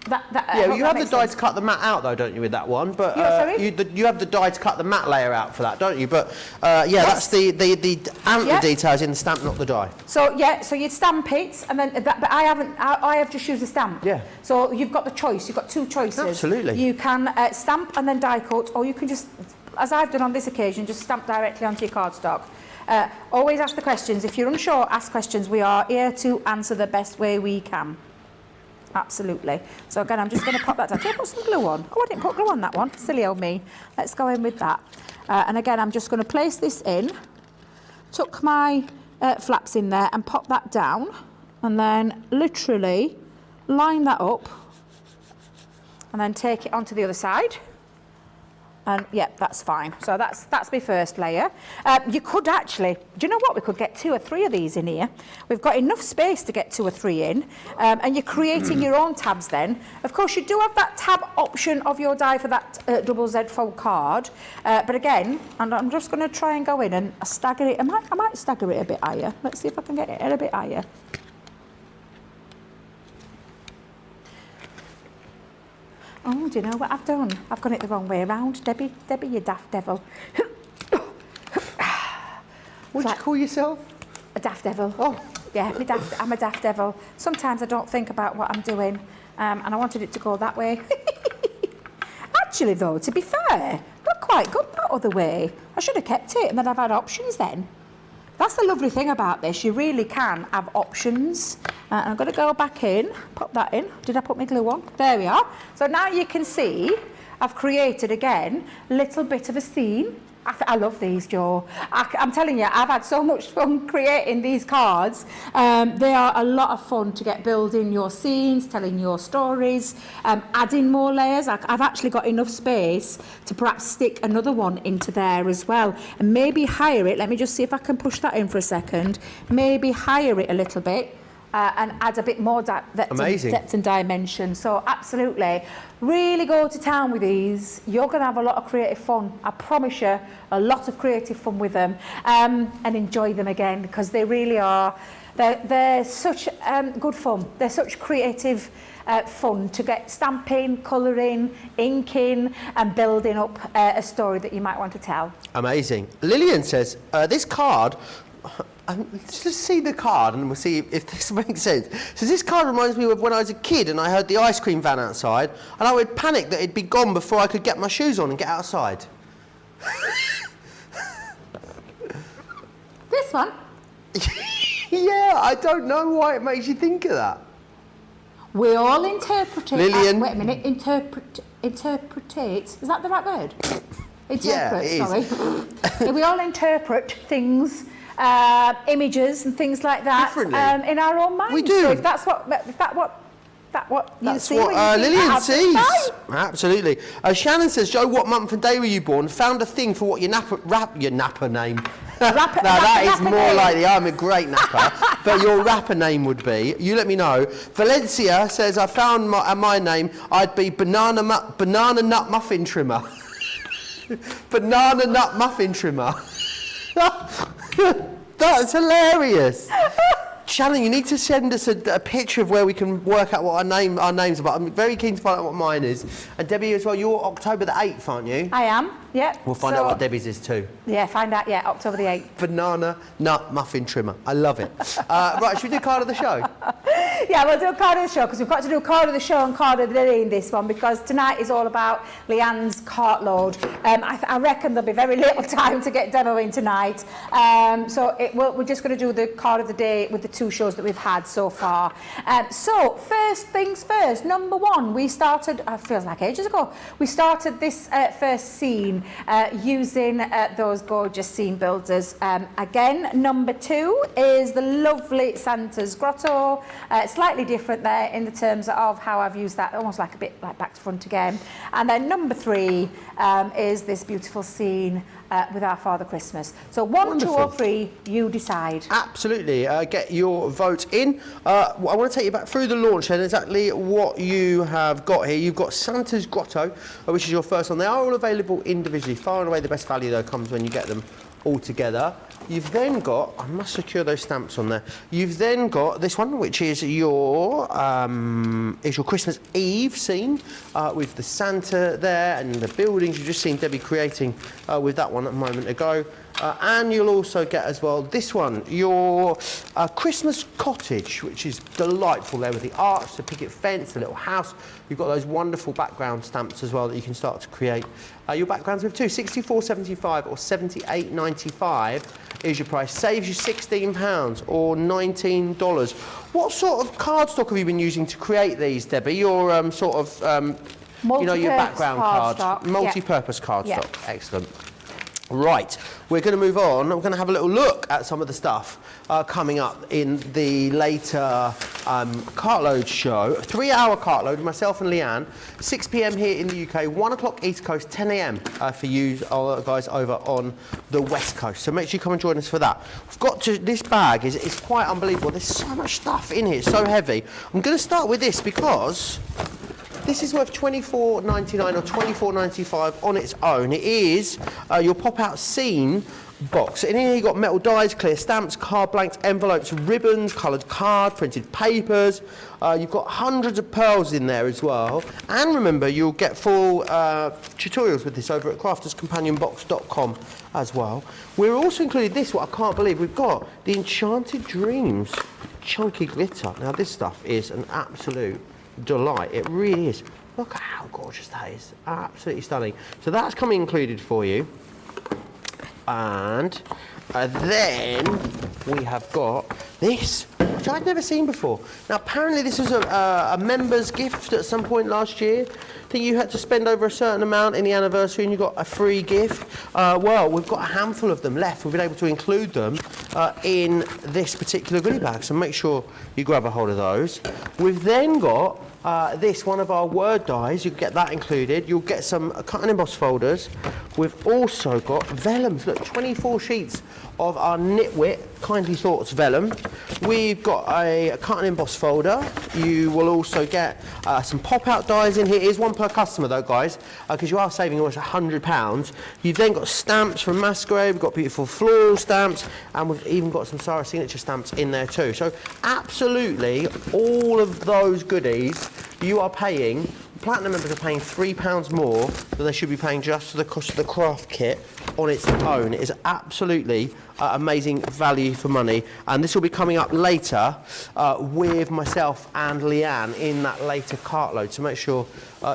Yeah, you have the die to cut the mat out, though, don't you, with that one? But you have the die to cut the mat layer out for that, don't you? But yes. That's the antler details in the stamp, not the die. So yeah, so you'd stamp it, and then but I haven't. I have just used the stamp. Yeah. So you've got the choice. You've got 2 choices. Absolutely. You can stamp and then die cut, or you can just, as I've done on this occasion, just stamp directly onto your cardstock. Always ask the questions. If you're unsure, ask questions. We are here to answer the best way we can. Absolutely. So again, I'm just going to pop that down. Did I put some glue on? Oh, I didn't put glue on that one. Silly old me. Let's go in with that. And again, I'm just going to place this in, tuck my flaps in there and pop that down. And then literally line that up and then take it onto the other side. And yeah, that's fine. So that's my first layer. You could actually, do you know what? We could get 2 or 3 of these in here. We've got enough space to get 2 or 3 in. And you're creating your own tabs then. Of course, you do have that tab option of your die for that double Z fold card. But again, and I'm just going to try and go in and stagger it. I might stagger it a bit higher. Let's see if I can get it a bit higher. Oh, do you know what I've done? I've got it the wrong way around. Debbie, you daft devil. What do you call yourself? A daft devil. Oh. Yeah, I'm a daft devil. Sometimes I don't think about what I'm doing, and I wanted it to go that way. Actually, though, to be fair, not quite good that other way. I should have kept it, and then I've had options then. That's the lovely thing about this. You really can have options. I'm going to go back in, pop that in. Did I put my glue on? There we are. So now you can see I've created, again, a little bit of a scene. I love these, Jo. I'm telling you, I've had so much fun creating these cards. They are a lot of fun to get building your scenes, telling your stories, adding more layers. I've actually got enough space to perhaps stick another one into there as well. And maybe higher it. Let me just see if I can push that in for a second. Maybe higher it a little bit. And add a bit more depth and dimension. So absolutely, really go to town with these. You're going to have a lot of creative fun. I promise you, a lot of creative fun with them, and enjoy them again, because they really are. They're such good fun. They're such creative fun to get stamping, colouring, inking, and building up a story that you might want to tell. Amazing. Lillian says this card. Let's just see the card and we'll see if this makes sense. So this card reminds me of when I was a kid and I heard the ice cream van outside and I would panic that it'd be gone before I could get my shoes on and get outside. This one? Yeah, I don't know why it makes you think of that. We all interpret it. Lillian. Wait a minute, interpret. Is that the right word? Interpret, yeah, sorry. Yeah, we all interpret things, images and things like that in our own minds. We do. So if that's what you see, Lillian sees. Absolutely. Shannon says, Jo, what month and day were you born? Found a thing for what your napper name. That is more likely. I'm a great napper, but your rapper name would be. You let me know. Valencia says, I found my name. I'd be banana nut muffin trimmer. Banana nut muffin trimmer. That's hilarious. Shannon, you need to send us a picture of where we can work out what our names are. But I'm very keen to find out what mine is. And Debbie as well, you're October the 8th, aren't you? I am, yeah. We'll find out what Debbie's is too. Yeah, find out, yeah, October the 8th. Banana nut muffin trimmer. I love it. Right, should we do card of the show? Yeah, we'll do a card of the show because we've got to do a card of the show and card of the day in this one because tonight is all about Leanne's cartload. I reckon there'll be very little time to get demoing tonight. So we're just going to do the card of the day with the 2 shows that we've had so far. So first things first, number 1, we started, feels like ages ago, we started this first scene using those gorgeous scene builders. Again, number 2 is the lovely Santa's Grotto. Slightly different there in the terms of how I've used that, almost like a bit like back to front again. And then number 3 is this beautiful scene with Our Father Christmas. So 1, Wonderful. 2 or 3, you decide. Absolutely. Get your vote in. I want to take you back through the launch and exactly what you have got here. You've got Santa's Grotto, which is your first one. They are all available individually. Far and away the best value, though, comes when you get them all together. You've then got, I must secure those stamps on there. You've then got this one, which is your Christmas Eve scene with the Santa there and the buildings. You've just seen Debbie creating with that one a moment ago. And you'll also get as well this one, your Christmas cottage, which is delightful there with the arch, the picket fence, the little house. You've got those wonderful background stamps as well that you can start to create your backgrounds with too. $64.75 or $78.95 is your price. Saves you £16 or $19. What sort of cardstock have you been using to create these, Debbie? Your your background card, multi-purpose cardstock. Yeah. Excellent. Right, we're going to move on. We're going to have a little look at some of the stuff coming up in the later cartload show. 3-hour cartload, myself and Leanne. 6 p.m. here in the UK, 1 o'clock East Coast, 10 a.m. For you guys over on the West Coast. So make sure you come and join us for that. We've got to, this bag is quite unbelievable. There's so much stuff in here, it's so heavy. I'm going to start with this because this is worth $24.99 or $24.95 on its own. It is your pop-out scene box. In here you've got metal dies, clear stamps, card blanks, envelopes, ribbons, coloured cards, printed papers. You've got hundreds of pearls in there as well. And remember, you'll get full tutorials with this over at crafterscompanionbox.com as well. We're also included this, what I can't believe. We've got the Enchanted Dreams chunky glitter. Now this stuff is an absolute delight. It really is. Look at how gorgeous that is. Absolutely stunning. So that's coming included for you. And Then we have got this, which I'd never seen before. Now, apparently this was a member's gift at some point last year. I think you had to spend over a certain amount in the anniversary and you got a free gift. Well, we've got a handful of them left. We've been able to include them in this particular goodie bag, so make sure you grab a hold of those. We've then got this, one of our word dies. You get that included. You'll get some cut and emboss folders. We've also got vellums. Look, 24 sheets of our Nitwit Kindly Thoughts vellum. We've got a cut and emboss folder. You will also get some pop-out dies in here. Here's one per customer though, guys, because you are saving almost £100. You've then got stamps from Masquerade. We've got beautiful floral stamps, and we've even got some Sarah signature stamps in there too. So absolutely all of those goodies you are paying. Platinum members are paying £3 more than they should be paying just for the cost of the craft kit on its own. It is absolutely amazing value for money, and this will be coming up later with myself and Leanne in that later cartload, so make sure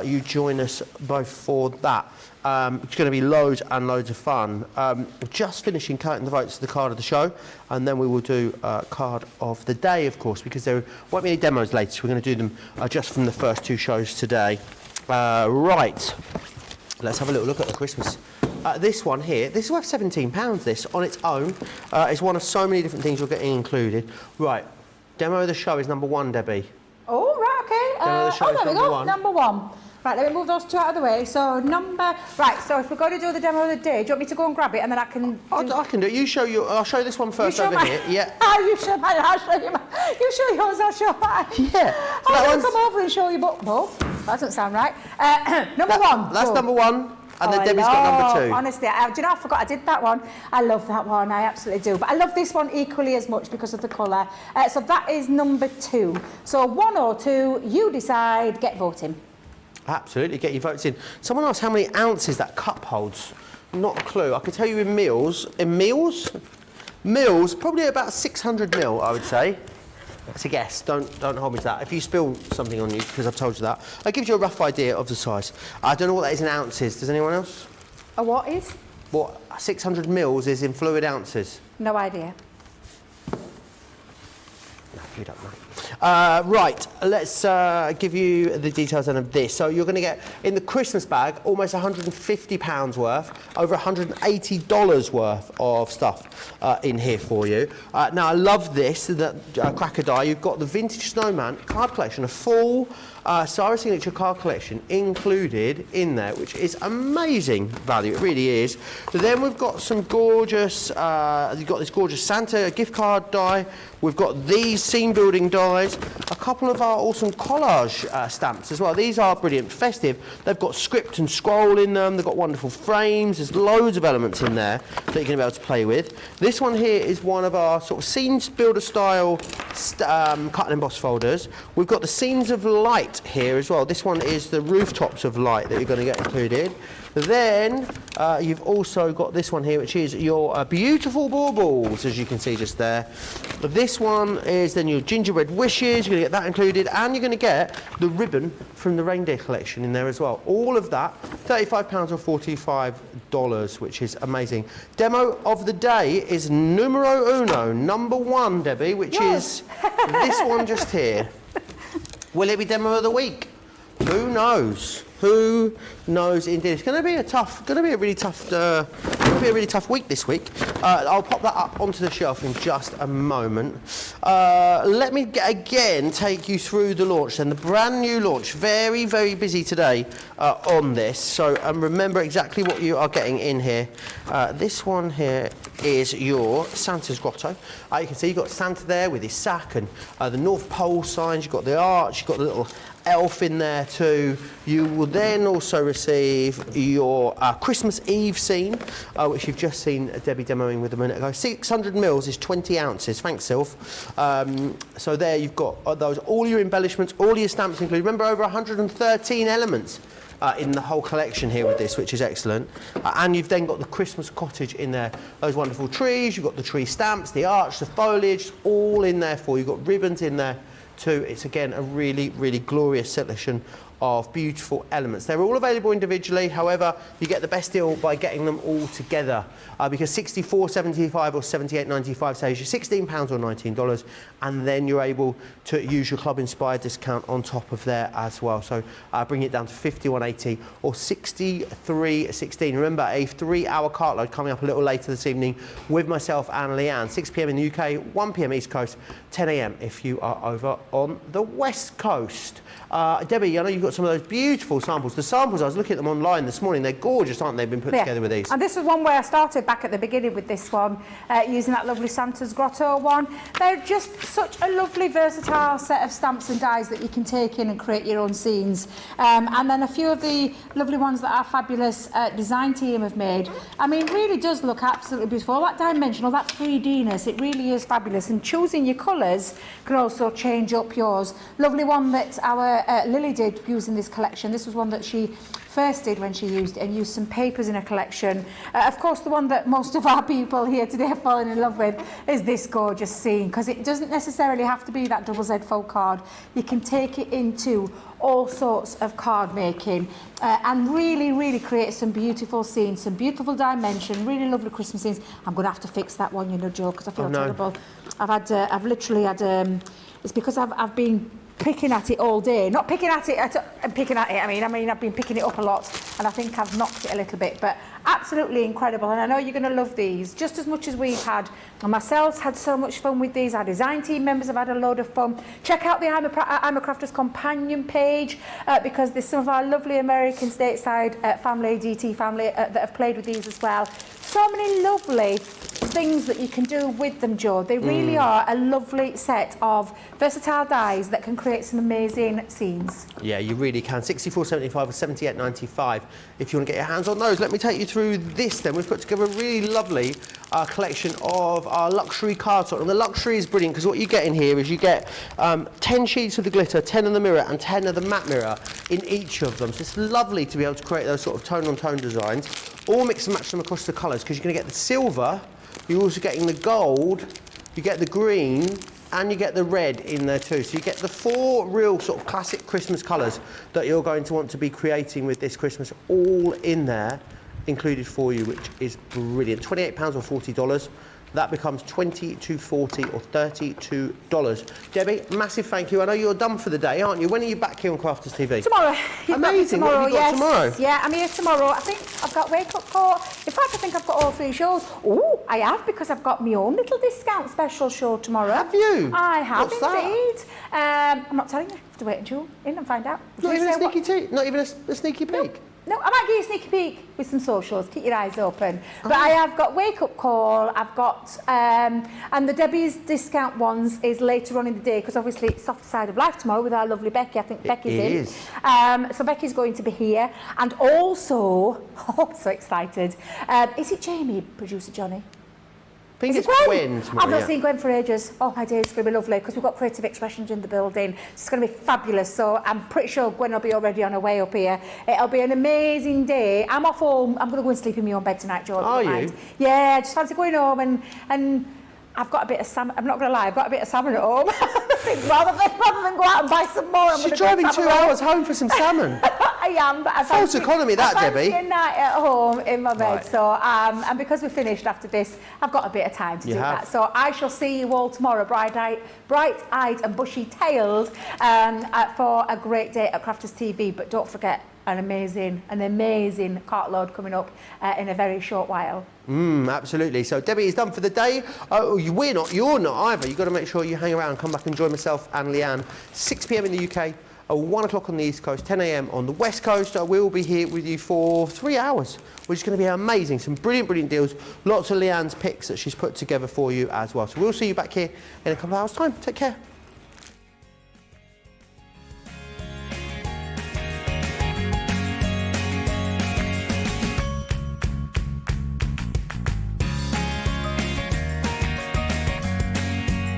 you join us both for that. It's going to be loads and loads of fun. We're just finishing counting the votes to the card of the show, and then we will do card of the day, of course, because there won't be any demos later, so we're going to do them just from the first two shows today. Right, let's have a little look at the Christmas. This one here, this is worth £17, this, on its own. It's one of so many different things you're getting included. Right, demo of the show is number 1, Debbie. Oh, right, okay. Demo of the show is there we number go, 1. number 1. Right, let me move those two out of the way. So so if we're going to do the demo of the day, do you want me to go and grab it and then I can... I can do it. You show I'll show this one first show over here. Yeah. You show mine, I'll show you mine. You show yours, I'll show mine. Yeah. So I'm going to come over and show you both. That doesn't sound right. Number 1. That's go. number 1. And then Debbie's got number 2. Honestly, do you know, I forgot I did that one. I love that one, I absolutely do. But I love this one equally as much because of the colour. So that is number 2. So 1 or 2, you decide, get voting. Absolutely, get your votes in. Someone asked how many ounces that cup holds. Not a clue. I can tell you in meals. In meals, probably about 600 ml, I would say. That's a guess. Don't hold me to that. If you spill something on you, because I've told you that, that gives you a rough idea of the size. I don't know what that is in ounces. Does anyone else? A what is? What 600 mils is in fluid ounces? No idea. No, you don't know. Right, let's give you the details of this. So you're going to get, in the Christmas bag, almost £150 worth, over $180 worth of stuff in here for you. Now, I love this, the cracker die. You've got the Vintage Snowman card collection, a full Sarah signature card collection included in there, which is amazing value. It really is. So then we've got some gorgeous, you've got this gorgeous Santa gift card die. We've got these scene building dies, a couple of our awesome collage stamps as well. These are brilliant, festive. They've got script and scroll in them. They've got wonderful frames. There's loads of elements in there that you're going to be able to play with. This one here is one of our sort of scenes builder style cut and emboss folders. We've got the scenes of light here as well. This one is the rooftops of light that you're going to get included. Then you've also got this one here, which is your beautiful baubles, as you can see just there. This one is then your gingerbread wishes. You're going to get that included, and you're going to get the ribbon from the reindeer collection in there as well. All of that, £35 or $45, which is amazing. Demo of the day is numero uno, number 1, Debbie, which is this one just here. Will it be demo of the week? Who knows? Who knows indeed? It's going to be a really tough week this week. I'll pop that up onto the shelf in just a moment. Let me again take you through the launch then, the brand new launch. Very, very busy today on this. So remember exactly what you are getting in here. This one here is your Santa's Grotto. You can see you've got Santa there with his sack and the North Pole signs. You've got the arch, you've got the little elf in there too. You will then also receive your Christmas Eve scene, which you've just seen Debbie demoing with a minute ago. 600 mils is 20 ounces. Thanks, Sylph. So there you've got those, all your embellishments, all your stamps included. Remember, over 113 elements in the whole collection here with this, which is excellent. And you've then got the Christmas cottage in there. Those wonderful trees, you've got the tree stamps, the arch, the foliage, all in there for you. You've got ribbons in there too. It's again a really, really glorious selection of beautiful elements. They're all available individually, however, you get the best deal by getting them all together because $64.75 or $78.95 saves you £16 or $19, and then you're able to use your Club Inspired discount on top of there as well. So bring it down to $51.80 or $63.16. Remember, a 3-hour cartload coming up a little later this evening with myself and Leanne. 6 p.m. in the UK, 1 p.m. East Coast, 10 a.m. if you are over on the West Coast. Debbie, I know you've got some of those beautiful samples. The samples, I was looking at them online this morning, they're gorgeous, aren't they? Been put together with these. And this was one where I started back at the beginning with this one, using that lovely Santa's Grotto one. They're just such a lovely, versatile set of stamps and dies that you can take in and create your own scenes. And then a few of the lovely ones that our fabulous design team have made. I mean, it really does look absolutely beautiful. All that dimensional, that 3D-ness, it really is fabulous. And choosing your colours can also change up yours. Lovely one that our Lily did using this collection. This was one that she first did when she used it, and used some papers in her collection. Of course, the one that most of our people here today have fallen in love with is this gorgeous scene, because it doesn't necessarily have to be that double Z fold card. You can take it into all sorts of card making and really create some beautiful scenes, some beautiful dimension, really lovely Christmas scenes. I'm going to have to fix that one, you know, Joe, because I feel terrible. I've literally had, it's because I've been picking at it all day. Not picking at it, picking at it, I mean I've been picking it up a lot, and I think I've knocked it a little bit, but absolutely incredible. And I know you're going to love these just as much as we've had. And myself had so much fun with these. Our design team members have had a load of fun. Check out the I'm a Crafter's companion page because there's some of our lovely American stateside family, DT family, that have played with these as well. So many lovely things that you can do with them, Joe. They really are a lovely set of versatile dies that can create some amazing scenes. Yeah, you really can. $64.75 or $78.95 if you want to get your hands on those. Let me take you through this then. We've put together a really lovely collection of our luxury card sorting. And the luxury is brilliant because what you get in here is you get 10 sheets of the glitter, 10 of the mirror and 10 of the matte mirror in each of them. So it's lovely to be able to create those sort of tone-on-tone designs. All mix and match them across the colours because you're going to get the silver, you're also getting the gold, you get the green, and you get the red in there too. So you get the 4 real sort of classic Christmas colours that you're going to want to be creating with this Christmas, all in there, included for you, which is brilliant. £28 or $40. That becomes $20 to $40 or $32. Debbie, massive thank you. I know you're done for the day, aren't you? When are you back here on Crafters TV? Tomorrow. Amazing. Tomorrow, what have you got tomorrow? Yeah, I'm here tomorrow. I think I've got Wake Up Call. In fact, I think I've got all 3 shows. Oh, I have, because I've got my own little discount special show tomorrow. Have you? I have. What's indeed. I'm not telling you. You have to wait until in and find out. Not even a sneaky Not even a sneaky peek? No, I might give you a sneaky peek with some socials. Keep your eyes open. But I have got Wake Up Call. I've got, and the Debbie's discount ones is later on in the day because obviously it's Soft Side of Life tomorrow with our lovely Becky. I think Becky's in. So Becky's going to be here. And also, oh, so excited. Is it Jamie, producer Johnny? I think Is it's it Gwen tomorrow, I've not seen Gwen for ages. Oh my days, it's going to be lovely because we've got creative expressions in the building. It's going to be fabulous. So I'm pretty sure Gwen will be already on her way up here. It'll be an amazing day. I'm off home. I'm going to go and sleep in my own bed tonight, George. Are you? Yeah, I just fancy going home and I've got a bit of salmon. I'm not going to lie, I've got a bit of salmon at home. rather than go out and buy some more. She's driving 2 hours home for some salmon. I am, but I False economy, that, Debbie. a night at home in my bed. Right. So, and because we're finished after this, I've got a bit of time to do that. So I shall see you all tomorrow, bright-eyed and bushy-tailed, for a great day at Crafters TV. But don't forget, an amazing cartload coming up in a very short while. Absolutely. So Debbie is done for the day. You're not either. You've got to make sure you hang around and come back and join myself and Leanne. 6 p.m. in the UK, 1 o'clock on the East Coast, 10 a.m. on the West Coast. We'll be here with you for 3 hours, which is going to be amazing. Some brilliant deals. Lots of Leanne's picks that she's put together for you as well. So we'll see you back here in a couple of hours' time. Take care.